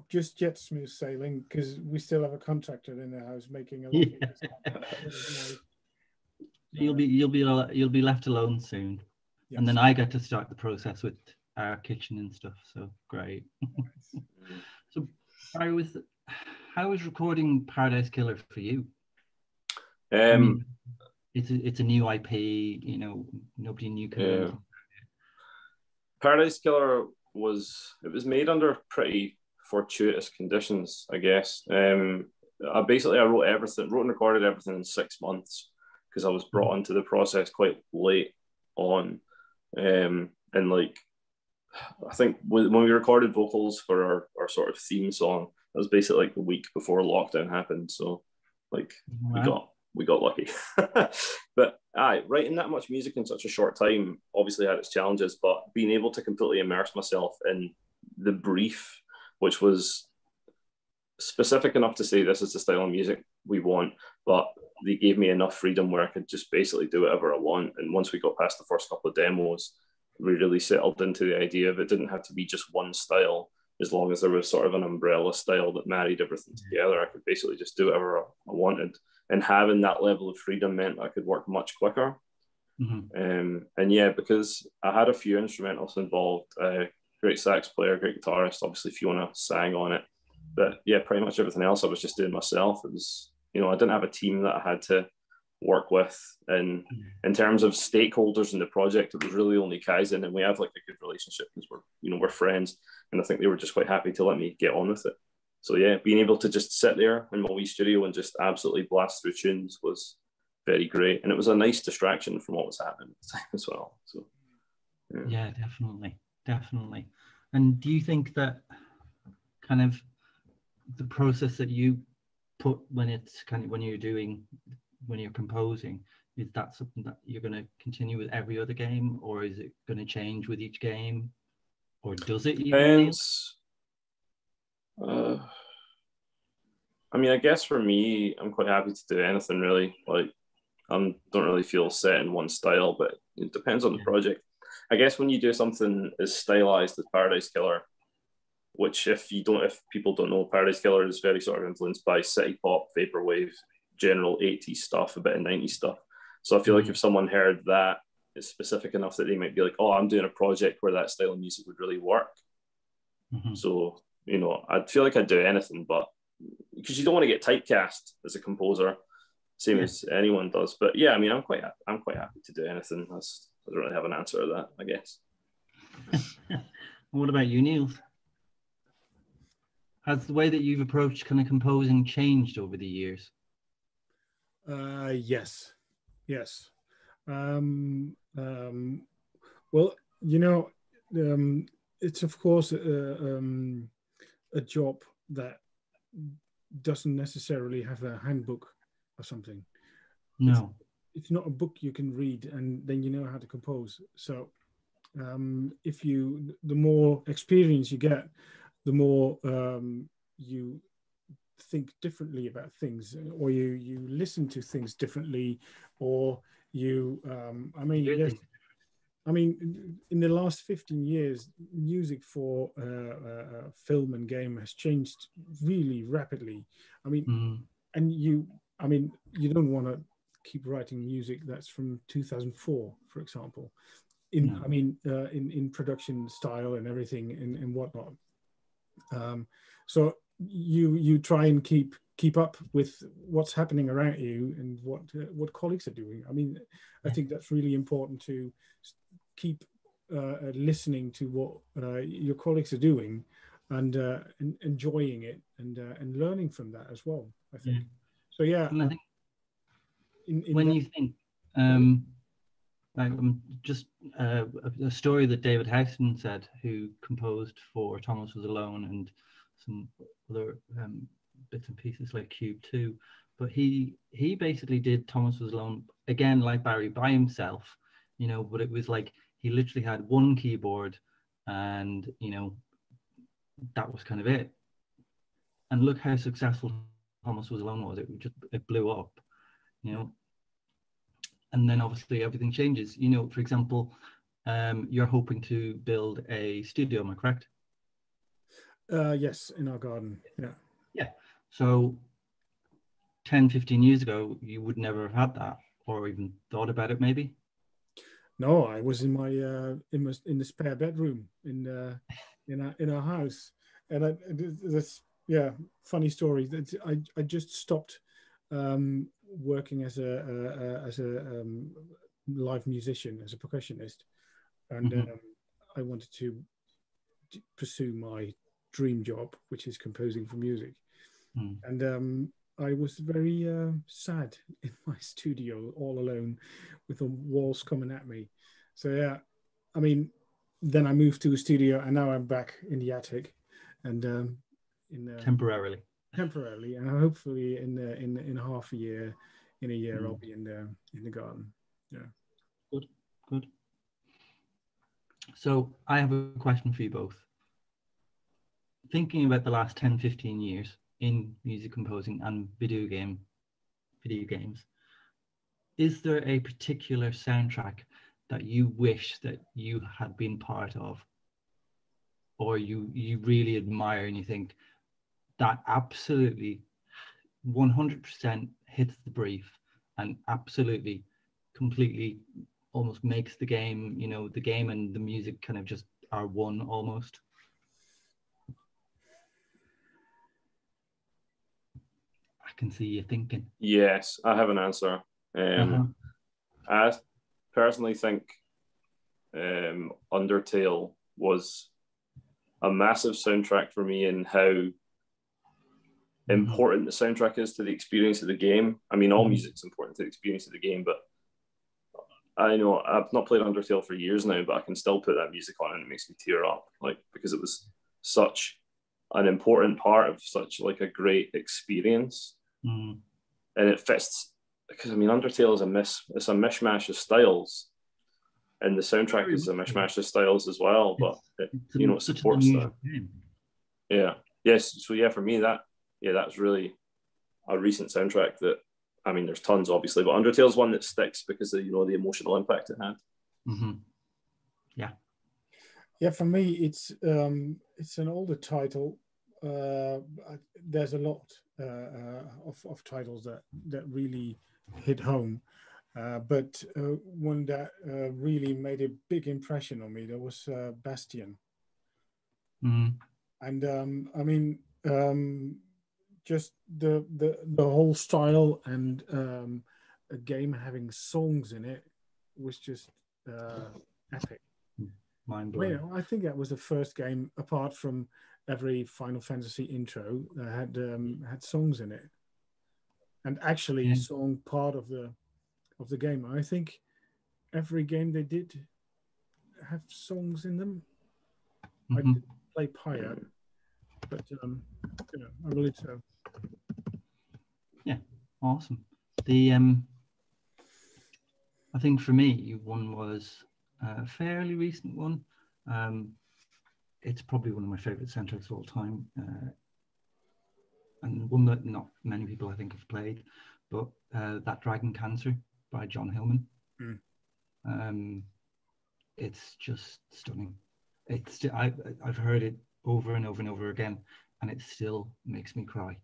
just yet smooth sailing, because we still have a contractor in the house making a lot of noise. You'll be left alone soon, yes. And then I get to start the process with our kitchen and stuff. So great. So, Barry, how was recording Paradise Killer for you? I mean, it's a new IP. You know, nobody knew. Paradise Killer was made under pretty fortuitous conditions, I guess. I wrote and recorded everything in 6 months, because I was brought into the process quite late on. And like, I think when we recorded vocals for our sort of theme song, that was basically like the week before lockdown happened. So like, we got lucky. But writing that much music in such a short time obviously had its challenges, but being able to completely immerse myself in the brief, which was specific enough to say this is the style of music we want, but they gave me enough freedom where I could just basically do whatever I want. And once we got past the first couple of demos, we really settled into the idea of it didn't have to be just one style. As long as there was sort of an umbrella style that married everything together, I could basically just do whatever I wanted. And having that level of freedom meant I could work much quicker. And yeah, because I had a few instrumentals involved, great sax player, great guitarist, obviously Fiona sang on it. But yeah, pretty much everything else I was just doing myself. It was, I didn't have a team that I had to work with. And in terms of stakeholders in the project, it was really only Kaizen, and we have like a good relationship because we're friends. And I think they were just quite happy to let me get on with it. So yeah, being able to just sit there in my wee studio and just absolutely blast through tunes was very great. And it was a nice distraction from what was happening at the time as well. So yeah, definitely. And do you think that kind of the process that you put when you're composing, is that something that you're going to continue with every other game, or is it going to change with each game, or does it even? I mean, I guess for me, I'm quite happy to do anything really. Like, I don't really feel set in one style, but it depends on the project. I guess when you do something as stylized as Paradise Killer, which if people don't know, Paradise Killer is very sort of influenced by city pop, vaporwave, general 80s stuff, a bit of 90s stuff. So I feel like if someone heard that, it's specific enough that they might be like, oh, I'm doing a project where that style of music would really work. So, I'd feel like I'd do anything, but because you don't want to get typecast as a composer, same as anyone does. But yeah, I mean, I'm quite happy to do anything. I don't really have an answer to that, I guess. What about you, Niels? Has the way that you've approached kind of composing changed over the years? Yes. Well, it's of course a job that doesn't necessarily have a handbook or something. No, it's not a book you can read and then you know how to compose. So the more experience you get, the more you think differently about things, or you listen to things differently, or you in the last 15 years, music for film and game has changed really rapidly. And you don't want to keep writing music that's from 2004, for example, in production style and everything and whatnot. So you try and keep up with what's happening around you and what colleagues are doing. I think that's really important, to keep listening to what your colleagues are doing and enjoying it and learning from that as well, I think. So yeah. And I think you think just a story that David Howson said, who composed for Thomas Was Alone and some other bits and pieces like Cube 2, but he basically did Thomas Was Alone again, like Barry, by himself, but it was like he literally had one keyboard and that was kind of it. And look how successful Thomas Was Alone was. It blew up, and then obviously everything changes. You know, for example, you're hoping to build a studio, am I correct? Yes, in our garden. Yeah. Yeah. So 10, 15 years ago, you would never have had that or even thought about it, maybe? No, I was in my in the spare bedroom in our house, and that's yeah, funny story. That I just stopped working as a live musician, as a percussionist, and I wanted to pursue my dream job, which is composing for music. And I was very sad in my studio all alone with the walls coming at me. So yeah, I mean, then I moved to a studio, and now I'm back in the attic, and temporarily, and hopefully in half a year, in a year, I'll be in the garden. Yeah. Good. So I have a question for you both. Thinking about the last 10, 15 years in music composing and video games, is there a particular soundtrack that you wish that you had been part of, or you really admire and you think that absolutely 100% hits the brief and absolutely completely almost makes the game, you know, the game and the music kind of just are one almost? I can see you thinking. Yes, I have an answer. I personally think Undertale was a massive soundtrack for me, in how important the soundtrack is to the experience of the game. I mean, all music's important to the experience of the game, but I know I've not played Undertale for years now, but I can still put that music on and it makes me tear up, like, because it was such an important part of such like a great experience. And it fits, because I mean, Undertale is it's a mishmash of styles, and the soundtrack is a mishmash of styles as well, but it supports that. Yeah. Yes. So yeah, for me that's really a recent soundtrack that, I mean, there's tons obviously, but Undertale's one that sticks because of, the emotional impact it had. Yeah, for me it's an older title. There's a lot of titles that really hit home, but one that really made a big impression on me, that was Bastion. And I mean, just the whole style, and a game having songs in it was just epic. Mind blowing. I think that was the first game, apart from every Final Fantasy intro, that had songs in it, and actually song part of the game. I think every game they did have songs in them. I didn't play Pyre, but I believe so. Yeah, awesome. The I think for me, one was a fairly recent one. It's probably one of my favorite soundtracks of all time, and one that not many people I think have played, but That Dragon Cancer by John Hillman. It's just stunning. I've heard it over and over and over again, and it still makes me cry.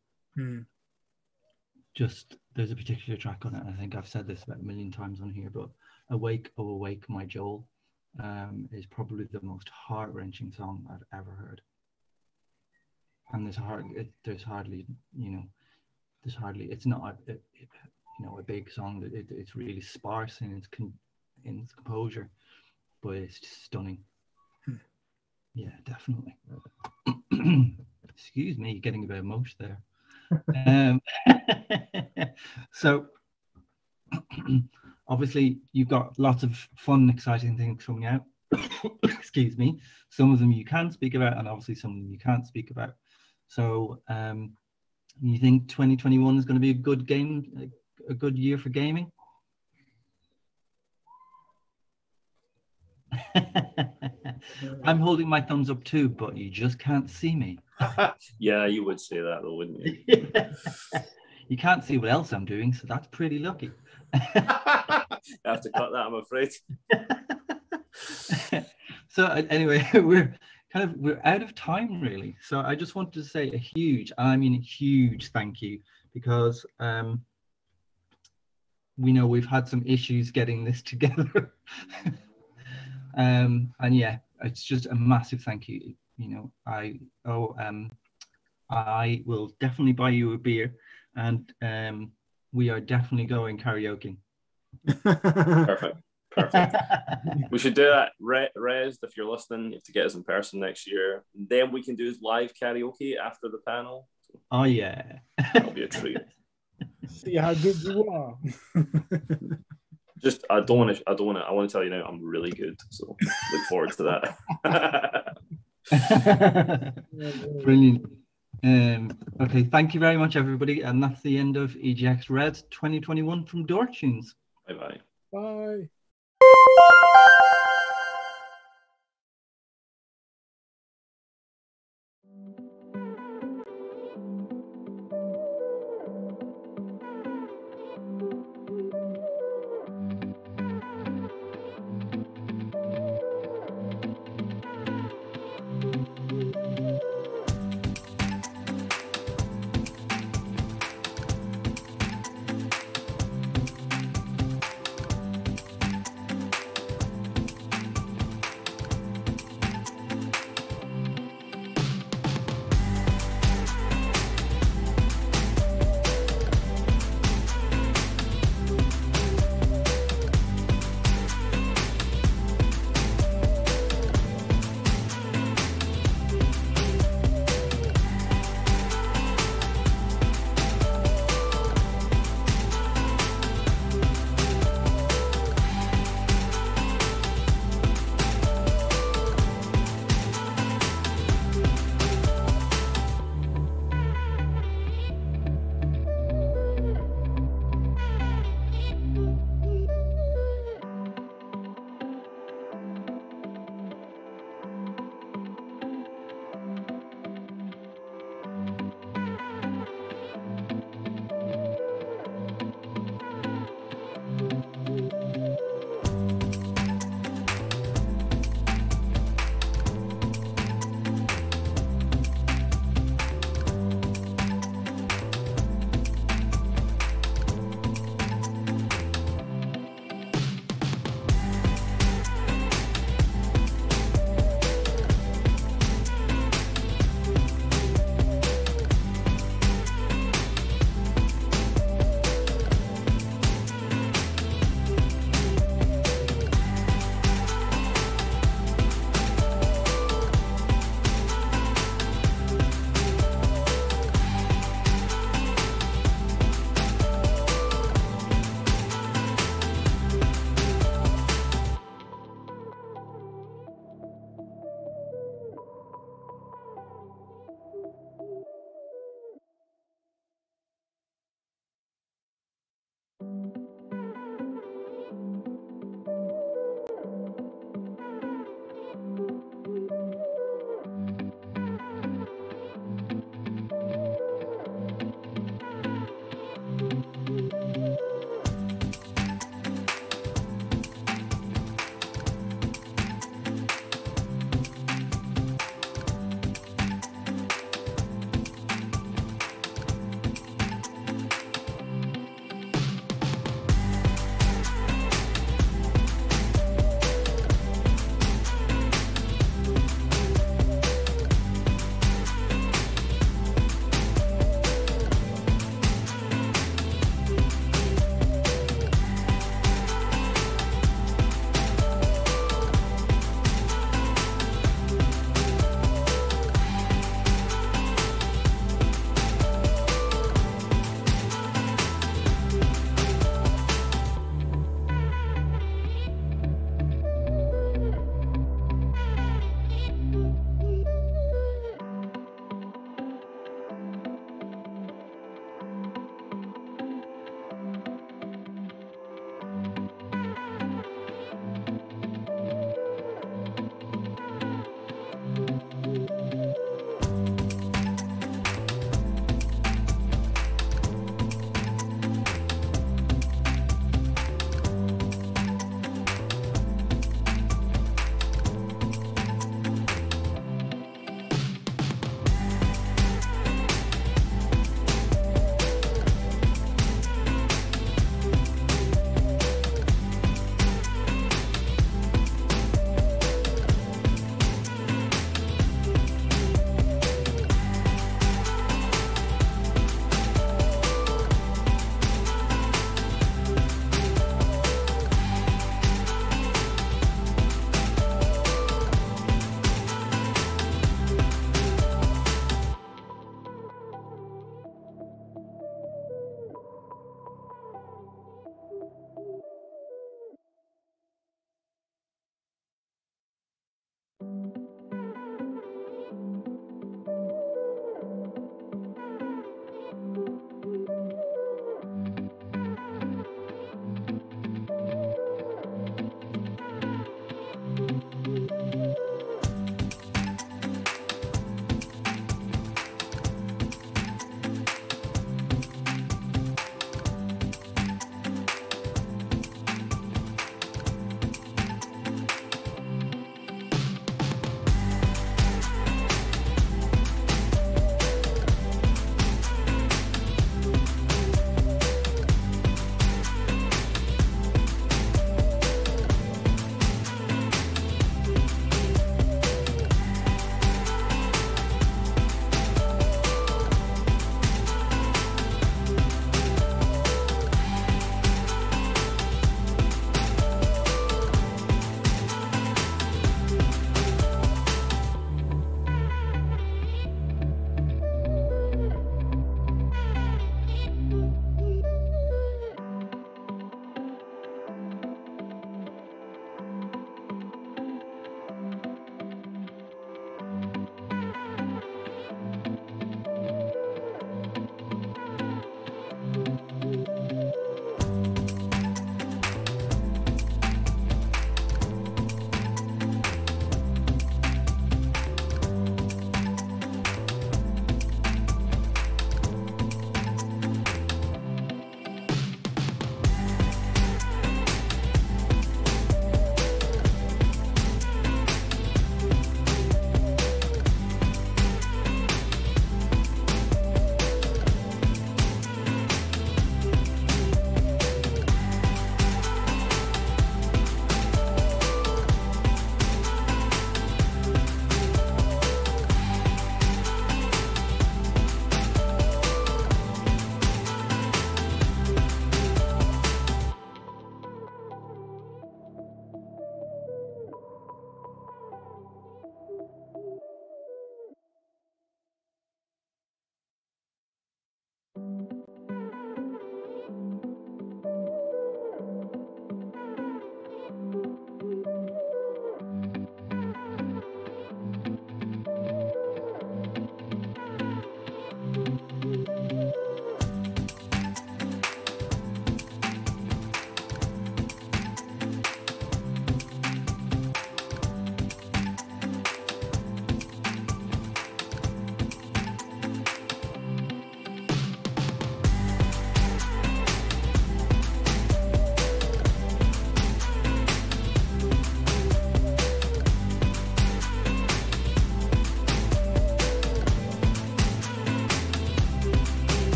Just, there's a particular track on it, and I think I've said this about a million times on here, but Awake, Oh Awake, My Joel is probably the most heart-wrenching song I've ever heard. And it's not a big song. It's really sparse in its composure, but it's just stunning. Yeah, definitely. Excuse me, getting a bit emotional there. So obviously you've got lots of fun, exciting things coming out. Excuse me. Some of them you can speak about, and obviously some of them you can't speak about. So you think 2021 is going to be a good year for gaming? I'm holding my thumbs up too, but you just can't see me. Yeah, you would say that though, wouldn't you? You can't see what else I'm doing, so that's pretty lucky. I have to cut that, I'm afraid. So anyway, we're out of time, really. So I just wanted to say a huge, and I mean a huge thank you, because we know we've had some issues getting this together. And yeah, it's just a massive thank you. You know, I will definitely buy you a beer, and we are definitely going karaoke. Perfect. We should do that. Rezzed, if you're listening, you have to get us in person next year. Then we can do live karaoke after the panel. Oh yeah, that'll be a treat. See how good you are. Just I want to tell you now, I'm really good. So look forward to that. Brilliant. Okay, thank you very much, everybody, and that's the end of EGX Red 2021 from Dortunes. Bye. Bye.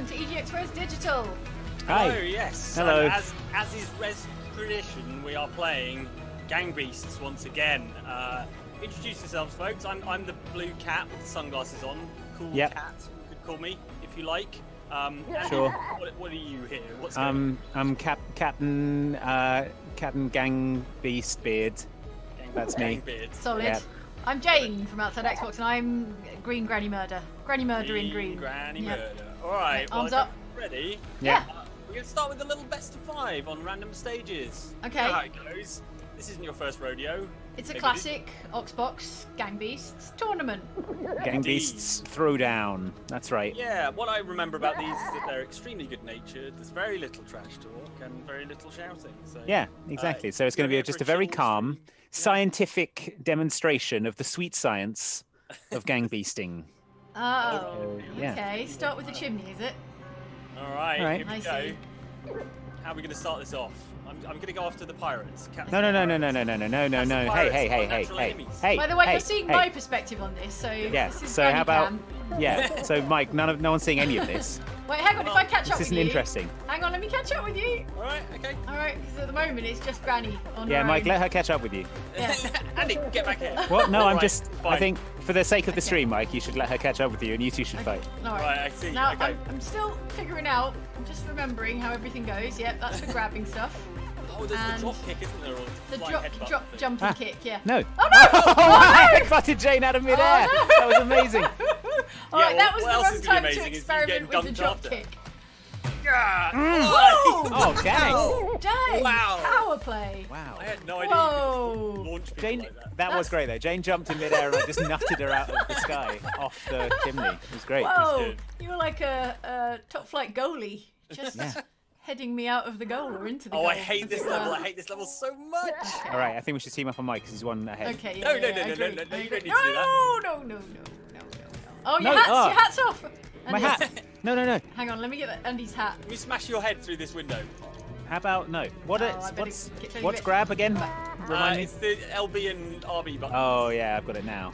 welcome to EGX Rezzed Digital. Hi. Hello, yes. Hello. As is Rezzed tradition, we are playing Gang Beasts once again. Introduce yourselves, folks. I'm the blue cat with the sunglasses on. Cool cat, you could call me if you like. Sure. What are you here? What's going on? I'm Captain Gang Beast Beard. That's me. Beard. Solid. Yeah. I'm Jane from Outside Xbox, and I'm Green Granny Murder. Granny Murder in green. Granny Yeah. Murder. All right. Arms well, up. Ready? Yeah. We're going to start with a little best of 5 on random stages. Okay. You know how it goes. This isn't your first rodeo. It's a Maybe classic Oxbox Gang Beasts tournament. Gang Beasts Throwdown. That's right. Yeah, what I remember about these is that they're extremely good-natured. There's very little trash talk and very little shouting. So, Yeah, exactly. So it's going to be just a very calm, scientific demonstration of the sweet science of gang beasting. Oh, yeah. okay. Start with the chimney, is it? All right, All right. here we I go. see. How are we going to start this off? I'm going to go after the pirates. No. Hey. By the way, hey, you're seeing hey. my perspective on this, so Yeah. this is So Granny how about? Cam. Yeah. So Mike, no one's seeing any of this. Wait, hang on. If I catch up This with isn't you, interesting. hang on. Let me catch up with you. All right, okay. All right, because at the moment it's just Granny on Yeah, her Mike, own. let her catch up with you. Yeah. Andy, get back here. What? No, I'm Right, just. I fine. think for the sake of the stream, Mike, you should let her catch up with you, and you two should fight. All Right, I see. Now Okay. I'm still figuring out. I'm just remembering how everything goes. Yep, that's for grabbing stuff. Oh, there's And the drop kick, isn't there? Or The flying drop, headbutt drop, thing? jumping kick. Yeah. No. Oh no! I headbutted Jane out of midair. Oh, no. That was amazing. All right, that was what the else wrong is gonna time be to amazing is you experiment getting with the dunked drop after. kick. Yeah. Oh, dang. Dang! Wow. Power play. Wow. I had no idea Whoa. you could launch people Jane, like that was great though. Jane jumped in midair and I just nutted her out of the sky off the chimney. It was great. Whoa! You were like a top flight goalie, just Yeah. heading me out of the goal or into the Oh, goal. I hate this level. I hate this level so much. All right, I think we should team up on Mike because he's one ahead. Okay. No, Yeah, no, yeah, no, I no, agree. no, no, I you don't agree. need to do that. No. Oh, your No, hat's oh. your hat's off. My Andy, hat. No. Hang on, let me get Andy's hat. Let me smash your head through this window. How about no? What? Oh, I better What's get you what's bit- grab again? Remind me. It's the LB and RB button. Oh yeah, I've got it now.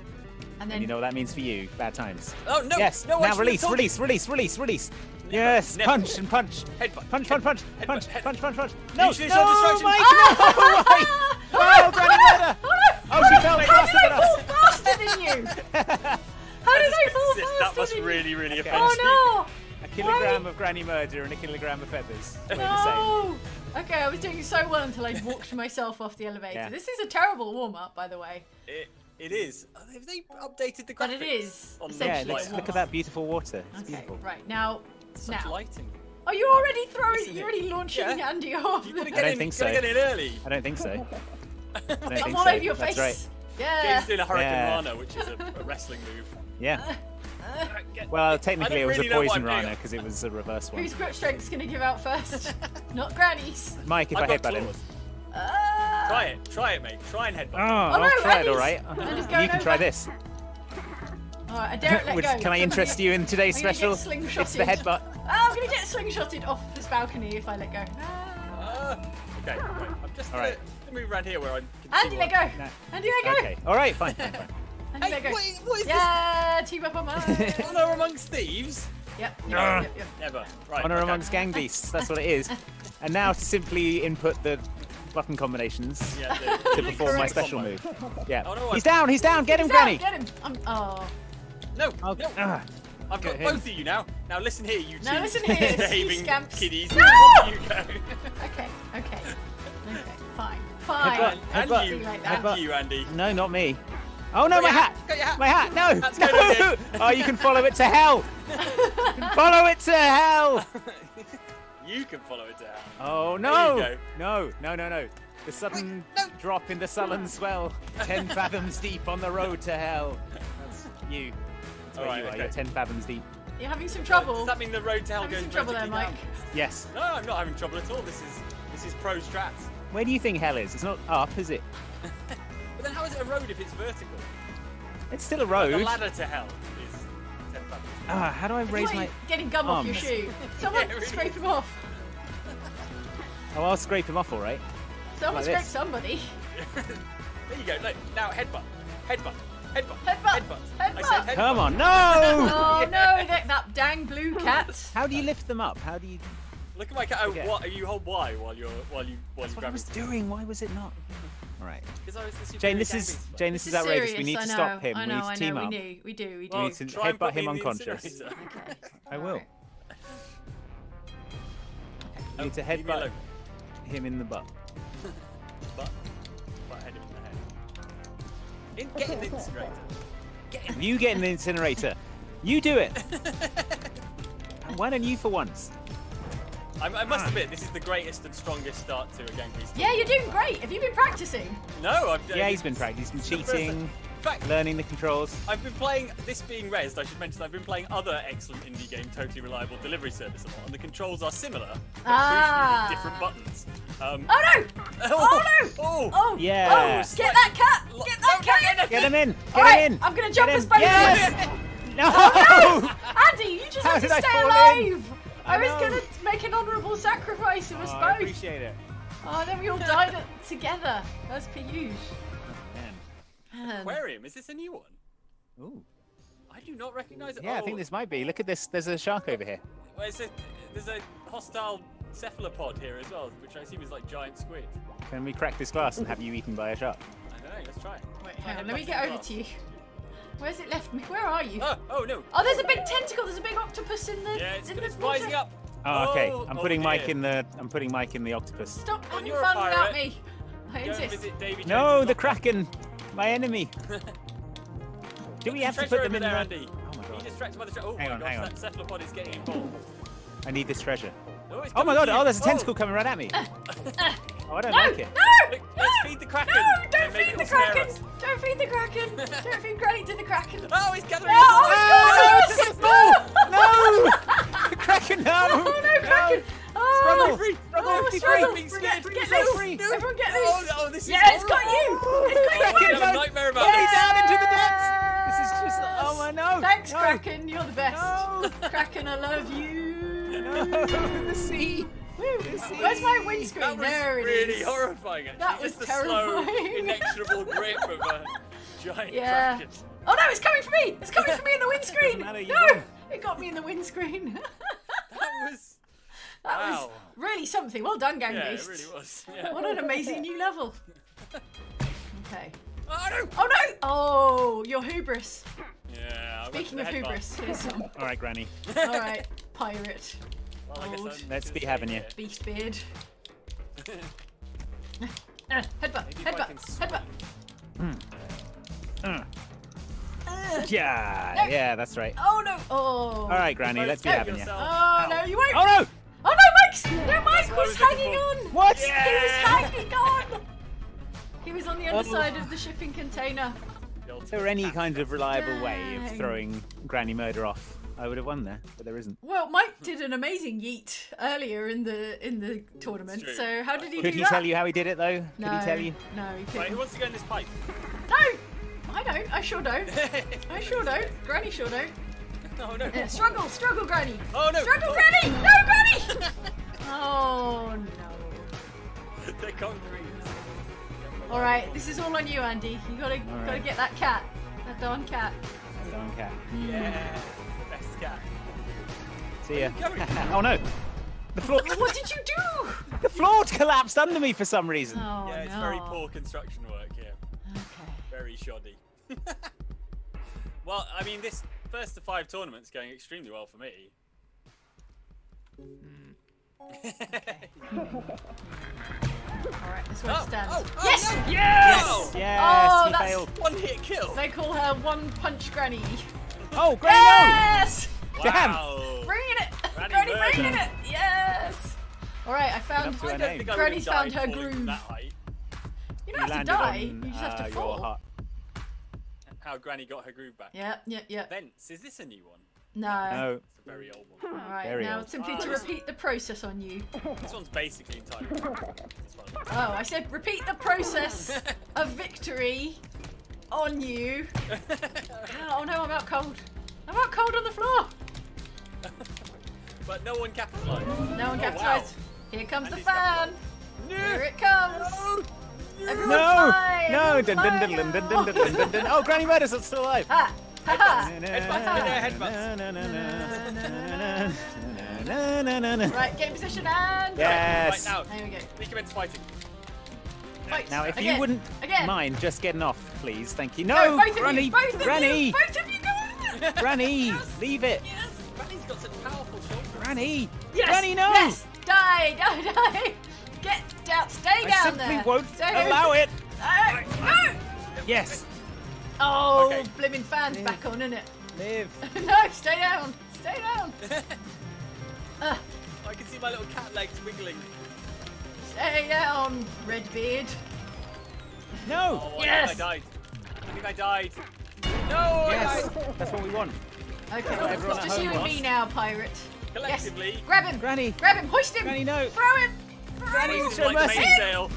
And And then you know what that means for you? Bad times. Oh no! Yes. No, I now should've release, told you. release. Yes. never. Punch and punch. Headbutt. Punch. Headbutt. Punch. No, Use your no, distraction. Mike, no, Mike. Oh, Granny Murder. Oh, she fell How faster did than I fall us. faster than you? How did I fall faster That must than you? really, really Okay. offend you. Oh A kilogram of Granny Murder and a kilogram of feathers. Weigh the same. no! Okay, I was doing so well until I walked myself off the elevator. Yeah. This is a terrible warm up, by the way. It is. Have they updated the graphics? But it is. On Yeah, essentially. look at that beautiful water. It's Okay, beautiful. right now. Such Now. lighting. Oh, you're already throwing. Isn't You're it? already launching Yeah. Andy off. You gotta I get don't in. think you gotta so. get in early. I don't think so. I don't I'm think all so. over your That's face. right. Yeah. James doing a Hurricane Yeah. Rana, which is a wrestling move. Yeah. Well, technically I it was don't a really know what poison I'm doing. Rana because it was a reverse one. Whose grip strength's gonna give out first? Not Granny's. Mike, if I I've got headbutt him. claws. Try it, mate. Try and headbutt. Oh, Oh, no, I'll try it, Andy's- all right. Andy's You going can try over. this. Alright, I daren't let go. Can I interest you in today's I'm gonna special? get slingshotted. It's the headbutt. Oh, I'm gonna get slingshotted off this balcony if I let go. Okay, right. I'm just All gonna, right. gonna move around here where I can Andy, see let what- go. No. Andy, let go. Okay. All right. Fine. Andy, let go. What is Yeah, team up on mine. Honor amongst thieves? Yep. Ah. Yep. Never. Right. Honor okay. amongst gang beasts. That's what it is. And now to simply input the button combinations Yeah, to perform my correct special combo. move. Yeah. Oh, no, He's down. Get him, He's out, Granny. Get him. Oh. No, Oh, no. ah. I've got Get both him. of you now. Now listen here, you two. Now listen here, you Behaving scamps. kiddies. No! You go. Okay. Fine. Headbutt. And Headbutt. you, Like that. and you, Andy. No, not me. Oh no, my hat! Got your hat. My hat! No! That's No! good, Oh, you can follow it to hell! Follow it to hell! You can follow it down. Oh There no! you go. No. The sudden drop in the sullen swell. 10 fathoms deep on the road to hell. That's you. That's where Alright, you are. okay. You're 10 fathoms deep. You're having some trouble. Does that mean the road to hell Having goes some trouble there, vertically Mike. down? Yes. No, I'm not having trouble at all. This is pro strats. Where do you think hell is? It's not up, is it? But then how is it a road if it's vertical? It's still a Like, road. the ladder to hell is 10 fathoms. Ah, how do I It's raise like my... getting gum off your arms? shoe. Someone Yeah, really. scrape him off. Oh, I'll scrape him off, all right. Someone Like scrape this. somebody. There you go. Look, now headbutt. Headbutt. I said headbutt. Come on, no! Oh no, that dang blue cat. How do you lift them up? How do you? Look at my cat. Okay. What? You hold Y while you That's what I grab was it. doing. Why was it not? All right. Jane, this is outrageous. We need to stop him. I know, we need to team up. We do. We need to headbutt him unconscious. Okay. I will. Right. You need to headbutt him in the butt. Butt head him in the head. Get in the incinerator. You get in the incinerator. You do it. Why don't you for once? I must admit, this is the greatest and strongest start to a Gang Beast. Yeah, you're doing great. Have you been practicing? No, Yeah, he's been practicing. He's been cheating, learning the controls. I've been playing, this being Rezzed, I should mention I've been playing other excellent indie game, Totally Reliable Delivery Service a lot, and the controls are similar, but crucially with different buttons. Oh no! Oh no! Oh! Yeah. Oh, get that cat! Get that cat! Get him in! Get Alright, him in! I'm gonna jump Get us him. both Yes! in! No! Oh no! Andy, you just How had to did I stay fall alive! in? I was know. gonna make an honourable sacrifice of us I both. appreciate it. Oh, then we all died together. That's Piyush. Man. Aquarium, is this a new one? Ooh. I do not recognise it. Yeah, I think this might be. Look at this. There's a shark over here. Well, there's a hostile cephalopod here as well, which I assume is like giant squid. Can we crack this glass and have you eaten by a shark? I don't know, let's try it. Wait, hang on, let me get over to you. Where's it left me? Where are you? Oh no! Oh, there's a big tentacle. There's a big octopus in the. Yeah, it's water. rising up. Oh, okay. I'm Oh, putting Mike dear. in the. I'm putting Mike in the octopus. Stop having you're a fun without pirate. me. I Go and insist. visit Davy No, Jones' the Kraken, my enemy. Do we have to put them in there, the? Andy? Oh my Are you god. distracted by the oh Hang my on, gosh, hang on. that cephalopod is getting involved. I need this treasure. Oh, it's Oh my coming god! to you. Oh, there's a tentacle coming right at me. Oh, I don't like it. Look, let's feed the Kraken. No, don't and maybe feed the it'll scare Kraken! us. Don't feed the Kraken! Don't feed Granny to the Kraken! Oh, he's gathering Oh, his it's No! No! Kraken, no! Oh, no, Kraken! Oh, Struggle! Struggle! Oh, Be struggle! free! Get Be this! free! Everyone get this! Oh, this is Yeah, it's got you! It's got I you! have a nightmare about Get me this. down into the depths! This is just. Oh my no! Thanks, no. Kraken. You're the best. No. Kraken, I love you. No, the sea. Where's my windscreen? That was There it really is. horrifying, actually. That was Just the slow, terrifying. inexorable grip of a giant Yeah. Kraken. Oh no, it's coming for me! It's coming for me in the windscreen! matter, you No! won. It got me in the windscreen. That was... That was Wow. really something. Well done, Gang Yeah, Beast. it really was. Yeah. What an amazing new level. Okay. Oh no! Oh no! Oh, your hubris. Yeah. I went Speaking for of the headbutt. hubris, here's some. All right, Granny. Alright, pirate. Well, I guess Old. I'm Let's just be gonna having stay you. here. Beast beard. Headbutt, Maybe if I can headbutt, headbutt. Yeah, No. yeah, that's right. Oh no! Oh. All right, Granny, let's be No. having you. Oh no, you won't! Oh no! Oh no, Mike was hanging on! What? He was hanging on! He was on the underside of the shipping container. Is there any kind of reliable way of Dang. throwing Granny Murder off? I would have won there, but there isn't. Well, Mike did an amazing yeet earlier in the tournament. true. So how did he Could do he that? tell you how he did it though? No, Could he tell you? No, he Right, couldn't. who wants to go in this pipe? No, I don't. I sure don't. I sure don't. Granny sure don't. Oh no! Struggle, Granny. Oh no! Struggle, Oh. Granny. No, Granny. Oh no. They're concrete. All right, this is all on you, Andy. You gotta right. get that cat, that darn cat. Don't cat. Yeah. Best cat. See ya. Where are you going? Oh no! The floor. What did you do? The floor collapsed under me for some reason. Oh Yeah, it's no. very poor construction work here. Okay. Very shoddy. Well, I mean, this first to 5 tournament's going extremely well for me. All right, this one stands. Oh, yes! no. Yes! Oh, Yes, Oh, he that's- failed. One hit kill. They call her One Punch Granny. Oh, Granny, Yes! Damn. Wow. Bringing it! Granny Granny murder. bringing it! Yes! Alright, I found. up to her I don't name. think I would Granny's have found died her falling from groove. that height. You You don't have to landed die, on, you just have to your fall. heart. How Granny got her groove back. Yeah. Vents, is this a new one? No. No. It's a very old one. Alright, Very now old. simply to repeat the process on you. This one's basically entirely different. This one. Oh, I said repeat the process of victory on you. Oh no, I'm out cold. I'm out cold on the floor. But no one capitalized. No one Oh, capitalized. wow. Here comes the Andy's fan. capitalized. Here it comes. Everyone's No! fine. No! Everyone's Dun, dun, dun, dun, dun, dun, dun, dun, dun. Oh, Granny Murder's still alive. Ha! Ha ha! Right, game position and... Yes. Right now, There we go. we commence fighting. Fight. Now, if Again. you wouldn't Again. mind just getting off, please. Thank you. Go, No, both of Granny. you, both of Granny. you, both of you, go on. Granny, leave it. Yes, Granny's got such powerful shoulders. Granny. Yes. Granny, no. Yes. Die. Get down. Stay I down simply there. won't Stay allow it. No. Yes. Oh, Okay. blimmin' fan's back on, isn't it? Live. No, stay down. Stay down. I can see my little cat legs wiggling. Stay down, Redbeard. No. Oh, Yes. I died. I think I died. No, I Yes. died. That's what we want. Okay, everyone it's at just home you and wants. me now, pirate. Collectively. Yes. Grab him. Granny. Grab him. Hoist him. Granny, no. Throw him. Granny, This is show like the mercy. mainsail.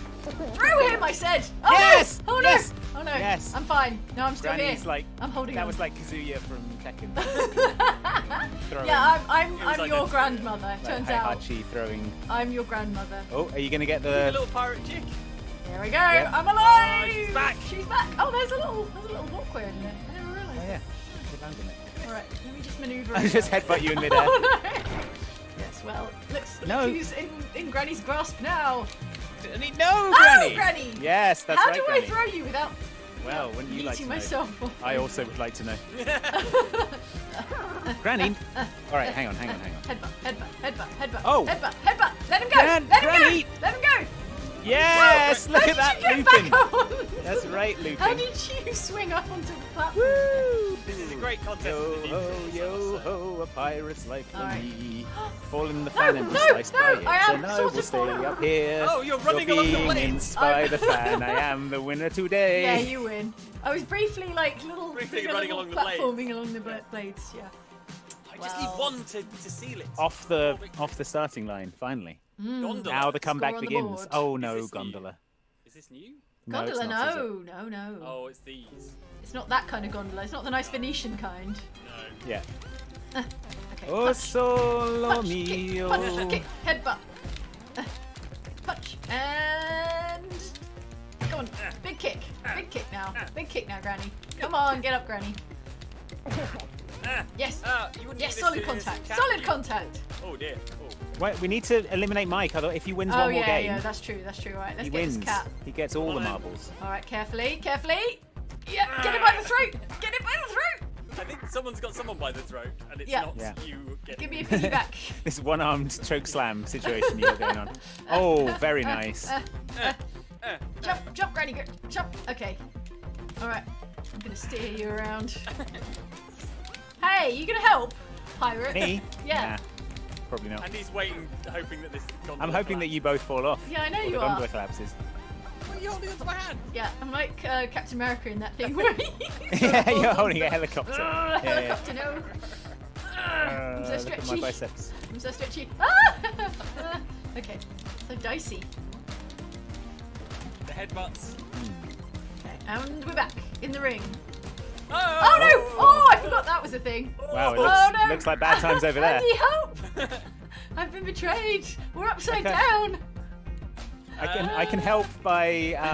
Throw him, I said. Oh, Yes. No. Oh, no. Yes. Oh, no. Yes. I'm fine. No, I'm still Granny's here. like I'm holding that on. was like Kazuya from Tekken. Throwing, Yeah, It I'm was your like grandmother. like Turns out Heihachi throwing. I'm your grandmother. Oh, are you gonna get A the? little pirate chick. There we go. Yep. I'm alive. Oh, she's back. She's back. Oh, there's a little walkway in there. I never realised. Oh yeah. Good landing it. All right, let me just manoeuvre. I just headbutt you in midair. Oh, no. Yes, well, look No. who's in Granny's grasp now. No, Oh, Granny. Granny. Yes, that's How right, do Granny. I throw you without Well, wouldn't you like to eating know? myself? I also would like to know. Granny. All right, hang on. Headbutt. Oh. Headbutt. Let him go. Gran- Let him Granny. go. Let him go. Yes, How look did at that you get looping. back on? That's right, looping. How did you swing up onto the platform? Woo! This is a great contest. Yo for the ho, new yo ho, a pirate's life for All right. me. Fall in the fan and be no, sliced no, by it. I am And I sort will of stay falling up over. here. Oh, you're running along the being blades. inced by the fan. I am the winner today. Yeah, you win. I was briefly like Briefly doing a running little along the blades. platforming along the blades. Yeah. I just need one to seal it. Off the starting line, finally. Gondola. Now the comeback Score on the begins. board. Oh Is no, this new? gondola. Is this new? No, it's Gondola, not, is it? no. Oh, it's these. It's not that kind of gondola. It's not the nice Venetian kind. No. Yeah. Okay. Oh punch, solo punch, mio. kick, punch, kick, headbutt. Punch and come on, big kick now, Granny. Come on, get up, Granny. Yes, You wouldn't yes, do this solid to this contact, cat, solid you? contact. Oh dear. Oh. Wait, we need to eliminate Mike. Otherwise, if he wins Oh one more yeah, game, that's true. Right, let's he get wins. this cat. He gets all the Come on, marbles. All right, carefully. Yeah, get it by the throat. I think someone's got someone by the throat, and it's Yeah. not Yeah. you getting Give me a piggyback. This one-armed choke slam situation you got going on. Oh, very nice. Jump, Granny, jump. Okay. All right, I'm gonna steer you around. Hey, you gonna help, pirate? Me? Yeah. Nah, probably not. And he's waiting, hoping that this gondola I'm hoping that you both fall off. Yeah, I know or you the are. gondola collapses. What are you holding onto my hand? Yeah, I'm like Captain America in that thing where Yeah, you're holding a helicopter. Yeah, yeah. helicopter, no. I'm so Look at my stretchy. biceps. I'm so stretchy. Ah! Okay, so dicey. The headbutts. Okay, and we're back in the ring. Oh, Oh no! Oh, I forgot that was a thing. Wow, it Oh, looks, no. looks like bad times over I there. need help. I've been betrayed. We're upside Okay. down. I can help by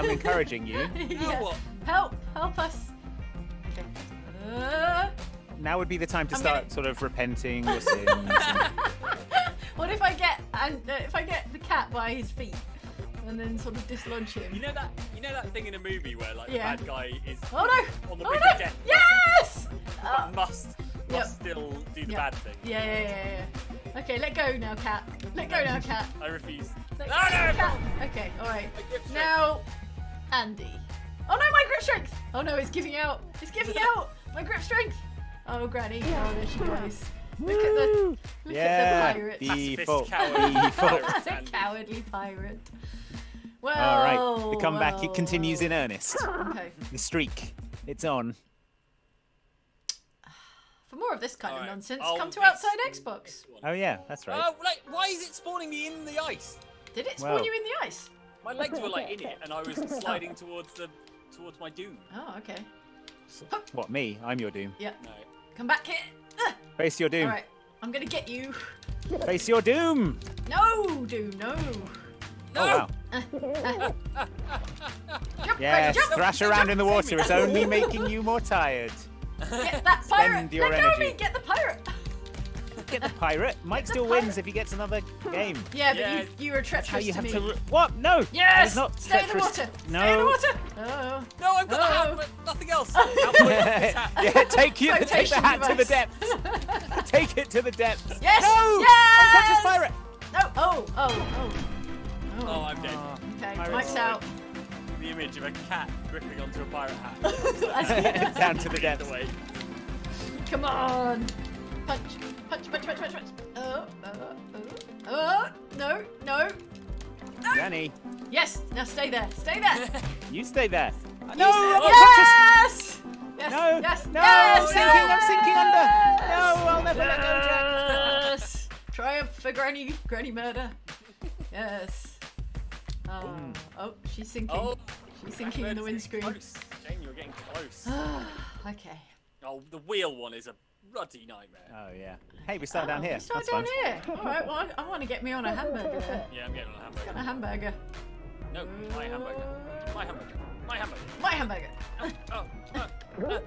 encouraging you. Yeah. Help us. Okay. Now would be the time to I'm start sort of repenting your sins. and- What if I get the cat by his feet and then sort of dislodge him? You know that thing in a movie where like Yeah. the bad guy is Oh no! on the Oh brink no! of death, Yes! but must Yep. still do the Yep. bad thing. Yeah. Okay, let go now, cat. Let go now, cat. I refuse. Let No, go, no! cat. Okay, all right. I grip strength. Now, Andy. Oh no, my grip strength! Oh no, it's giving out. It's giving out. My grip strength. Oh, Granny. Oh, there she goes. Look at the Yeah, pirate. default. Coward. Default. Cowardly pirate. Well, All right, the comeback well, it continues in earnest. Okay. The streak, it's on. For more of this kind All of right. nonsense, Oh, come to this. Outside Xbox. Oh yeah, that's right. Oh, like, why is it spawning me in the ice? Did it spawn Well. you in the ice? My legs were like in it, and I was sliding towards my doom. Oh, okay. What, me? I'm your doom. Yeah. No. Come back here. Face your doom. All right. I'm gonna get you. Face your doom. No, Doom, no. Oh, wow. Yes, thrash around in the water. It's only making you more tired. Get that pirate! Spend your Let go of me! energy. Get the pirate! Get the pirate. Mike still wins if he gets another game. Yeah, but you were treacherous How you to have me. to. What? No. that Yes! is not Stay in the treacherous. water! No. Stay in the water! Oh. No, I've got the hat, but nothing else. Yeah, take the Flotation hat to the device. depths. Take it to the depths. Yes! No! Yes! Unconscious pirate. No! Oh, I'm dead. Okay, Pirate's Mike's out. The image of a cat gripping onto a pirate hat. Down to the depths. Away. Come on! Punch! Oh, no! Granny, Yes! Now stay there! Stay there! you stay there. You No, stay- I'm unconscious. Yes! Yes! No, Yes! no, Yes! I'm sinking under. Yes! No, I'll never let go, Jack. Yes! Triumph for Granny murder. Yes. Oh, she's sinking. Oh, she's sinking in the windscreen. Close. Jane, you're getting close. Okay. Oh, the wheel one is a ruddy nightmare. Oh yeah. Hey, we start down here. We start That's down fun. here. All right. Well, I want to get me on a hamburger there. Yeah, I'm getting on a hamburger. Get on a hamburger. No, my hamburger. My hamburger. My hamburger. My hamburger. Oh.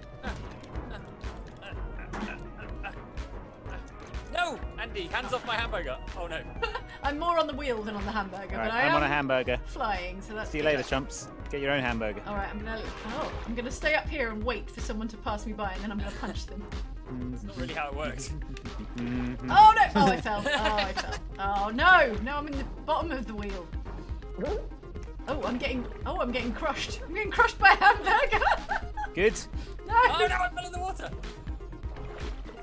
No, Andy, hands off my hamburger. Oh no. I'm more on the wheel than on the hamburger, All right, but I I'm am on a hamburger. flying, so that's See you good. later, chumps. Get your own hamburger. All right, I'm gonna stay up here and wait for someone to pass me by, and then I'm gonna punch them. That's not really how it works. Oh no! Oh, I fell. Oh, I fell. Oh no! No, I'm in the bottom of the wheel. Oh, I'm getting crushed. I'm getting crushed by a hamburger. Good. No. Oh no! I fell in the water.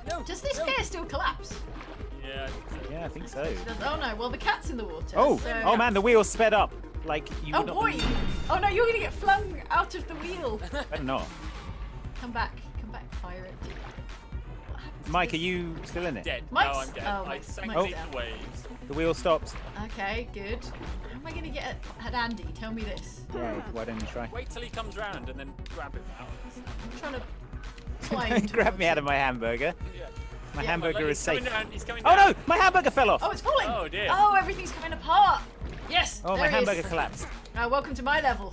No. Does this pier still collapse? Yeah. Yeah, I think so. Oh no! Well, the cat's in the water. Oh, so... oh man, the wheel's sped up. Like you. Oh would not boy! believe. Oh no! You're gonna get flung out of the wheel. Better not. Come back, pirate. Mike, are you still in it? Dead. Mike's- No, I'm dead. oh, I Mike's- sank Mike's beneath down. the waves. The wheel stopped. Okay, good. How am I gonna get at Andy? Tell me this. Yeah. Why don't you try? Wait till he comes round and then grab him out. I'm trying to climb. Grab me out of my hamburger. Yeah. My Yeah, hamburger is He's coming safe. down. He's coming Oh down. no! My hamburger fell off. Oh, it's falling. Oh dear. Oh, everything's coming apart. Yes. Oh, there my he hamburger is. collapsed. Welcome to my level.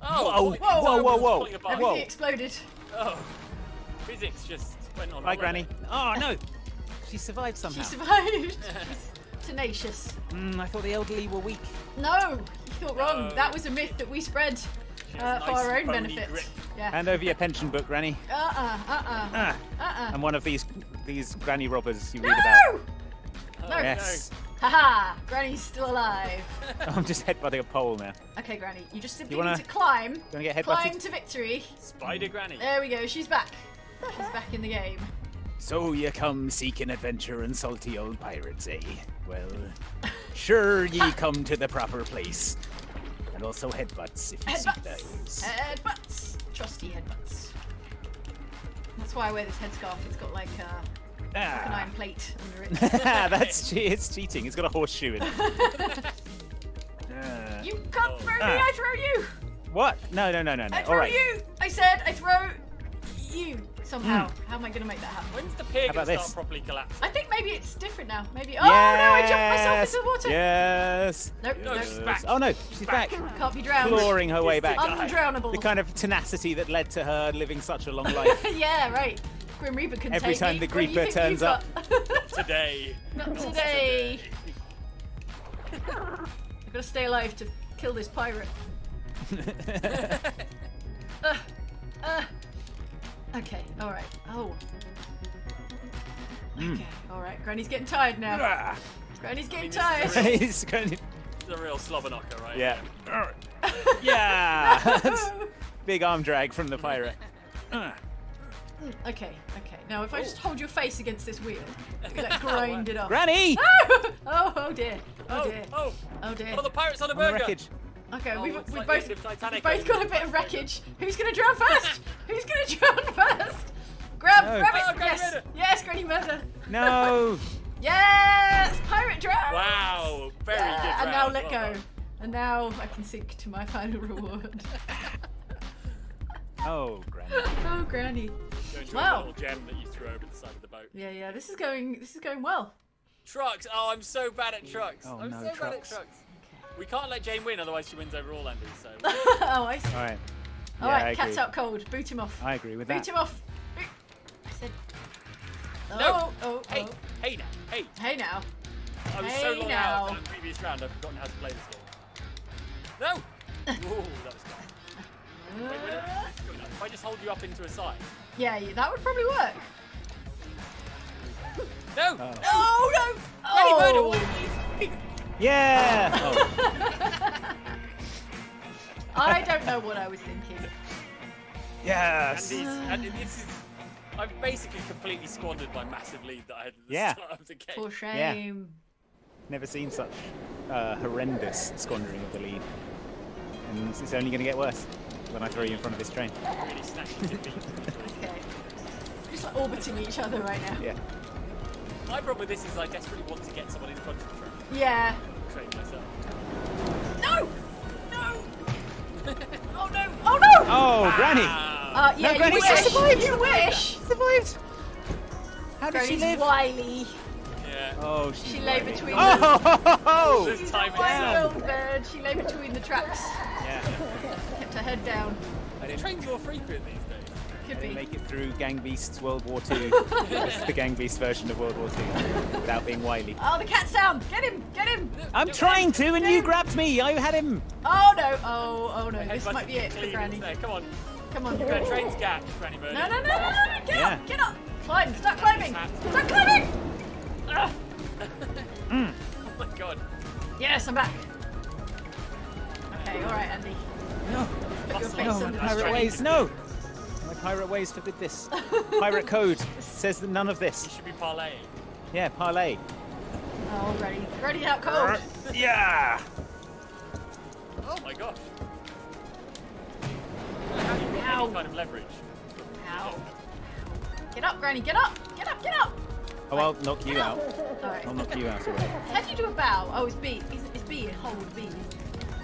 Oh, Whoa. Everything Whoa. exploded. Oh, physics just went on. Bye, holiday. Granny. Oh no! She survived somehow. She survived. Tenacious. I thought the elderly were weak. No, you thought wrong. That was a myth that we spread for our own benefit. Yeah. Hand over your pension book, Granny. I'm one of these granny robbers you read about. No. Yes. Haha, Granny's still alive. I'm just headbutting a pole now. Okay, Granny, you just simply You wanna- need to climb. You wanna get Climb headbutted? to victory. Spider Granny. There we go. She's back. She's back in the game. So you come seeking adventure and salty old pirates, eh? Well, sure ye come to the proper place. And also headbutts if you seek those. Headbutts. Trusty headbutts. That's why I wear this headscarf. It's got like an iron plate under it. It's cheating. It's got a horseshoe in it. You can't throw me. I throw you. What? No. I throw All right. you. I said I throw you somehow. How am I going to make that happen? When's the pier How going about to start this? properly collapsing? I think maybe it's different now. Maybe. Oh no! I jumped myself into the water. Yes. Nope. No, Nope. she's back. Oh no, she's back. Can't be drowned. Clawing her way back. Undrownable. The kind of tenacity that led to her living such a long life. Yeah, right. Grim Reaper can Every take time me. the What do you Creeper think turns you've up. Not today. got? Not today. I've got to stay alive to kill this pirate. Okay, alright. Oh. Okay, alright. Granny's getting tired now. Granny's getting tired. He's going to... It's a real slobber knocker, right? Yeah. Yeah. Big arm drag from the pirate. Okay. Now, if I just hold your face against this wheel, like grind it off. Granny! Oh dear. Oh dear. Oh dear. the pirate's on a On the burger. wreckage. Okay, Oh, we've it's like both the end of Titanic. got a bit of wreckage. Who's gonna drown first? Who's gonna drown first? Grab No. it! Oh, Granny Yes, murder. yes, Granny murder. No! Yes, pirate drown. Wow, very good. And now round. let Well go. done. And now I can sink to my final reward. Oh, Granny. Oh, Granny. Go into Wow. a little gem that you threw over the side of the boat. Yeah. This is going well. Trucks. Oh, I'm so bad at trucks. Oh, I'm no, so bad at trucks. trucks. We can't let Jane win, otherwise she wins overall, Andy. So. Oh, I see. All right. All right, cat's out cold. Boot him off. I agree with Boot that. him off. I said. No. Oh. Hey. Hey now. Hey. Hey now. I was so long out of the previous round, I've forgotten how to play this game. No. Ooh, that was close. Wait, if I just hold you up into a side. Yeah, that would probably work. No. Oh no. Oh. Yeah. Oh. I don't know what I was thinking. Yes. And this is. I've basically completely squandered my massive lead that I had at the start of the game. For shame. Never seen such horrendous squandering of the lead. And it's only going to get worse when I throw you in front of this train. Really snatching defeat. Okay. Just like orbiting each other right now. Yeah. My problem with this is I desperately want to get someone in front of the train. Yeah. Train myself. No! No! Oh no! Oh no! Oh, Granny! Yeah, no, Granny, you wish. she survived! You wish! Survived! How did she live? Wily. Yeah. Oh, She lay between the... She's a wily old bird. She lay between the tracks. Yeah. Kept her head down. Trains more frequent these days. Could I didn't be. make it through Gang Beasts World War II. It's the Gang Beast version of World War II without being wily. Oh, the cat sound! Get him! Get him! I'm trying to, and you grabbed me. I had him. Oh no! Oh no! This might be it for Granny. Come on. Come on, Granny. Train's gap, Granny Bird. No! Get Yeah. up! Get up! Climb! Start climbing! Start climbing! Oh my god. Yes, I'm back. Okay, all right, Andy. No. Put your face No, under pirate the ways. No. My pirate ways forbid this. Pirate code says that none of this. You should be parlaying. Yeah, parlay. Oh, ready. Ready out cold. Yeah. Oh my gosh. How do you get any kind of leverage? Ow. Get up, Granny. Get up. Get up. Get up. Oh, I'll knock you out. All right. I'll knock you out. Already. How do you do a bow? Oh, it's B. It's B. Hold B.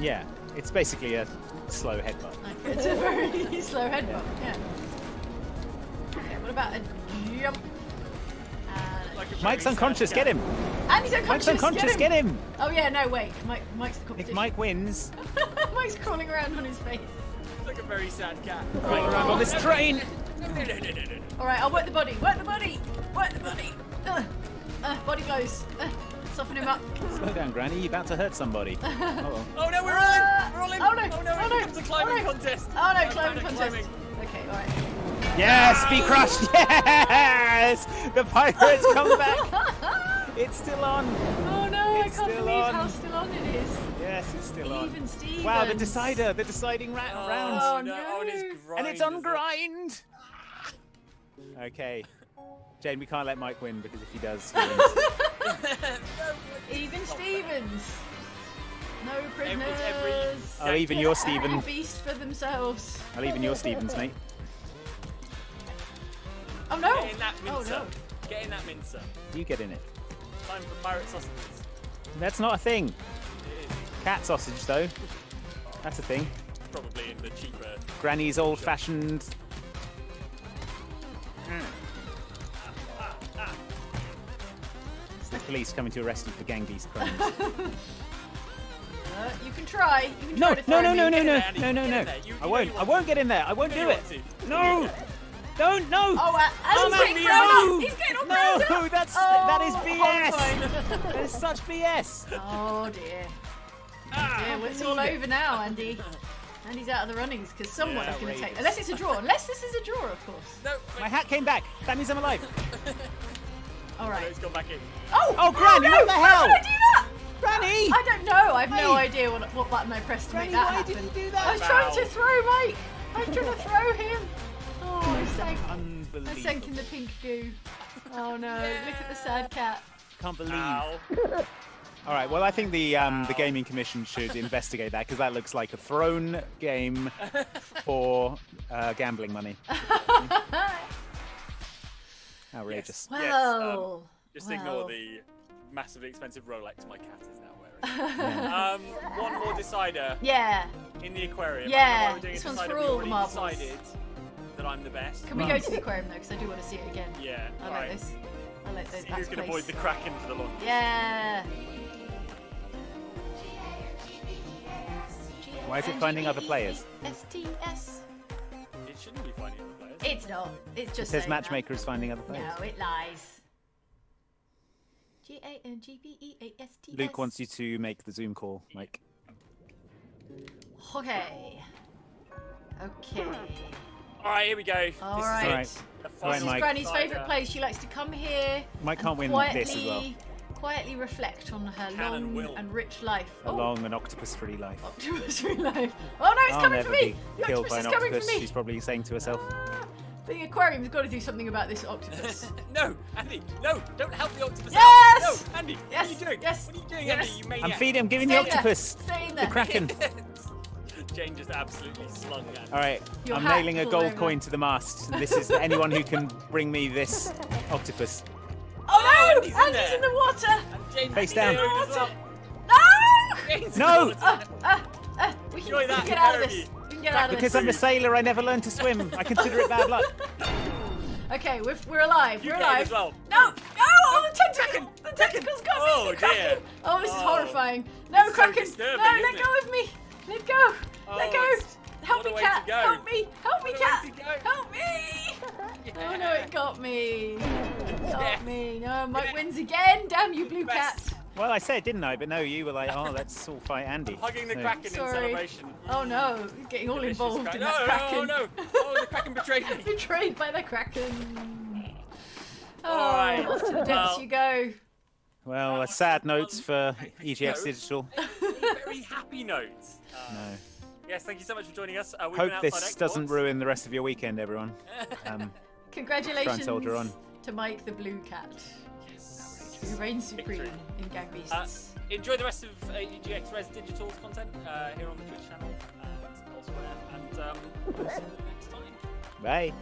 Yeah, it's basically a slow headbutt. Okay, it's a very slow headbutt. Yeah. Okay, what about a jump? Mike's unconscious. Get him. And he's unconscious. Mike's unconscious. Get him. Oh yeah, no wait. Mike's the competition. If Mike wins, Mike's crawling around on his face. It's like a very sad cat. crawling around on this train. All right, I'll work the body. Work the body. Work the body. Body blows. Soften him up. Slow down, Granny. You're about to hurt somebody. Uh-oh. Oh no, we're all in! We're all in! Oh no! Oh no! Oh no! It's a climbing contest. Oh no! Oh, Climbing no, contest. Okay, all right. Yes, be crushed. Yes, the pirates come back. It's still on. Oh no! It's I can't still believe on. how still on it is. Yes, it's still on. Even Stevens. Wow, the decider, the deciding round. Oh no! Oh, it is And it's on grind. Okay. Jane, we can't let Mike win because if he does, he wins. Even Stevens. No prisoners. I'll even your Steven. Every beast for themselves. I'll even your Stevens, mate. Oh no! Get in that mincer. Oh no! Get in that mincer. You get in it. Time for pirate sausages. That's not a thing. It is. Cat sausage, though. That's a thing. Probably in the cheaper. Granny's old-fashioned. It's the police coming to arrest you for gang beast crimes. You can try. You can No, try to throw no, no, me. no, no, no, no, no. I won't. I won't get in there. I won't do it. No. Don't. No. Oh, Come and at me, he's getting thrown no. up. He's getting all No, thrown up. that is horrifying. BS. That is such BS. Oh dear. Yeah, well, it's all over now, Andy. Andy's out of the runnings because someone is going to take. Unless it's a draw. Unless this is a draw, of course. No. My hat came back. That means I'm alive. All right. It's gone back in. Oh, Granny, no, what the hell? How did I do that? Granny! I don't know. I have no Hey. idea what button I pressed to Granny, make that why happen. did you do that? I was trying to throw Mike. I was trying to throw him. Oh, I sank. I Unbelievable. sank in the pink goo. Oh no! Look at the sad cat. Can't believe. All right. Well, I think the gaming commission should investigate that because that looks like a thrown game for gambling money. Outrageous. Well, just ignore the massively expensive Rolex my cat is now wearing. One more decider. Yeah. In the aquarium. Yeah, I don't know why we're doing this a one's decider. for We all already the marbles. decided that I'm the best. Can we go to the aquarium though? Because I do want to see it again. Yeah. I like this. I like those. See who can avoid the Kraken for the longest. Yeah. Why is it finding other players? STS. It shouldn't be finding other players. It's not. It's It just says saying matchmaker is finding other players. that. No, it lies. GANGBEASTS. Luke wants you to make the Zoom call, Mike. Okay. Okay. All right, here we go. All All right. right. This is Mike. Granny's favourite place. She likes to come here. Mike can't and win this as well. Quietly reflect on her Can long and rich life. A long and octopus-free life. Octopus-free life. Oh no, it's I'll coming never for me. be The killed octopus by is an coming for octopus, me. she's probably saying to herself. The aquarium's got to do something about this octopus. No, Andy, no, don't help the octopus Yes! out. No, Andy, Yes! what are you doing? Yes! What are you doing, Yes! Andy, you maniac? I'm feeding, I'm giving the Stay there. octopus. Stay in The there. Kraken. Jane just absolutely slung Andy. All right, Your I'm hat nailing a all gold over. coin to the mast. And this is anyone who can bring me this octopus. Oh no! Andy's in Andy's there. in the water. And Jane Face is down. in the water. No! Jane's in No! the water. We can, Enjoy we that, can get out of pair of this. you. We can get out of Because this. I'm a sailor, I never learned to swim. I consider it bad luck. Okay, we're alive. You We're get it alive. as well. No! No! Oh, the tentacle! The tentacle's got Oh, me! The Kraken! dear. Oh, this is Oh. horrifying. No, It's so Kraken! disturbing, No, isn't let it? go of me! Let go! Let Oh, go! it's- Help what a me, way cat! to go. Help me! Help me, What a way cat! to go. Help me! Oh no, it got me! It got me! No, Mike wins again! Damn you, blue cat! Well, I said, didn't I? But no, you were like, oh, let's all fight Andy. Hugging the No. Kraken in Sorry. celebration. Oh no, getting all Delicious involved Kraken. in that Kraken. No, no, no. Oh, the Kraken betrayed me. Betrayed by the Kraken. Oh, All right. off to the depths Well, you go. Well, a sad notes for EGX Digital. Very happy note. No. Yes, thank you so much for joining us. We've Hope been this Outside doesn't Xbox. ruin the rest of your weekend, everyone. Congratulations Try and soldier on. to Mike the Blue Cat, who reigns supreme in Gang Beasts. Enjoy the rest of EGX Rezzed Digital's content here on the Twitch channel and elsewhere. And we'll see you next time. Bye.